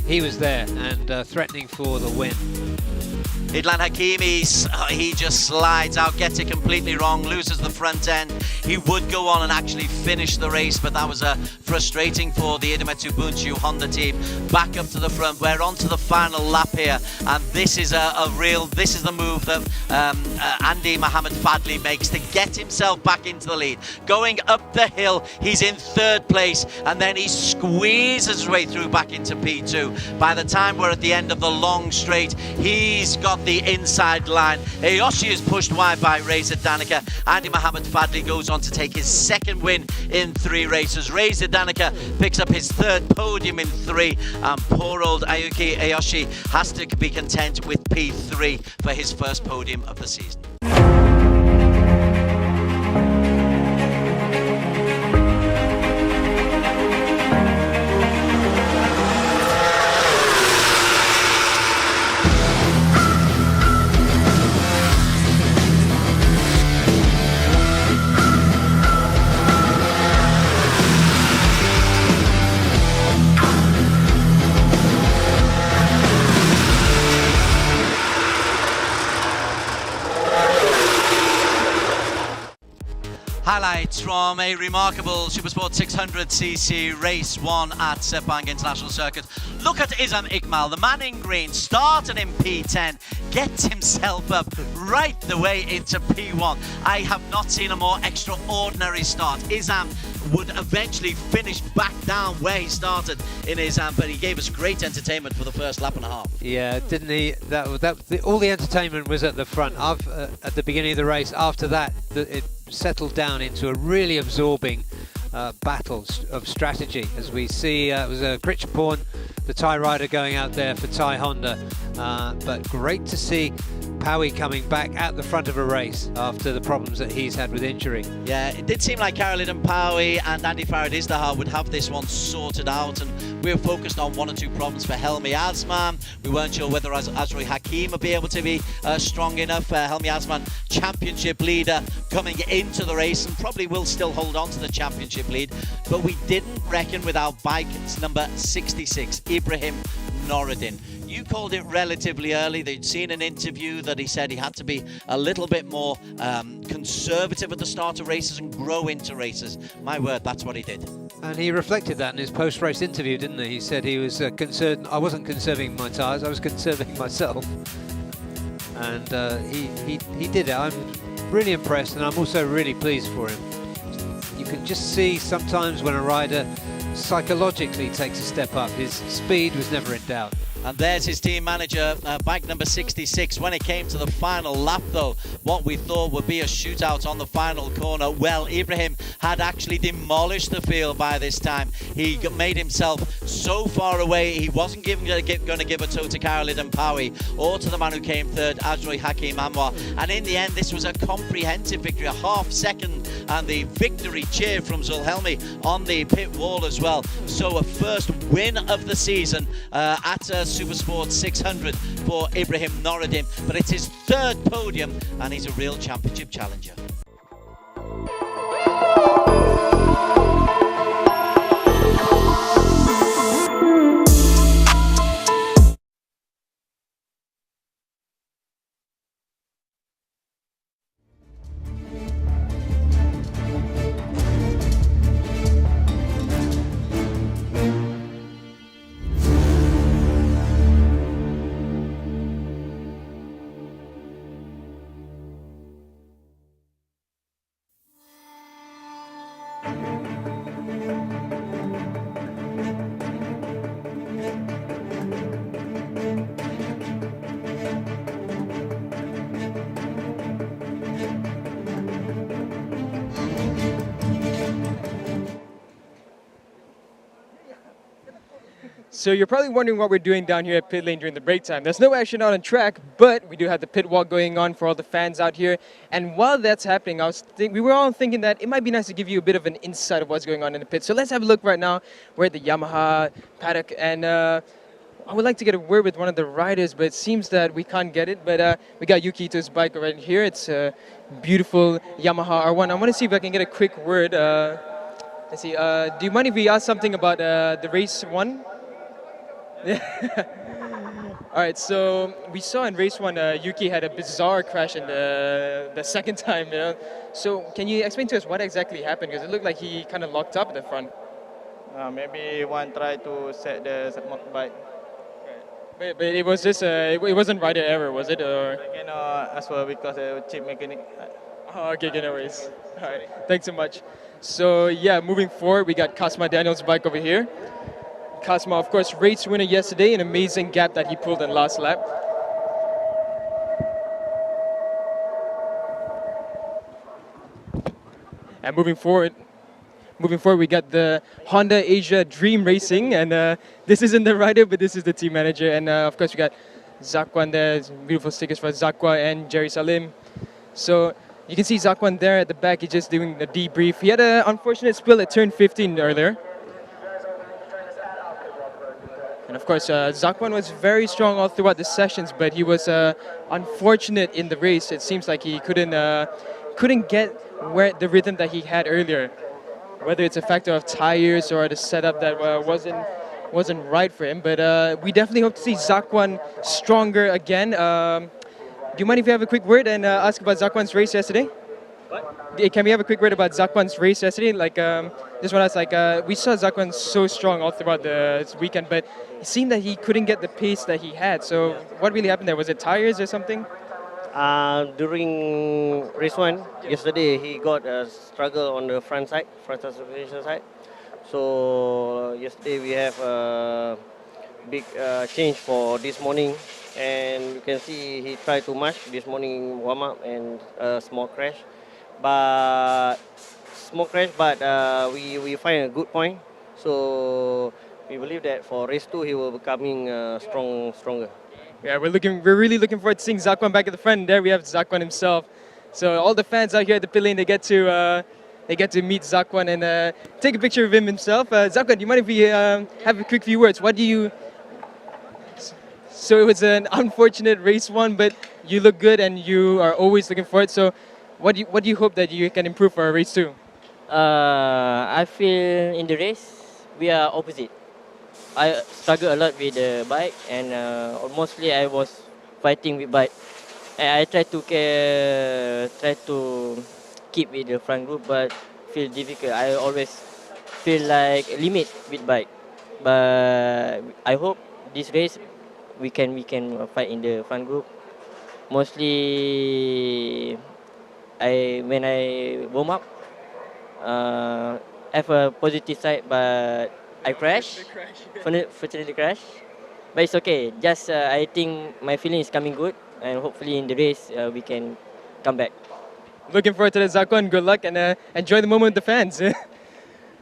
and threatening for the win. Idlan Hakimi, he just slides out, gets it completely wrong, loses the front end. He would go on and actually finish the race, but that was frustrating for the Idemitsu Bunchu Honda team. Back up to the front, we're on to the final lap here, and this is this is the move that Andy Mohammed Fadli makes to get himself back into the lead. Going up the hill, he's in 3rd place, and then he squeezes his way through back into P2. By the time we're at the end of the long straight, he's got the inside line. Iyoshi is pushed wide by Reza Danica. Andy Mohammed Fadli goes on to take his 2nd win in 3 races. Reza Danica picks up his 3rd podium in 3, and poor old Ayuki Iyoshi has to be content with P3 for his 1st podium of the season. Highlights from a remarkable Supersport 600cc race won at Sepang International Circuit. Look at Izam Iqmal, the man in green, started in P10, gets himself up right the way into P1. I have not seen a more extraordinary start. Izam would eventually finish back down where he started in Izam, but he gave us great entertainment for the first lap and a half. Yeah, didn't he? All the entertainment was at the front. At the beginning of the race. After that, it settled down into a really absorbing battle of strategy. As we see, it was Gritchporn, the Thai rider, going out there for Thai Honda. But great to see Powie coming back at the front of a race after the problems that he's had with injury. Yeah, it did seem like Caroline Powie and Andy Farad-Izdahar would have this one sorted out, and we were focused on one or two problems for Helmi Asman. We weren't sure whether Azerite Hakim would be able to be strong enough. Helmi Asman, championship leader, coming into the race, and probably will still hold on to the championship lead, but we didn't reckon with our bike number 66, Ibrahim Noureddin. You called it relatively early. They'd seen an interview that he said he had to be a little bit more conservative at the start of races and grow into races. My word, that's what he did. And he reflected that in his post-race interview, didn't he? He said he was concerned. I wasn't conserving my tyres, I was conserving myself. And he did it. I'm really impressed, and I'm also really pleased for him. You can just see sometimes when a rider psychologically takes a step up, his speed was never in doubt. And there's his team manager, bike number 66. When it came to the final lap, though, what we thought would be a shootout on the final corner, well, Ibrahim had actually demolished the field by this time. He made himself so far away, he wasn't going to give a toe to Caroline Powie or to the man who came third, Azerite Hakim Anwar. And in the end, this was a comprehensive victory, a half second, and the victory cheer from Zulhelmi on the pit wall as well. So a first win of the season at Supersport 600 for Ibrahim Noureddin, but it's his third podium and he's a real championship challenger. So you're probably wondering what we're doing down here at pit lane during the break time. There's no action out on track, but we do have the pit walk going on for all the fans out here. And while that's happening, we were all thinking that it might be nice to give you a bit of an insight of what's going on in the pit. So let's have a look right now. We're at the Yamaha Paddock, and I would like to get a word with one of the riders, but it seems that we can't get it. But we got Yuki Ito's bike right here. It's a beautiful Yamaha R1. I want to see if I can get a quick word. Let's see. Do you mind if we ask something about the race one? Yeah. All right, so we saw in race one, Yuki had a bizarre crash in the second time, you know. So can you explain to us what exactly happened? Because it looked like he kind of locked up at the front. Maybe one tried to set the motorbike. But it was just it wasn't rider error, was it? Or I cannot as well because of chip mechanic. Oh, okay, no worries. All right, thanks so much. So yeah, moving forward, we got Kaz Mcdaniel's bike over here. Kazma, of course, race winner yesterday, an amazing gap that he pulled in last lap. And moving forward, we got the Honda Asia Dream Racing, and this isn't the rider, but this is the team manager. And of course, we got Zakwan there, beautiful stickers for Zakwa and Jerry Salim. So you can see Zakwan there at the back, he's just doing the debrief. He had an unfortunate spill at turn 15 earlier. And of course, Zakwan was very strong all throughout the sessions, but he was unfortunate in the race. It seems like he couldn't get the rhythm that he had earlier. Whether it's a factor of tires or the setup that wasn't right for him. But we definitely hope to see Zakwan stronger again. Do you mind if you have a quick word and ask about Zakwan's race yesterday? Can we have a quick word about Zakwan's race yesterday? Like, just want to ask, like, we saw Zakwan so strong all throughout the weekend, but it seemed that he couldn't get the pace that he had. So what really happened there? Was it tires or something? During race 1, yesterday, he got a struggle on the front suspension side. So yesterday we have a big change for this morning. And you can see he tried to mash this morning warm up and a small crash. But we find a good point. So we believe that for race 2 he will be coming stronger. Yeah, we're really looking forward to seeing Zakwan back at the front. And there we have Zakwan himself. So all the fans out here at the pit lane, they get to meet Zakwan and take a picture of him himself. Zakwan, do you mind if we have a quick few words? What do you? So it was an unfortunate race 1, but you look good and you are always looking forward. So what do you hope that you can improve for race 2? I feel in the race we are opposite. I struggle a lot with the bike, and mostly I was fighting with bike. And I try to keep with the front group, but feel difficult. I always feel like a limit with bike. But I hope this race we can fight in the front group. Mostly, when I warm up, have a positive side, but I crash. Fortunately crash. But it's okay. Just I think my feeling is coming good, and hopefully in the race we can come back. Looking forward to the Zakwan. Good luck and enjoy the moment with the fans.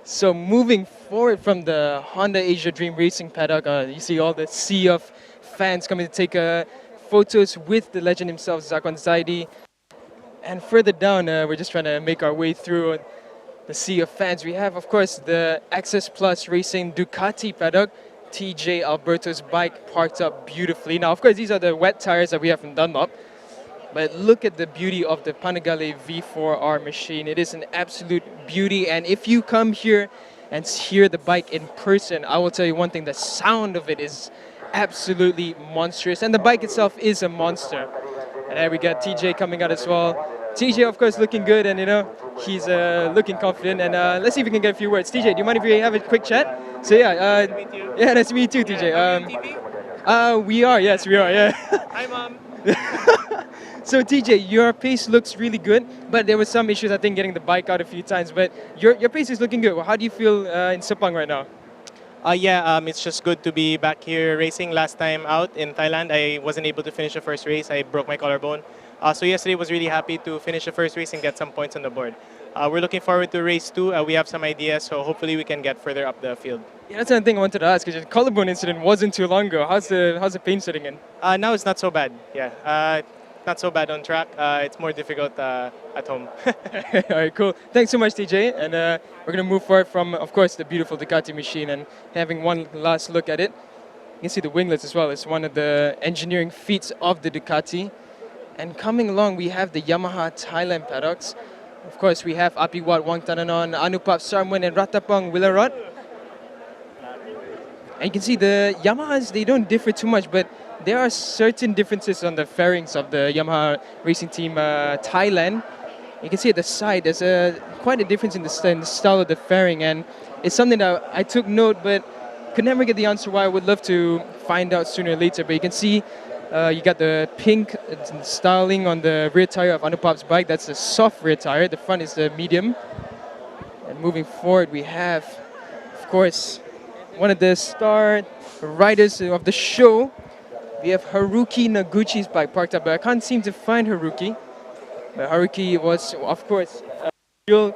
So moving forward from the Honda Asia Dream Racing paddock, you see all the sea of fans coming to take photos with the legend himself, Zakwan Zaidi. And further down, we're just trying to make our way through the sea of fans. We have, of course, the Access Plus Racing Ducati paddock. TJ Alberto's bike parked up beautifully. Now, of course, these are the wet tires that we have from Dunlop. But look at the beauty of the Panigale V4R machine. It is an absolute beauty. And if you come here and hear the bike in person, I will tell you one thing, the sound of it is absolutely monstrous. And the bike itself is a monster. And there we got TJ coming out as well. TJ, of course, looking good, and he's looking confident. And let's see if we can get a few words. TJ, do you mind if we have a quick chat? So yeah, yeah, nice to meet you too, TJ. We are, yes, we are, yeah. Hi, Mom. So TJ, your pace looks really good, but there were some issues, I think, getting the bike out a few times. But your pace is looking good. Well, how do you feel in Sepang right now? It's just good to be back here racing. Last time out in Thailand, I wasn't able to finish the first race. I broke my collarbone. So yesterday was really happy to finish the first race and get some points on the board. We're looking forward to race 2. We have some ideas, so hopefully we can get further up the field. Yeah, that's another thing I wanted to ask, because your collarbone incident wasn't too long ago. How's the pain setting in? Now it's not so bad. Yeah, not so bad on track. It's more difficult at home. All right, cool. Thanks so much, TJ. And we're going to move forward from, of course, the beautiful Ducati machine and having one last look at it. You can see the winglets as well. It's one of the engineering feats of the Ducati. And coming along, we have the Yamaha Thailand paddocks. Of course, we have Apiwat Wangtananon, Anupap Sarmwan, and Ratapong Willarot. And you can see the Yamahas, they don't differ too much, but there are certain differences on the fairings of the Yamaha racing team Thailand. You can see at the side, there's quite a difference in the style of the fairing, and it's something that I took note, but could never get the answer why. I would love to find out sooner or later. But you can see you got the pink styling on the rear tire of Anupap's bike. That's a soft rear tire. The front is the medium. And moving forward, we have, of course, one of the star riders of the show. We have Haruki Noguchi's bike parked up, but I can't seem to find Haruki. But Haruki was, of course, a real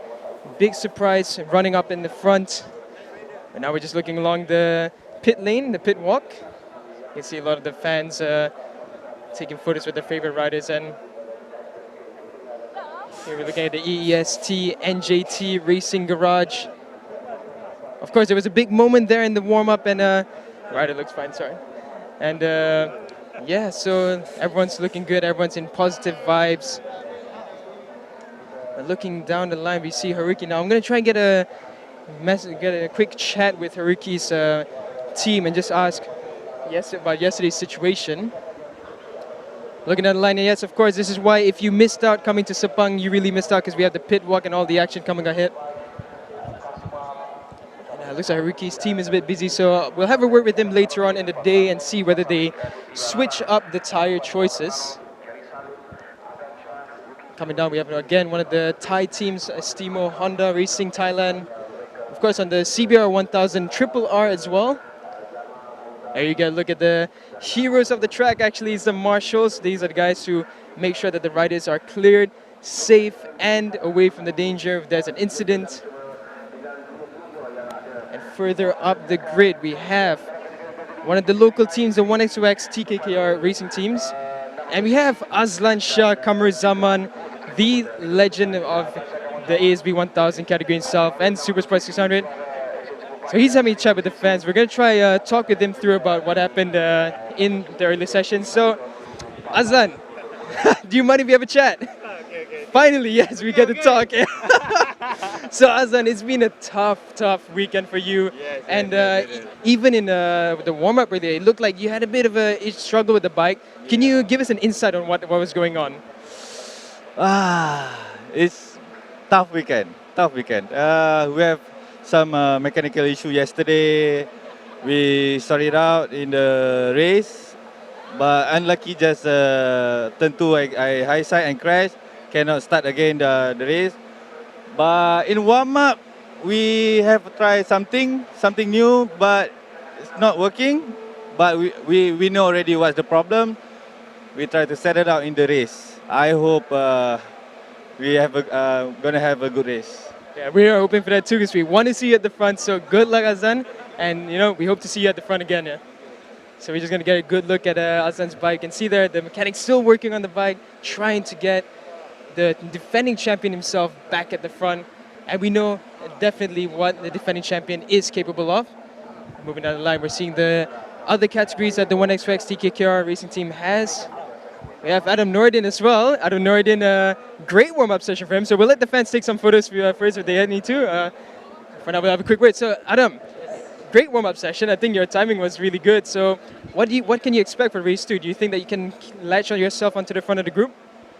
big surprise running up in the front. And now we're just looking along the pit lane, the pit walk. You can see a lot of the fans taking photos with their favorite riders. And here we're looking at the EEST NJT Racing Garage. Of course, there was a big moment there in the warm-up, and rider looks fine, sorry. And yeah, so everyone's looking good. Everyone's in positive vibes. But looking down the line, we see Haruki now. I'm going to try and get a quick chat with Haruki's team and just ask about yesterday's situation. Looking at the line, and yes, of course, this is why if you missed out coming to Sepang, you really missed out because we have the pit walk and all the action coming ahead. And, looks like Haruki's team is a bit busy, so we'll have a word with them later on in the day and see whether they switch up the tire choices. Coming down, we have again one of the Thai teams, Estimo Honda Racing Thailand. Of course, on the CBR 1000 RRR as well. There you go, look at the heroes of the track. Actually, it's the Marshals. These are the guys who make sure that the riders are cleared, safe, and away from the danger if there's an incident. And further up the grid, we have one of the local teams, the 1XOX TKKR racing teams. And we have Azlan Shah Kamar Zaman, the legend of the ASB 1000 category himself and Super Sport 600. So he's having a chat with the fans. We're going to try talk with him through about what happened in the early session. So, Azlan, do you mind if we have a chat? Okay. Finally, yes, we get to talk. So, Azlan, it's been a tough weekend for you. Yes, and even in the warm-up earlier, it looked like you had a bit of a struggle with the bike. Can you give us an insight on what was going on? It's tough weekend. We have some mechanical issue yesterday. We sorted out in the race, but unlucky just turn 2 I high side and crash. Cannot start again the race. But in warm up, we have tried something new, but it's not working. But we know already what's the problem. We try to set it out in the race. I hope we have gonna have a good race. Yeah, we are hoping for that too because we want to see you at the front. So good luck, Azlan, and we hope to see you at the front again. Yeah. So we're just gonna get a good look at Azlan's bike and see there the mechanic still working on the bike, trying to get the defending champion himself back at the front. And we know definitely what the defending champion is capable of. Moving down the line, we're seeing the other categories that the 1XOX TKKR racing team has. We have Adam Nordin as well. Adam Nordin, great warm-up session for him. So we'll let the fans take some photos first if they need to. For now, we'll have a quick word. So Adam, great warm-up session. I think your timing was really good. So what can you expect for race 2? Do you think that you can latch on yourself onto the front of the group?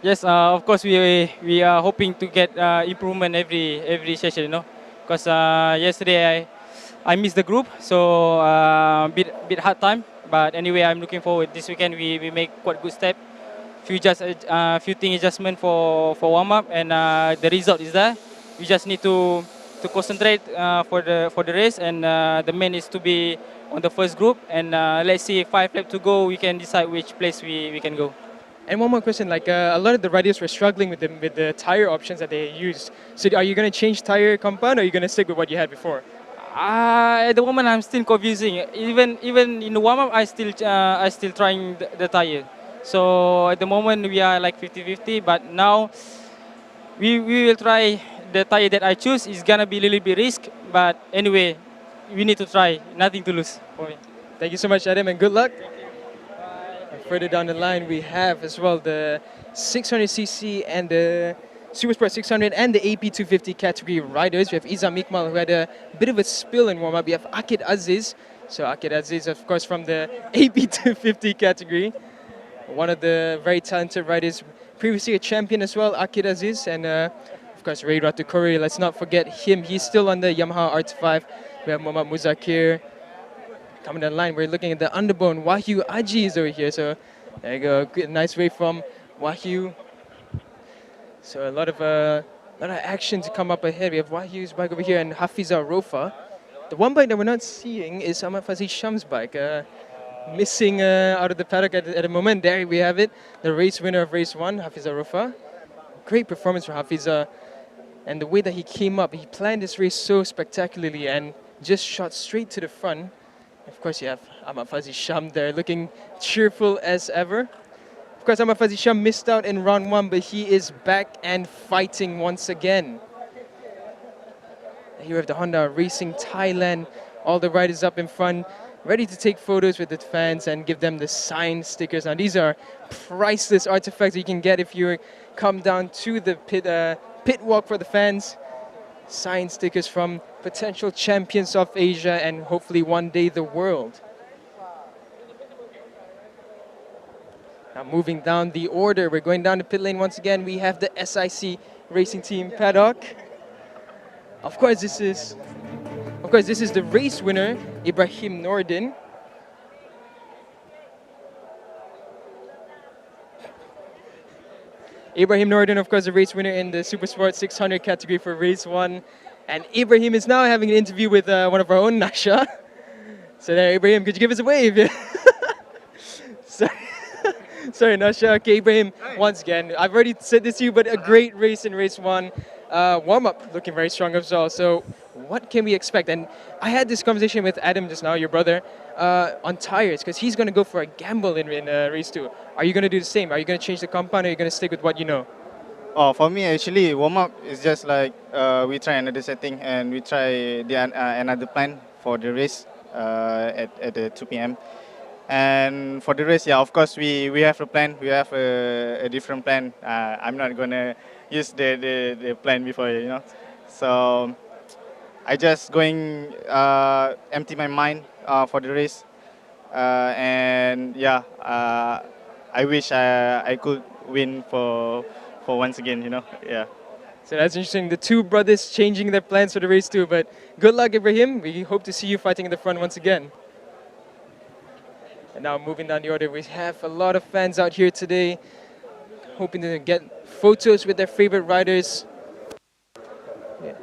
Yes, of course we are hoping to get improvement every session, because yesterday I missed the group, so bit hard time. But anyway, I'm looking forward. This weekend we make quite good step. Few thing adjustment for warm up, and the result is there. We just need to concentrate for the race, and the main is to be on the first group. And let's see, 5 laps to go, we can decide which place we can go. And one more question, like a lot of the riders were struggling with the tire options that they used. So are you going to change tire compound, or are you going to stick with what you had before? At the moment, I'm still confusing. Even in the warm up, I still trying the tire. So at the moment we are like 50-50, but now we will try the tire that I choose. Is gonna be a little bit risk, but anyway, we need to try. Nothing to lose for me. Thank you so much, Adam, and good luck. And further down the line, we have as well the 600cc and the Super Sport 600 and the AP 250 category riders. We have Izam Iqmal, who had a bit of a spill in warm-up. We have Akid Aziz. So Akid Aziz, of course, from the AP 250 category. One of the very talented riders, previously a champion as well, Akid Aziz, and of course Ray Ratukori. Let's not forget him. He's still on the Yamaha RT5. We have Muhammad Muzakir coming down the line. We're looking at the underbone. Wahyu Aji is over here. So there you go. Good, nice wave from Wahyu. So a lot of action to come up ahead. We have Wahyu's bike over here and Hafiza Rofa. The one bike that we're not seeing is Ahmad Fazi Sham's bike. Missing out of the paddock at the moment. There we have it. The race winner of race 1, Hafiza Rofa. Great performance for Hafiza. And the way that he came up, he planned this race so spectacularly and just shot straight to the front. Of course, you have Ahmad Fazi Sham there looking cheerful as ever. Of course, Ahmad Fazi Sham missed out in round 1, but he is back and fighting once again. Here we have the Honda Racing Thailand. All the riders up in front, ready to take photos with the fans and give them the signed stickers. Now, these are priceless artifacts you can get if you come down to the pit walk for the fans. Signed stickers from potential champions of Asia and hopefully one day the world. Now moving down the order, we're going down the pit lane once again. We have the SIC Racing Team Paddock. Of course, this is the race winner, Ibrahim Nordin. Ibrahim Nordin, of course, the race winner in the Super Sport 600 category for race 1. And Ibrahim is now having an interview with one of our own, Nasha. So there, Ibrahim, could you give us a wave? Sorry, Nasha. Okay, Ibrahim, once again, I've already said this to you, but a great race in race 1. Warm-up looking very strong as well. So what can we expect? And I had this conversation with Adam just now, your brother, on tires, because he's going to go for a gamble in race 2. Are you going to do the same? Are you going to change the compound, or are you going to stick with what you know? Oh, for me, actually, warm-up is just like we try another setting and we try another plan for the race at the 2 p.m. And for the race, yeah, of course, we have a plan. We have a different plan. I'm not going to use the plan before, you know. So I just going empty my mind for the race. And yeah, I wish I could win for once again, you know, yeah. So that's interesting. The two brothers changing their plans for the race too. But good luck, Ibrahim. We hope to see you fighting in the front once again. And now moving down the order, we have a lot of fans out here today, hoping to get photos with their favorite riders. Yeah.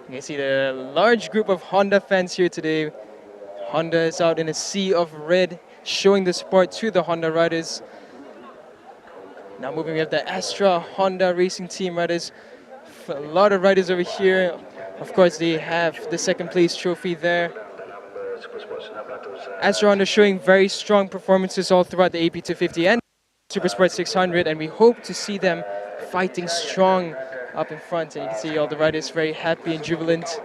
You can see the large group of Honda fans here today. Honda is out in a sea of red, showing the support to the Honda riders. Now moving, we have the Astra Honda Racing Team riders. A lot of riders over here. Of course, they have the second place trophy there. Astra Honda showing very strong performances all throughout the AP250 and Super Sport 600, and we hope to see them fighting strong up in front. And you can see all the riders very happy and jubilant.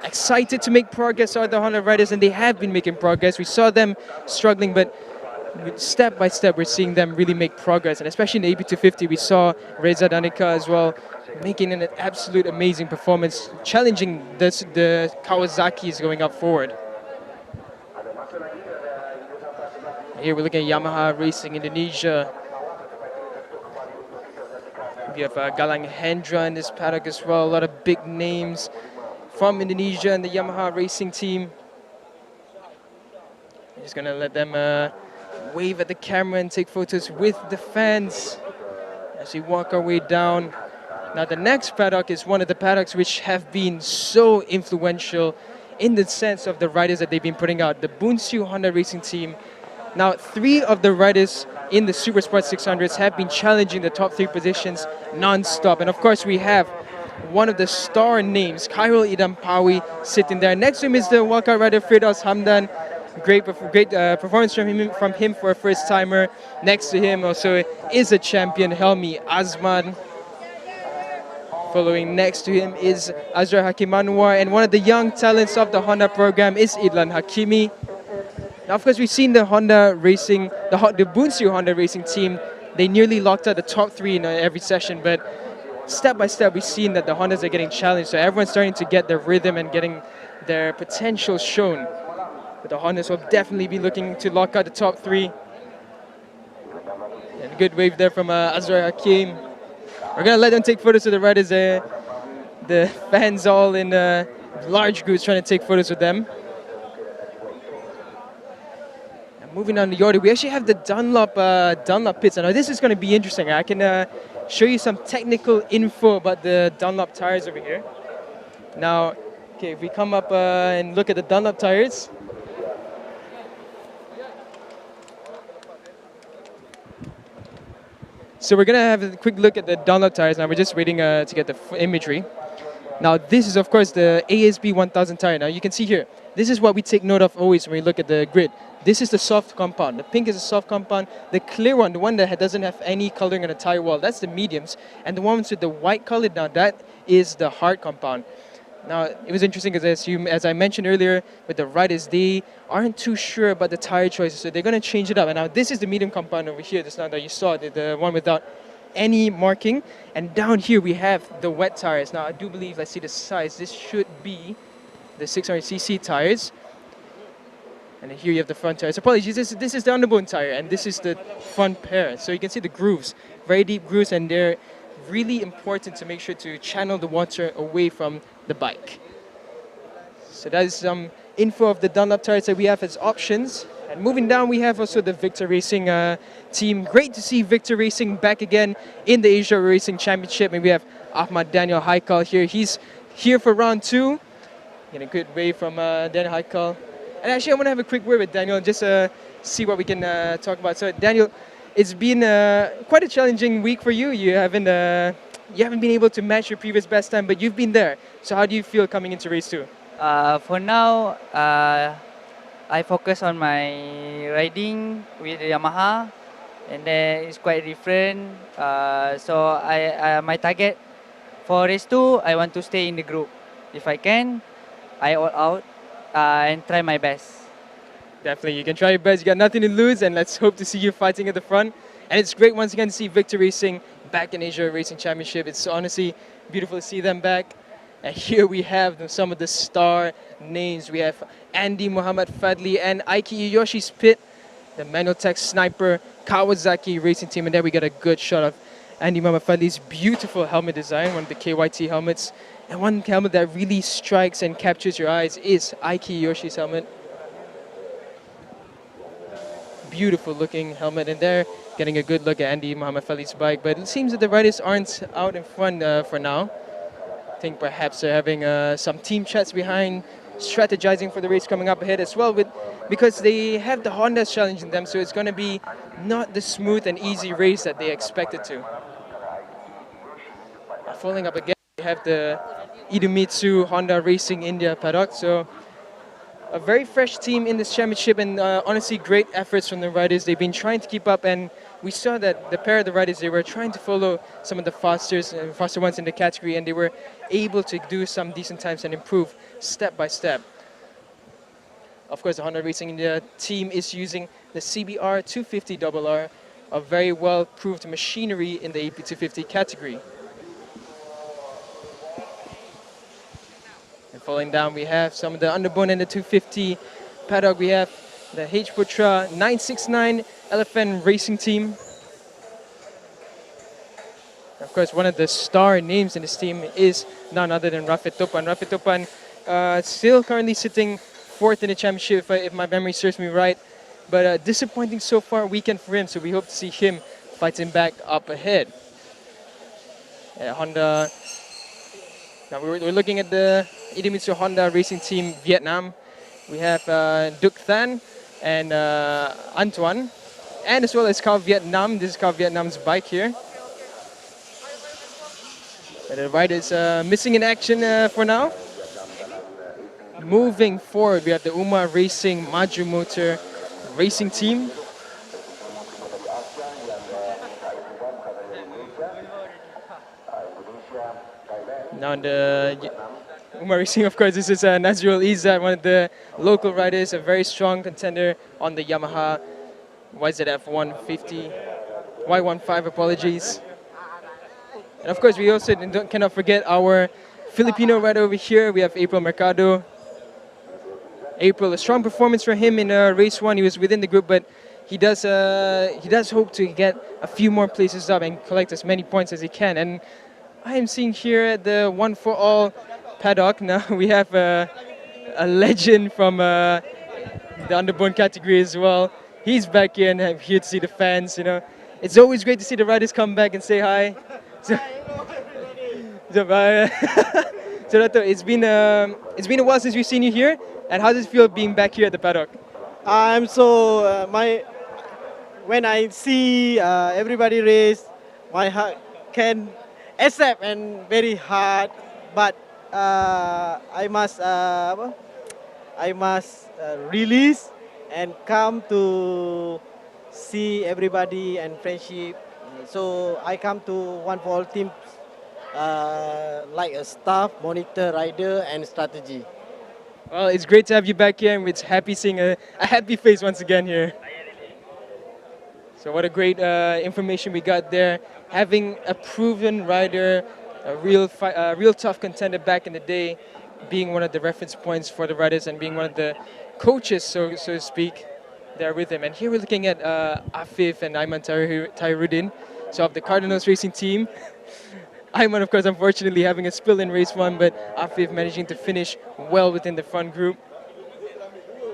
Excited to make progress are the Honda riders, and they have been making progress. We saw them struggling, but step by step we're seeing them really make progress. And especially in the AP250, we saw Reza Danica as well making an absolute amazing performance, challenging the Kawasaki's going up forward. Here we're looking at Yamaha Racing Indonesia. We have Galang Hendra in this paddock as well. A lot of big names from Indonesia and the Yamaha Racing team. I'm just gonna let them wave at the camera and take photos with the fans as we walk our way down. Now the next paddock is one of the paddocks which have been so influential in the sense of the riders that they've been putting out, the Bunsu Honda Racing Team. Now 3 of the riders in the Super Sport 600s have been challenging the top 3 positions non-stop. And of course we have one of the star names, Khairul Idampawi, sitting there. Next to him is the walkout rider Firdaus Hamdan. Great performance from him for a first-timer. Next to him also is a champion, Helmi Azman. Following next to him is Azrar Hakim Anwar, and one of the young talents of the Honda program is Idlan Hakimi. Now, of course, we've seen the Honda Racing, the Bunsu Honda Racing team. They nearly locked out the top 3 in every session, but step by step, we've seen that the Hondas are getting challenged. So everyone's starting to get their rhythm and getting their potential shown. But the Hondas will definitely be looking to lock out the top 3. And a good wave there from Azrar Hakim. We're going to let them take photos of the riders there. The fans all in large groups trying to take photos with them. And moving on the order, we actually have the Dunlop pits. Now this is going to be interesting. I can show you some technical info about the Dunlop tires over here. Now, okay, if we come up and look at the Dunlop tires. So we're going to have a quick look at the Dunlop tires now. We're just waiting to get the imagery. Now this is of course the ASB 1000 tire. Now you can see here, this is what we take note of always when we look at the grid. This is the soft compound. The pink is a soft compound. The clear one, the one that doesn't have any coloring on the tire wall, that's the mediums. And the ones with the white color, now that is the hard compound. Now, it was interesting because as I mentioned earlier with the riders, they aren't too sure about the tire choices, so they're going to change it up. And now this is the medium compound over here, just now that you saw, the one without any marking. And down here we have the wet tires. Now, I do believe, let's see the size, this should be the 600cc tires. And here you have the front tires. Apologies, this is the underbone tire, and this is the front pair. So you can see the grooves, very deep grooves, and they're really important to make sure to channel the water away from the bike. So that is some info of the Dunlop tires that we have as options. And moving down, we have also the Victor Racing team. Great to see Victor Racing back again in the Asia Racing Championship. And we have Ahmad Daniel Haikal here. He's here for round 2. In a good way from Daniel Haikal. And actually, I want to have a quick word with Daniel, just see what we can talk about. So, Daniel, it's been quite a challenging week for you. You haven't been able to match your previous best time, but you've been there. So, how do you feel coming into race 2? For now, I focus on my riding with Yamaha, and then it's quite different. So, my target for race 2, I want to stay in the group. If I can, I all out and try my best. Definitely, you can try your best. You got nothing to lose, and let's hope to see you fighting at the front. And it's great once again to see Victor Racing back in Asia Racing Championship. It's honestly beautiful to see them back. And here we have some of the star names. We have Andy Muhammad Fadli and Aiki Yoshi's pit, the Manotech Sniper Kawasaki Racing team. And there we got a good shot of Andy Muhammad Fadli's beautiful helmet design, one of the KYT helmets. And one helmet that really strikes and captures your eyes is Aiki Yoshi's helmet. Beautiful looking helmet, and there getting a good look at Andy Muhammad Fadli's bike. But it seems that the riders aren't out in front for now. I think perhaps they're having some team chats behind, strategizing for the race coming up ahead as well, because they have the Hondas challenging them, so it's going to be not the smooth and easy race that they expected to. Following up again, we have the Idemitsu Honda Racing India Paddock. So a very fresh team in this championship, and honestly great efforts from the riders. They've been trying to keep up, and we saw that the pair of the riders, they were trying to follow some of the faster ones in the category, and they were able to do some decent times and improve step by step. Of course, the Honda Racing India team is using the CBR 250RR, a very well-proved machinery in the AP250 category. And falling down, we have some of the underbone and the 250 paddock. We have the H Putra 969 Elephant Racing team. Of course, one of the star names in this team is none other than Raphael Topan. Raphael Topan still currently sitting 4th in the championship, if my memory serves me right. But disappointing so far weekend for him, so we hope to see him fighting back up ahead. Honda. Now we're looking at the Idemitsu Honda Racing Team Vietnam. We have Duc Than and Antoine, and as well as Car Vietnam. This is Car Vietnam's bike here. And the rider is missing in action for now. Moving forward, we have the Uma Racing Maju Motor Racing Team. Now the Uma Racing, of course, this is Nazrul Izzat, one of the local riders, a very strong contender on the Yamaha YZF 150, Y15, apologies. And of course, we also cannot forget our Filipino rider over here. We have April Mercado. April, a strong performance for him in race 1. He was within the group, but he does hope to get a few more places up and collect as many points as he can. And I am seeing here at the One for All paddock now we have a legend from the underbone category as well. He's back here and I'm here to see the fans. You know, it's always great to see the riders come back and say hi. So Rato, it's been a while since we've seen you here. And how does it feel being back here at the paddock? I'm so when I see everybody race, my heart can accept and very hard, but I must release and come to see everybody and friendship. So I come to One for All teams like a staff, monitor, rider, and strategy. Well, it's great to have you back here, and it's happy seeing a happy face once again here. So what a great information we got there. Having a proven rider, a real tough contender back in the day, being one of the reference points for the riders and being one of the coaches, so to speak, there with him. And here we're looking at Afif and Ayman Tahiruddin, so of the Cardinals racing team. Ayman, of course, unfortunately having a spill in race 1, but Afif managing to finish well within the front group.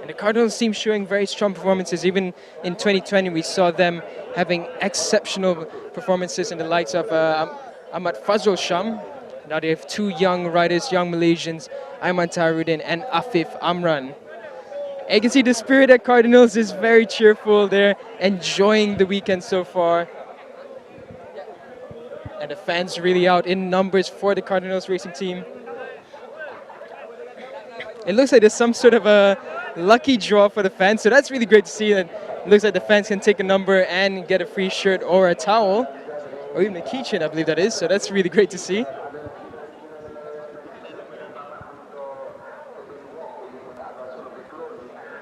And the Cardinals team showing very strong performances. Even in 2020, we saw them having exceptional performances in the likes of Ahmad Fazrul Sham. Now they have 2 young riders, young Malaysians, Ayman Tahiruddin and Afif Amran. And you can see the spirit at Cardinals is very cheerful. They're enjoying the weekend so far. And the fans really out in numbers for the Cardinals racing team. It looks like there's some sort of a lucky draw for the fans, so that's really great to see. That it looks like the fans can take a number and get a free shirt or a towel, or even a keychain, I believe that is, so that's really great to see.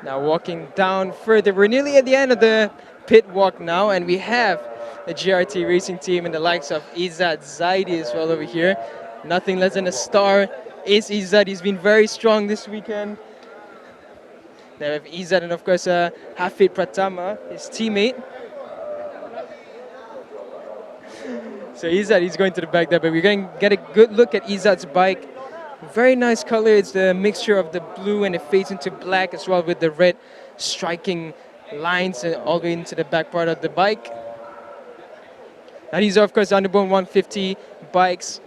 Now walking down further, we're nearly at the end of the pit walk now, and we have the GRT racing team and the likes of Izzat Zaidi as well over here. Nothing less than a star is Izzat. He's been very strong this weekend. There we have Izzat and of course Hafid Pratama, his teammate. So Izzat, he's going to the back there, but we're going to get a good look at Izzat's bike. Very nice color. It's the mixture of the blue and it fades into black as well with the red striking lines all the way into the back part of the bike. Now these are of course Underbone 150 bikes.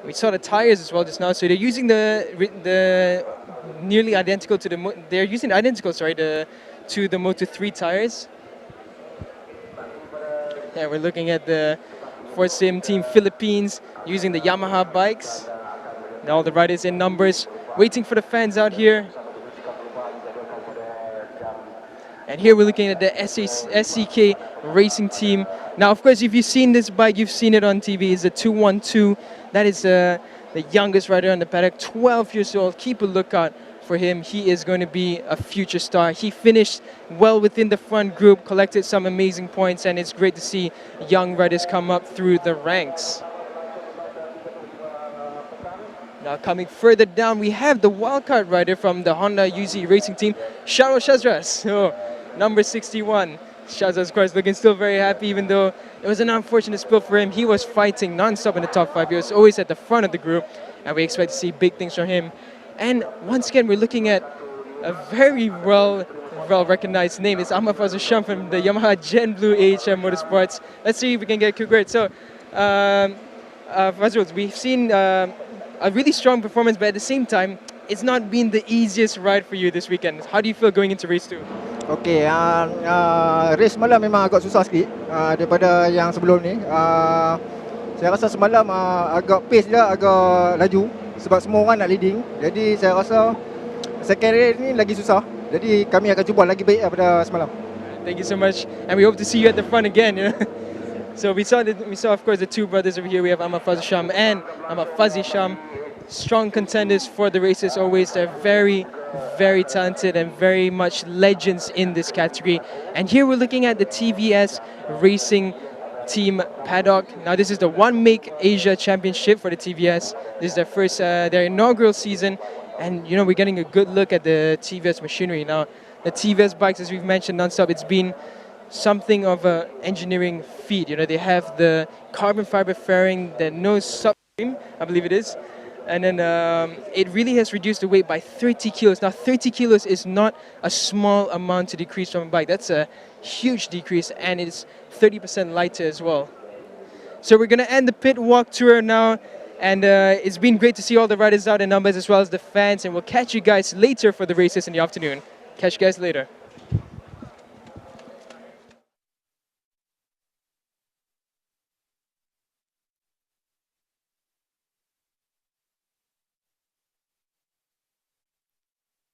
We saw the tires as well just now. So they're using the nearly identical to the to the Moto3 tires. Yeah, we're looking at the Forsim Team Philippines using the Yamaha bikes. And all the riders in numbers, waiting for the fans out here. And here we're looking at the SCK racing team. Now, of course, if you've seen this bike, you've seen it on TV. It's a 212. That is the youngest rider on the paddock, 12 years old. Keep a lookout for him. He is going to be a future star. He finished well within the front group, collected some amazing points, and it's great to see young riders come up through the ranks. Now coming further down, we have the wildcard rider from the Honda UZ racing team, Sharo Shazras, number 61. Shazras, of course, looking still very happy, even though it was an unfortunate spill for him. He was fighting non-stop in the top 5. He was always at the front of the group, and we expect to see big things from him. And once again, we're looking at a very well-recognized name. It's Ahmad Fazrul Sham from the Yamaha Gen Blue AHM Motorsports. Let's see if we can get a quick word. So, Fazrul, we've seen a really strong performance, but at the same time, it's not been the easiest ride for you this weekend. How do you feel going into race 2? Okay, race malam memang agak susah sikit daripada yang sebelum ni. Saya rasa semalam agak pace dia agak laju sebab semua orang nak leading. Jadi saya rasa second race ni lagi susah. Jadi kami akan cuba lagi baik daripada semalam. Thank you so much, and we hope to see you at the front again. You know? So we saw of course the 2 brothers over here. We have Ahmad Fazrul Sham and Ahmad Fazi Sham, strong contenders for the races always. They're very, very talented and very much legends in this category. And here we're looking at the TBS Racing Team Paddock. Now this is the One Make Asia Championship for the TBS. This is their first, their inaugural season, and you know we're getting a good look at the TBS machinery. Now the TBS bikes, as we've mentioned non-stop, it's been something of an engineering feat. You know, they have the carbon fiber fairing, the nose subframe, I believe it is, and then it really has reduced the weight by 30 kilos. Now 30 kilos is not a small amount to decrease from a bike. That's a huge decrease, and it's 30% lighter as well. So we're going to end the pit walk tour now, and it's been great to see all the riders out in numbers as well as the fans, and we'll catch you guys later for the races in the afternoon. Catch you guys later.